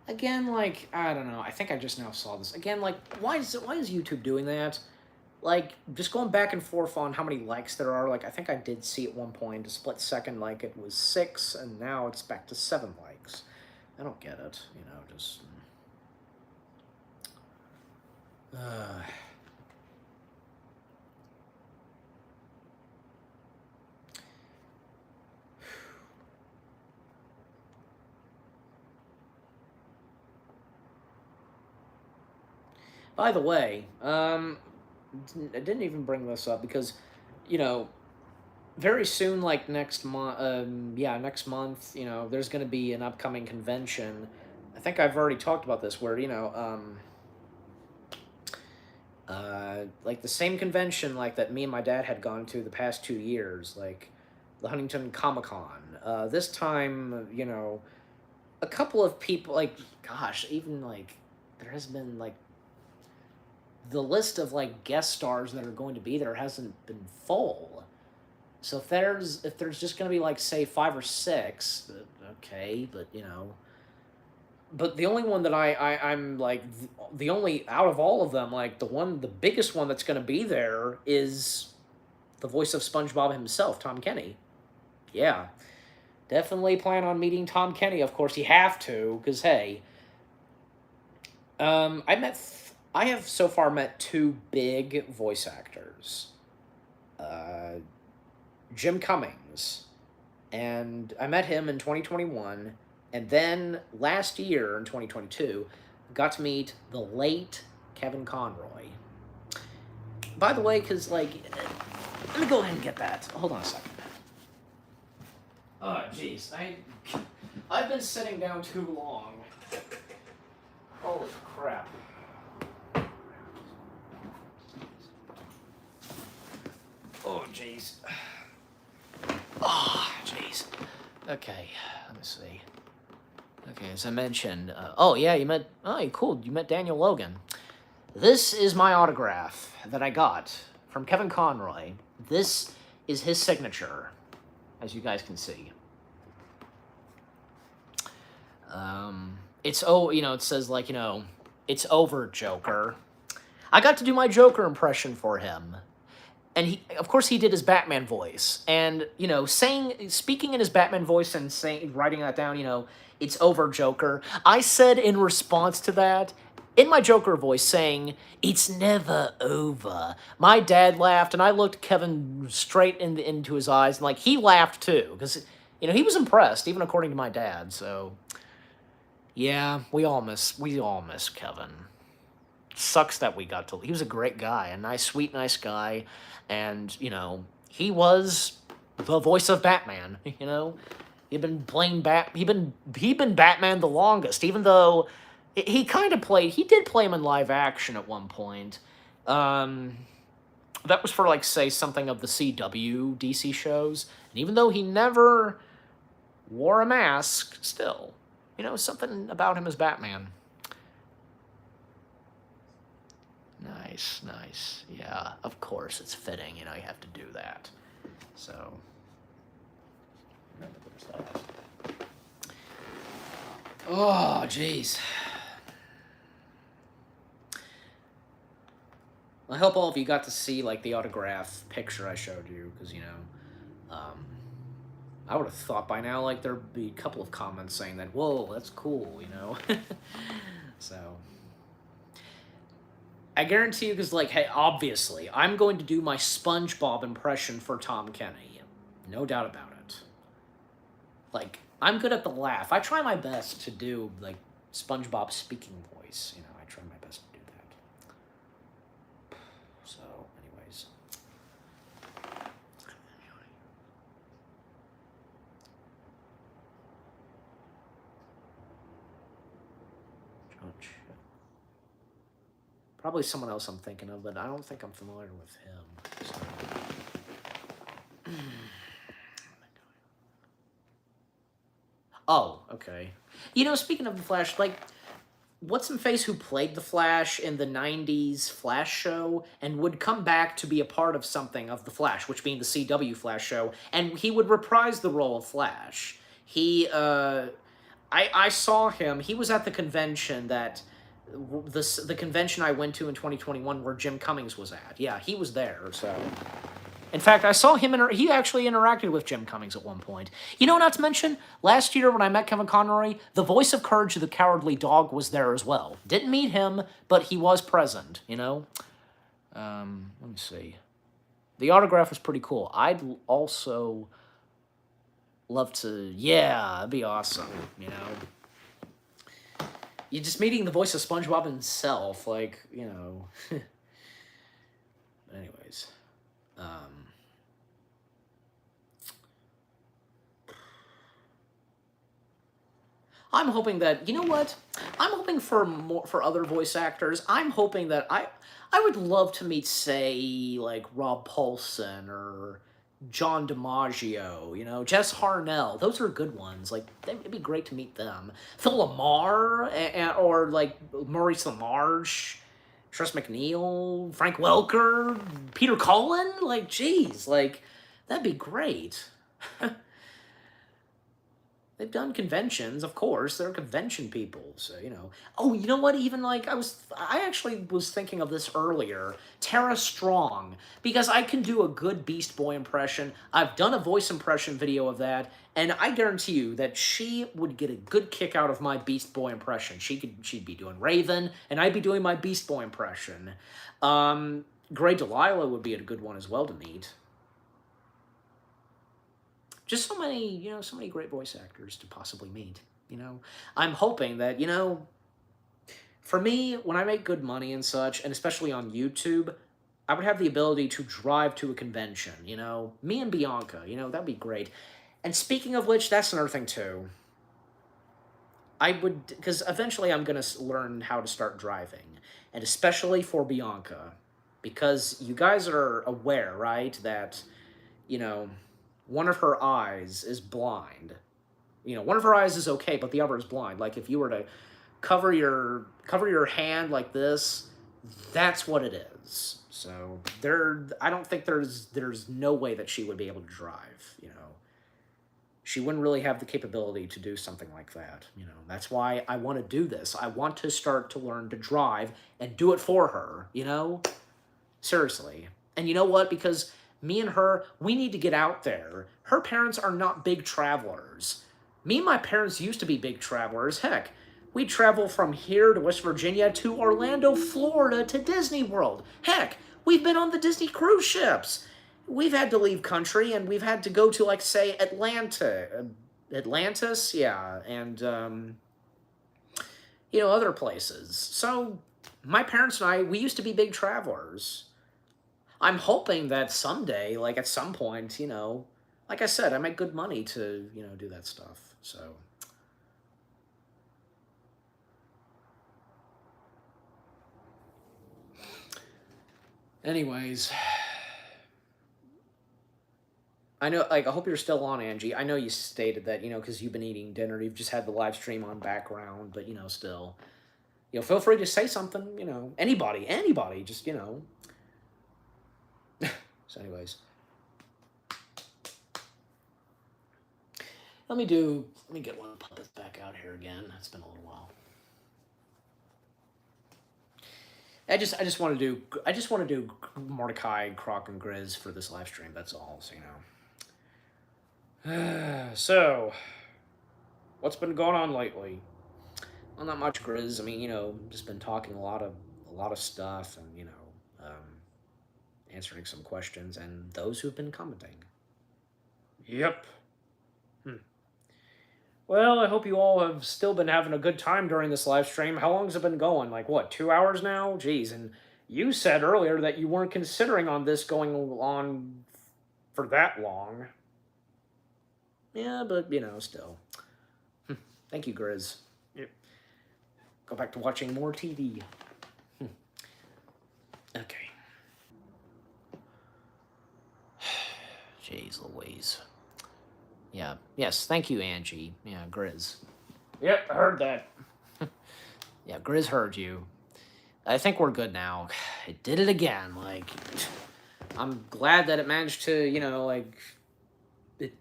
Again, like, I don't know. I think I just now saw this. Again, like, why is YouTube doing that? Like, just going back and forth on how many likes there are. Like, I think I did see at one point, a split second, like, it was 6, and now it's back to 7 likes. I don't get it, just... By the way, I didn't even bring this up because, very soon, like next month, next month, there's going to be an upcoming convention. I think I've already talked about this, where, like the same convention, like that me and my dad had gone to the past 2 years, like the Huntington Comic-Con. This time, a couple of people, like, gosh, even, like, there has been, like, the list of, like, guest stars that are going to be there hasn't been full. So if there's just going to be, like, say 5 or 6, okay, but, but the only one that I'm, like, the only, out of all of them, like, the biggest one that's going to be there is the voice of SpongeBob himself, Tom Kenny. Yeah. Definitely plan on meeting Tom Kenny. Of course, you have to, because, hey, I have so far met two big voice actors. Uh, Jim Cummings, and I met him in 2021, and then last year in 2022, got to meet the late Kevin Conroy. By the way, because like, let me go ahead and get that. Hold on a second. Oh, jeez, I've been sitting down too long. Holy crap. Oh, jeez. Oh, jeez. Okay, let me see. Okay, as I mentioned, oh yeah, cool, you met Daniel Logan. This is my autograph that I got from Kevin Conroy. This is his signature, as you guys can see. It says like, it's over, Joker. I got to do my Joker impression for him. And he, of course, he did his Batman voice, and speaking in his Batman voice and writing that down, it's over, Joker. I said in response to that, in my Joker voice, saying, "It's never over." My dad laughed, and I looked Kevin straight into his eyes, and like he laughed too, because he was impressed, even according to my dad. So, yeah, we all miss Kevin. Sucks that he was a great guy, a nice, sweet, nice guy, and, he was the voice of Batman, He'd been playing he'd been Batman the longest, even though he did play him in live action at one point. That was for, like, say, something of the CW DC shows, and even though he never wore a mask, still, something about him as Batman. Nice. Yeah, of course, it's fitting, you have to do that. So, there's that. Oh, jeez. I hope all of you got to see, like, the autograph picture I showed you, because, I would have thought by now, like, there'd be a couple of comments saying that, whoa, that's cool, So... I guarantee you, because, like, hey, obviously, I'm going to do my SpongeBob impression for Tom Kenny. No doubt about it. Like, I'm good at the laugh. I try my best to do, like, SpongeBob's speaking voice. I try my best to do that. So, anyways. Probably someone else I'm thinking of, but I don't think I'm familiar with him. So. Oh, okay. Speaking of the Flash, like, what's-in-face who played the Flash in the 90s Flash show and would come back to be a part of something of the Flash, which being the CW Flash show, and he would reprise the role of Flash. I saw him. He was at the convention the convention I went to in 2021 where Jim Cummings was at. Yeah, he was there, so... In fact, I saw him, he actually interacted with Jim Cummings at one point. Not to mention, last year when I met Kevin Conroy, the voice of Courage the Cowardly Dog was there as well. Didn't meet him, but he was present, Let me see. The autograph was pretty cool. I'd also love to... Yeah, that'd be awesome, You're just meeting the voice of SpongeBob himself, like, Anyways. I'm hoping that, what? I'm hoping for other voice actors. I'm hoping that I would love to meet, say, like, Rob Paulsen or John DiMaggio, Jess Harnell. Those are good ones. Like, it'd be great to meet them. Phil Lamar, or, like, Maurice LaMarche, Tress MacNeille, Frank Welker, Peter Cullen. Like, geez, like, that'd be great. They've done conventions, of course. They're convention people, so you know. Oh, you know what? Even like I actually was thinking of this earlier. Tara Strong, because I can do a good Beast Boy impression. I've done a voice impression video of that, and I guarantee you that she would get a good kick out of my Beast Boy impression. She'd be doing Raven, and I'd be doing my Beast Boy impression. Grey Delilah would be a good one as well to meet. Just so many, you know, so many great voice actors to possibly meet, you know. I'm hoping that, you know, for me, when I make good money and such, and especially on YouTube, I would have the ability to drive to a convention, you know. Me and Bianca, you know, that'd be great. And speaking of which, that's another thing too. I would, because eventually I'm going to learn how to start driving, and especially for Bianca, because you guys are aware, right, that, you know, one of her eyes is blind. You know, one of her eyes is okay, but the other is blind. Like if you were to cover your hand like this, that's what it is. So I don't think there's no way that she would be able to drive, you know. She wouldn't really have the capability to do something like that, you know. That's why I want to do this. I want to start to learn to drive and do it for her, you know? Seriously. And you know what? Because me and her, we need to get out there. Her parents are not big travelers. Me and my parents used to be big travelers. Heck, we travel from here to West Virginia to Orlando, Florida to Disney World. Heck, we've been on the Disney cruise ships. We've had to leave country and we've had to go to, like, say, Atlantis, yeah, and, you know, other places. So my parents and I, we used to be big travelers. I'm hoping that someday, like at some point, you know, like I said, I make good money to, you know, do that stuff. So, anyways, I know, like, I hope you're still on, Angie. I know you stated that, you know, because you've been eating dinner, you've just had the live stream on background, but, you know, still, you know, feel free to say something, you know, anybody, just, you know. So anyways, let me get one of the puppets back out here again. It's been a little while. I just want to do Mordecai, Croc, and Grizz for this live stream. That's all, so you know. So, what's been going on lately? Well, not much, Grizz. I mean, you know, just been talking a lot of stuff, and you know, answering some questions, and those who've been commenting. Yep. Well, I hope you all have still been having a good time during this live stream. How long's it been going? Like, what, 2 hours now? Jeez, and you said earlier that you weren't considering on this going on for that long. Yeah, but, you know, still. Thank you, Grizz. Yep. Go back to watching more TV. Okay. Jeez Louise. Yeah. Yes, thank you, Angie. Yeah, Grizz. Yep, I heard that. Yeah, Grizz heard you. I think we're good now. It did it again. Like, I'm glad that it managed to, you know, like, it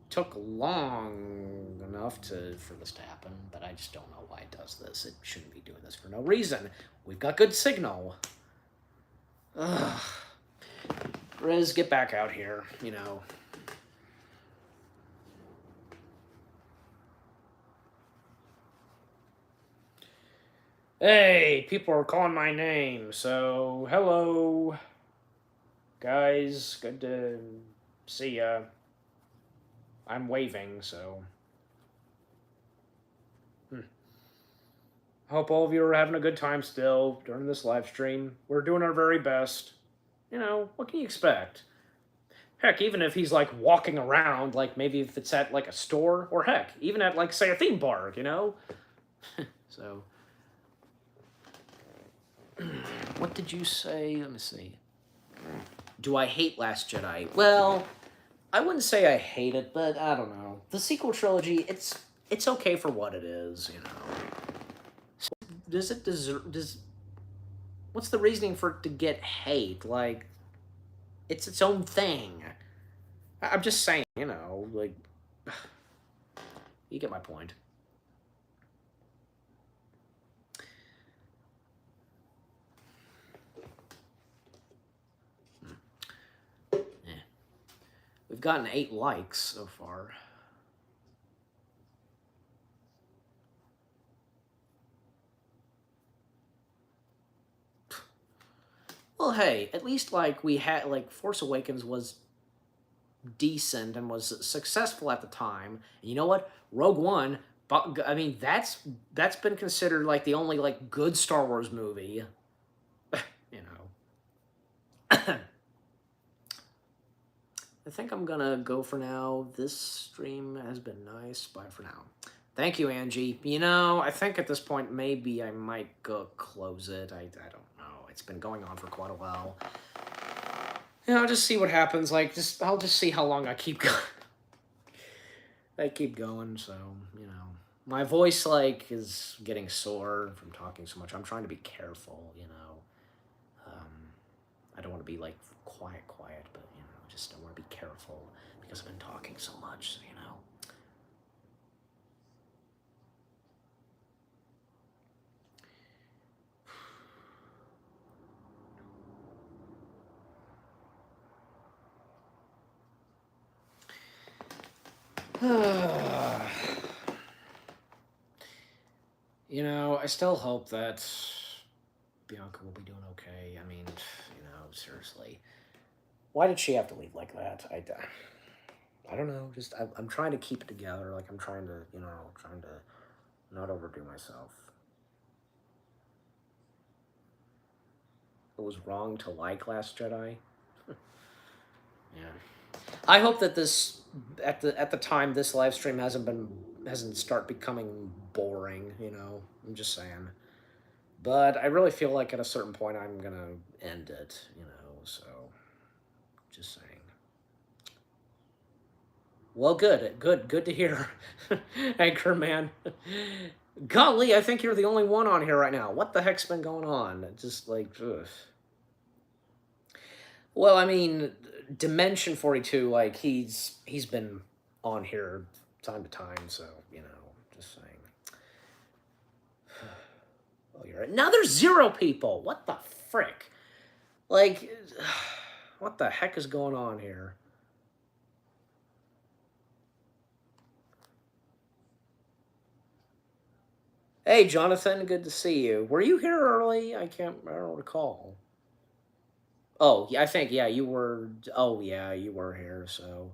took long enough for this to happen, but I just don't know why it does this. It shouldn't be doing this for no reason. We've got good signal. Ugh. Grizz, get back out here, you know. Hey, people are calling my name, so hello, guys, good to see ya. I'm waving, so. Hope all of you are having a good time still during this live stream. We're doing our very best. You know, what can you expect? Heck, even if he's, like, walking around, like, maybe if it's at, like, a store, or heck, even at, like, say, a theme park, you know? So. What did you say? Let me see. Do I hate Last Jedi? Well, I wouldn't say I hate it, but I don't know. The sequel trilogy, it's okay for what it is, you know. So does it deserve... What's the reasoning for it to get hate? Like, it's its own thing. I'm just saying, you know, like... You get my point. Yeah. We've gotten 8 likes so far. Well, hey, at least like we had like Force Awakens was decent and was successful at the time. And you know what? Rogue One, but I mean that's been considered like the only like good Star Wars movie. You know. I think I'm gonna go for now. This stream has been nice. Bye for now. Thank you, Angie. You know, I think at this point maybe I might go close it. I don't know. It's been going on for quite a while. You know, just see what happens. Like, I'll just see how long I keep going. I keep going, so you know, my voice like is getting sore from talking so much. I'm trying to be careful. You know, I don't want to be like quiet, but you know, just I want to be careful because I've been talking so much. You know. You know, I still hope that Bianca will be doing okay. I mean, you know, seriously. Why did she have to leave like that? I don't know. Just I'm trying to keep it together. Like I'm trying to, you know, trying to not overdo myself. It was wrong to like Last Jedi. Yeah. I hope that this at the time this live stream hasn't start becoming boring, you know. I'm just saying. But I really feel like at a certain point I'm going to end it, you know. So just saying. Well, good to hear. Anchorman. Golly, I think you're the only one on here right now. What the heck's been going on? Just like, ugh. Well, I mean, Dimension 42, like he's been on here time to time, so you know, just saying. Oh, you're right. Now there's 0 people. What the frick? Like, what the heck is going on here? Hey, Jonathan, good to see you. Were you here early? I don't recall. Oh, yeah, I think, yeah, you were. Oh, yeah, you were here, so.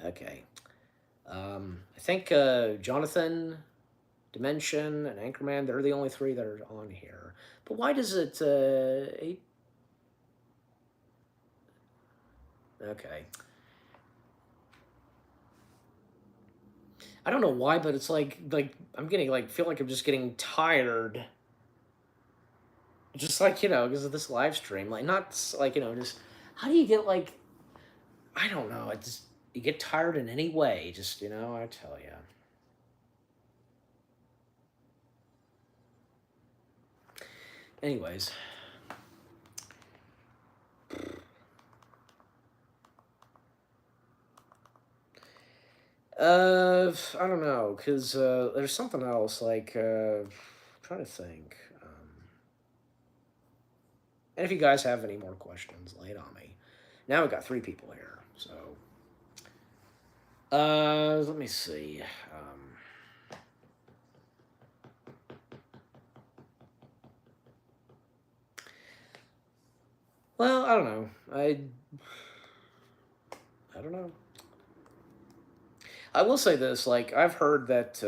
Okay. I think Jonathan, Dimension, and Anchorman, they're the only 3 that are on here. But why does it. 8? Okay. I don't know why, but it's like I'm getting like feel like I'm just getting tired. Just like you know, because of this live stream, like not like you know, just how do you get like I don't know, it just you get tired in any way, just you know, I tell you. Anyways, I don't know, cause there's something else like I'm trying to think. And if you guys have any more questions, lay it on me. Now we've got 3 people here, so let me see. Well, I don't know. I don't know. I will say this, like I've heard that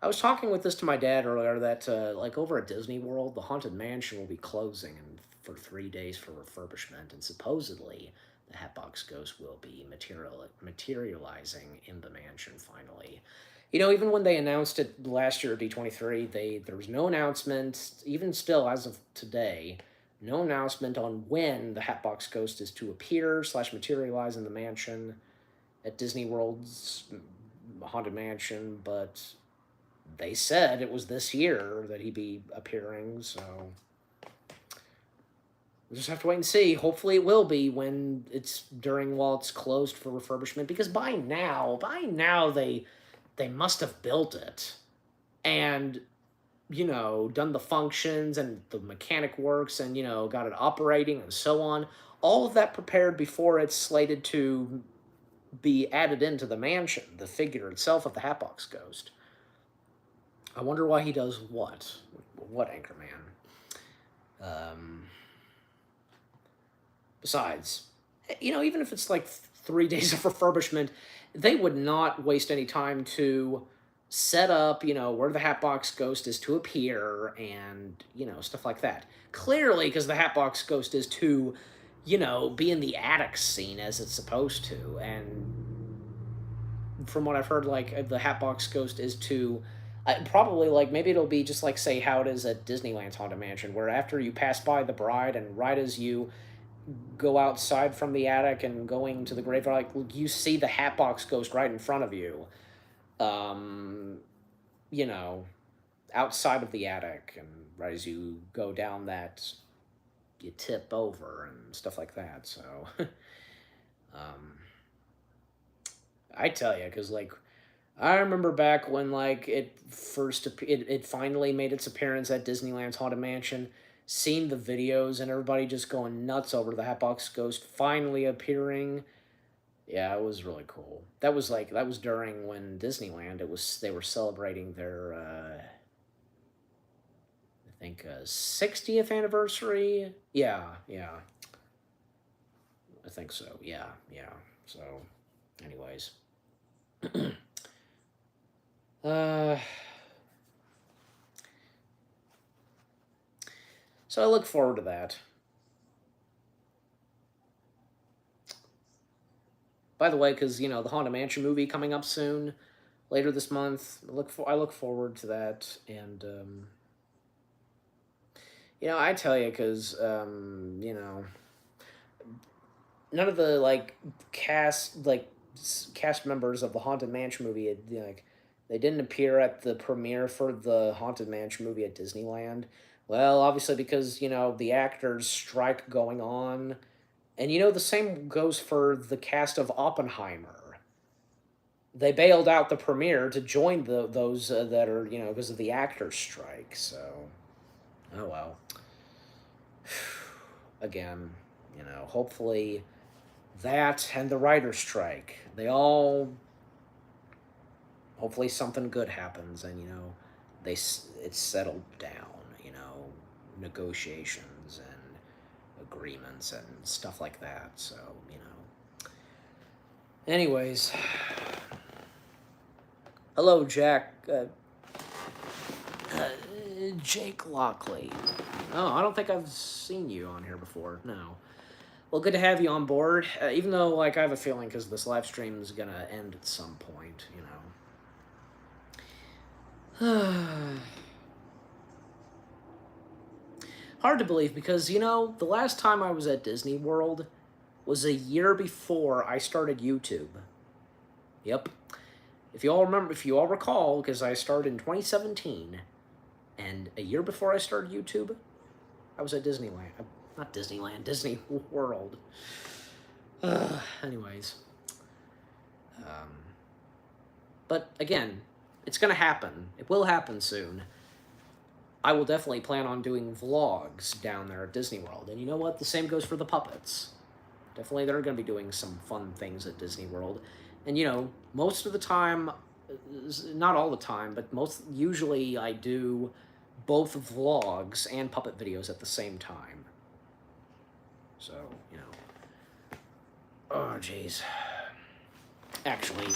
I was talking with this to my dad earlier that like over at Disney World, the Haunted Mansion will be closing for 3 days for refurbishment, and supposedly the Hatbox Ghost will be materializing in the mansion finally. You know, even when they announced it last year at D23, there was no announcement. Even still, as of today, no announcement on when the Hatbox Ghost is to appear slash materialize in the mansion at Disney World's Haunted Mansion, but they said it was this year that he'd be appearing, so We'll just have to wait and see. Hopefully, it will be when it's during while it's closed for refurbishment. Because by now they must have built it and done the functions and the mechanic works and got it operating and so on. All of that prepared before it's slated to be added into the mansion, the figure itself of the Hatbox Ghost. I wonder why he does what? What Anchorman? Um, Besides, even if it's like 3 days of refurbishment, they would not waste any time to set up, where the Hatbox Ghost is to appear and, stuff like that. Clearly, because the Hatbox Ghost is to, be in the attic scene as it's supposed to. And from what I've heard, like, the Hatbox Ghost is to. Probably like maybe it'll be just like say how it is at Disneyland's Haunted Mansion, where after you pass by the bride and right as you go outside from the attic and going to the graveyard, like you see the Hatbox Ghost right in front of you. Um, you know, outside of the attic, and right as you go down that, you tip over and stuff like that. So, um, I tell you, because like I remember back when like it finally made its appearance at Disneyland's Haunted Mansion, seeing the videos and everybody just going nuts over the Hatbox Ghost finally appearing. Yeah, it was really cool. That was during when Disneyland they were celebrating their I think 60th anniversary. Yeah, yeah. I think so. Yeah, yeah. So anyways, uh so I look forward to that. By the way, because the Haunted Mansion movie coming up soon, later this month. I look forward to that, and I tell you, because none of the cast members of the Haunted Mansion movie like they didn't appear at the premiere for the Haunted Mansion movie at Disneyland. Well, obviously because the actors strike going on, and the same goes for the cast of Oppenheimer. They bailed out the premiere to join those that are because of the actors strike. So, oh well. Again, hopefully that and the writer's strike, they all hopefully something good happens, and it's settled down. Negotiations and agreements and stuff like that. So anyways, hello, Jack. Uh, Jake Lockley. Oh, I don't think I've seen you on here before. No. Well, good to have you on board. Even though, like, I have a feeling because this live stream is gonna end at some point. Hard to believe because the last time I was at Disney World was a year before I started YouTube. Yep. If you all recall, because I started in 2017, and a year before I started YouTube, I was at Disneyland. Not Disneyland, Disney World. Anyways. Um, but again, it's going to happen. It will happen soon. I will definitely plan on doing vlogs down there at Disney World. And you know what? The same goes for the puppets. Definitely they're going to be doing some fun things at Disney World. And most of the time, not all the time, but usually I do both vlogs and puppet videos at the same time. So, oh, jeez. Actually,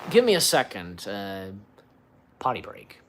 give me a second. Potty break.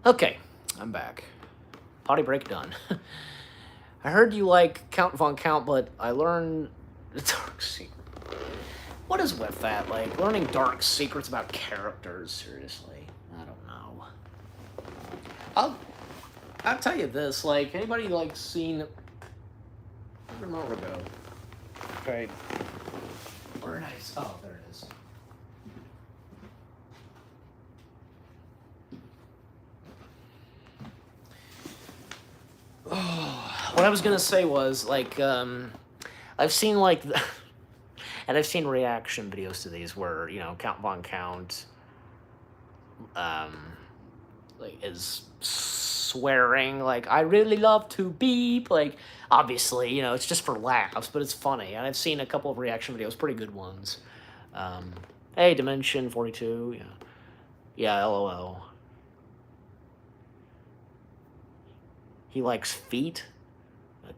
Okay, I'm back. Potty break done. I heard you like Count Von Count, but I learned dark secret. What is with that? Like, learning dark secrets about characters, seriously? I don't know. I'll tell you this, like, anybody, like, seen... Where'd the remote go? Okay. Where did I... Oh, there it is. Oh, what I was gonna say was, like, I've seen, like... And I've seen reaction videos to these where, you know, Count Von Count, like, is swearing, like, I really love to beep, like, obviously, you know, it's just for laughs, but it's funny, and I've seen a couple of reaction videos, pretty good ones. Hey, Dimension 42, yeah. Yeah, LOL. He likes feet?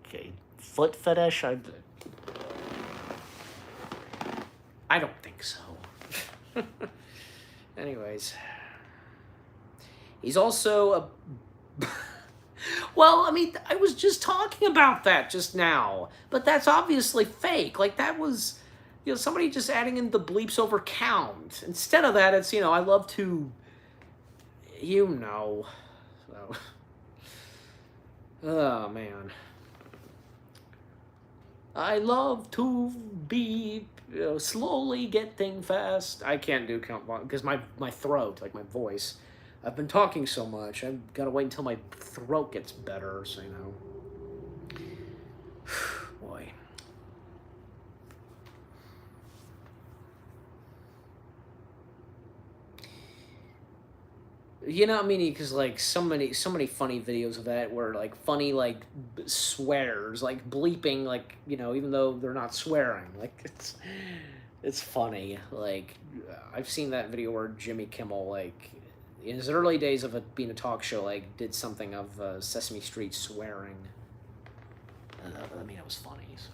Okay. Foot fetish? I don't think so. Anyways. He's also a... Well, I mean, I was just talking about that just now. But that's obviously fake. Like, that was, you know, somebody just adding in the bleeps over count. Instead of that, it's, you know, I love to... You know. So... Oh, man. I love to be, you know, slowly getting fast. I can't do count because my throat, like my voice, I've been talking so much. I've got to wait until my throat gets better, so you know. Boy. You know what I mean? Because, like, so many funny videos of that where, like, funny, like, swears, like, bleeping, like, you know, even though they're not swearing. Like, it's funny. Like, I've seen that video where Jimmy Kimmel, like, in his early days of it being a talk show, like, did something of Sesame Street swearing. I mean, it was funny, so...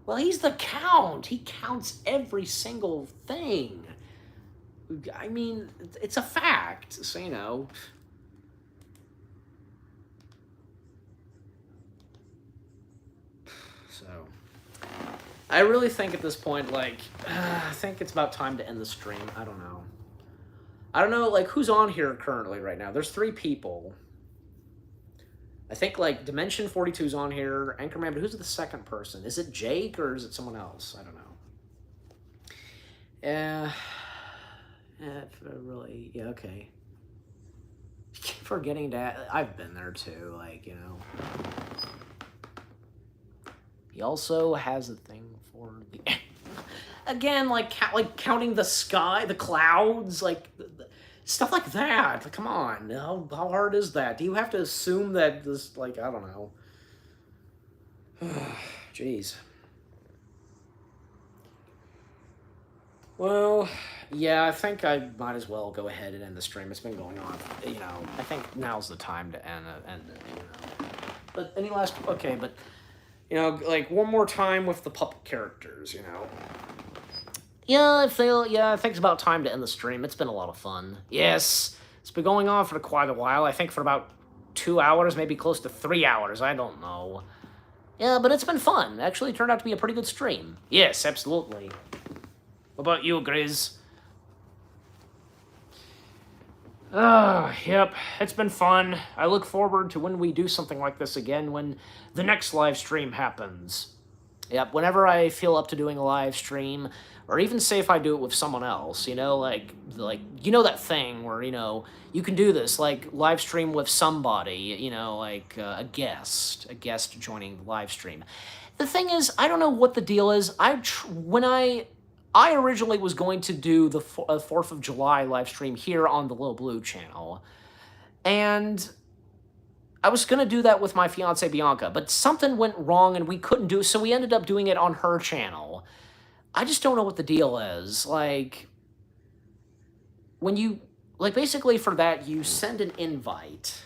Well, he's the Count. He counts every single thing. I mean, it's a fact, so, you know. So, I really think at this point, like, I think it's about time to end the stream. I don't know. I don't know, like, who's on here currently right now? There's 3 people. I think, like, Dimension 42's on here, Anchorman, but who's the second person? Is it Jake, or is it someone else? I don't know. Yeah, really, yeah, okay. Keep forgetting to... I've been there, too, like, you know. He also has a thing for the... Again, like counting the sky, the clouds, like... Stuff like that. Like, come on. How hard is that? Do you have to assume that this, like, I don't know. Jeez. Well, yeah, I think I might as well go ahead and end the stream. It's been going on, you know. I think now's the time to end it, you know. But any last... Okay, but, you know, like, one more time with the puppet characters, you know. Yeah, I think it's about time to end the stream. It's been a lot of fun. Yes, it's been going on for quite a while. I think for about 2 hours, maybe close to 3 hours. I don't know. Yeah, but it's been fun. Actually, it turned out to be a pretty good stream. Yes, absolutely. What about you, Grizz? Yep, it's been fun. I look forward to when we do something like this again, when the next live stream happens. Yep, whenever I feel up to doing a live stream, or even say if I do it with someone else, you know, like, you know that thing where, you know, you can do this, like, live stream with somebody, you know, like, a guest joining the live stream. The thing is, I don't know what the deal is. When I originally was going to do the 4th of July live stream here on the Little Blue channel, and I was going to do that with my fiancée Bianca, but something went wrong and we couldn't do it, so we ended up doing it on her channel. I just don't know what the deal is. Like, when you, like, basically for that, you send an invite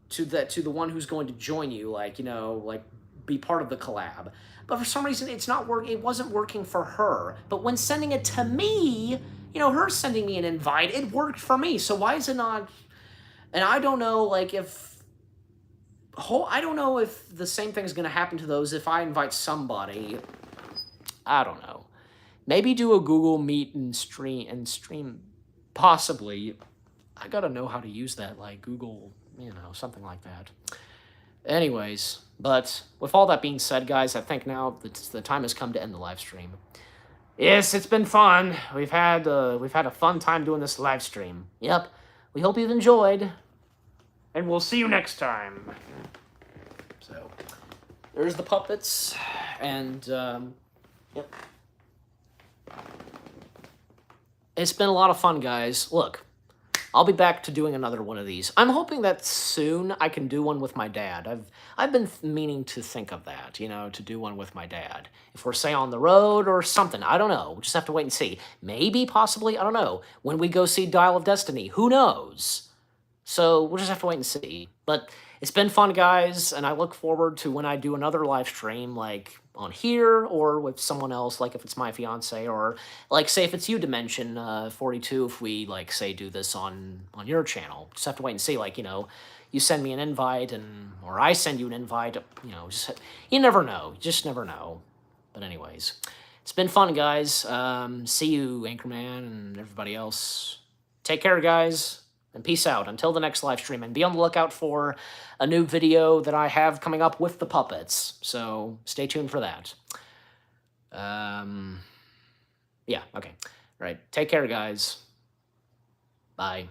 to the one who's going to join you, like, you know, like, be part of the collab. But for some reason, it's not working. It wasn't working for her. But when sending it to me, her sending me an invite, it worked for me. So why is it not? And I don't know, like, I don't know if the same thing is going to happen to those if I invite somebody. I don't know. Maybe do a Google Meet and stream, possibly. I gotta know how to use that, like Google, something like that. Anyways, but with all that being said, guys, I think now the time has come to end the live stream. Yes, it's been fun. We've had a fun time doing this live stream. Yep. We hope you've enjoyed, and we'll see you next time. So, there's the puppets, and yep. It's been a lot of fun, guys. Look, I'll be back to doing another one of these. I'm hoping that soon I can do one with my dad. I've been meaning to think of that, to do one with my dad. If we're, say, on the road or something, I don't know. We'll just have to wait and see. Maybe, possibly, I don't know. When we go see Dial of Destiny, who knows? So we'll just have to wait and see. But it's been fun, guys, and I look forward to when I do another live stream, like on here or with someone else, like if it's my fiance, or like, say, if it's you, Dimension 42, if we, like, say, do this on your channel. Just have to wait and see, like, you send me an invite, or I send you an invite, you never know. You just never know. But anyways, it's been fun, guys. See you, Anchorman, and everybody else. Take care, guys. And peace out until the next live stream. And be on the lookout for a new video that I have coming up with the puppets. So stay tuned for that. Yeah, okay. All right. Take care, guys. Bye.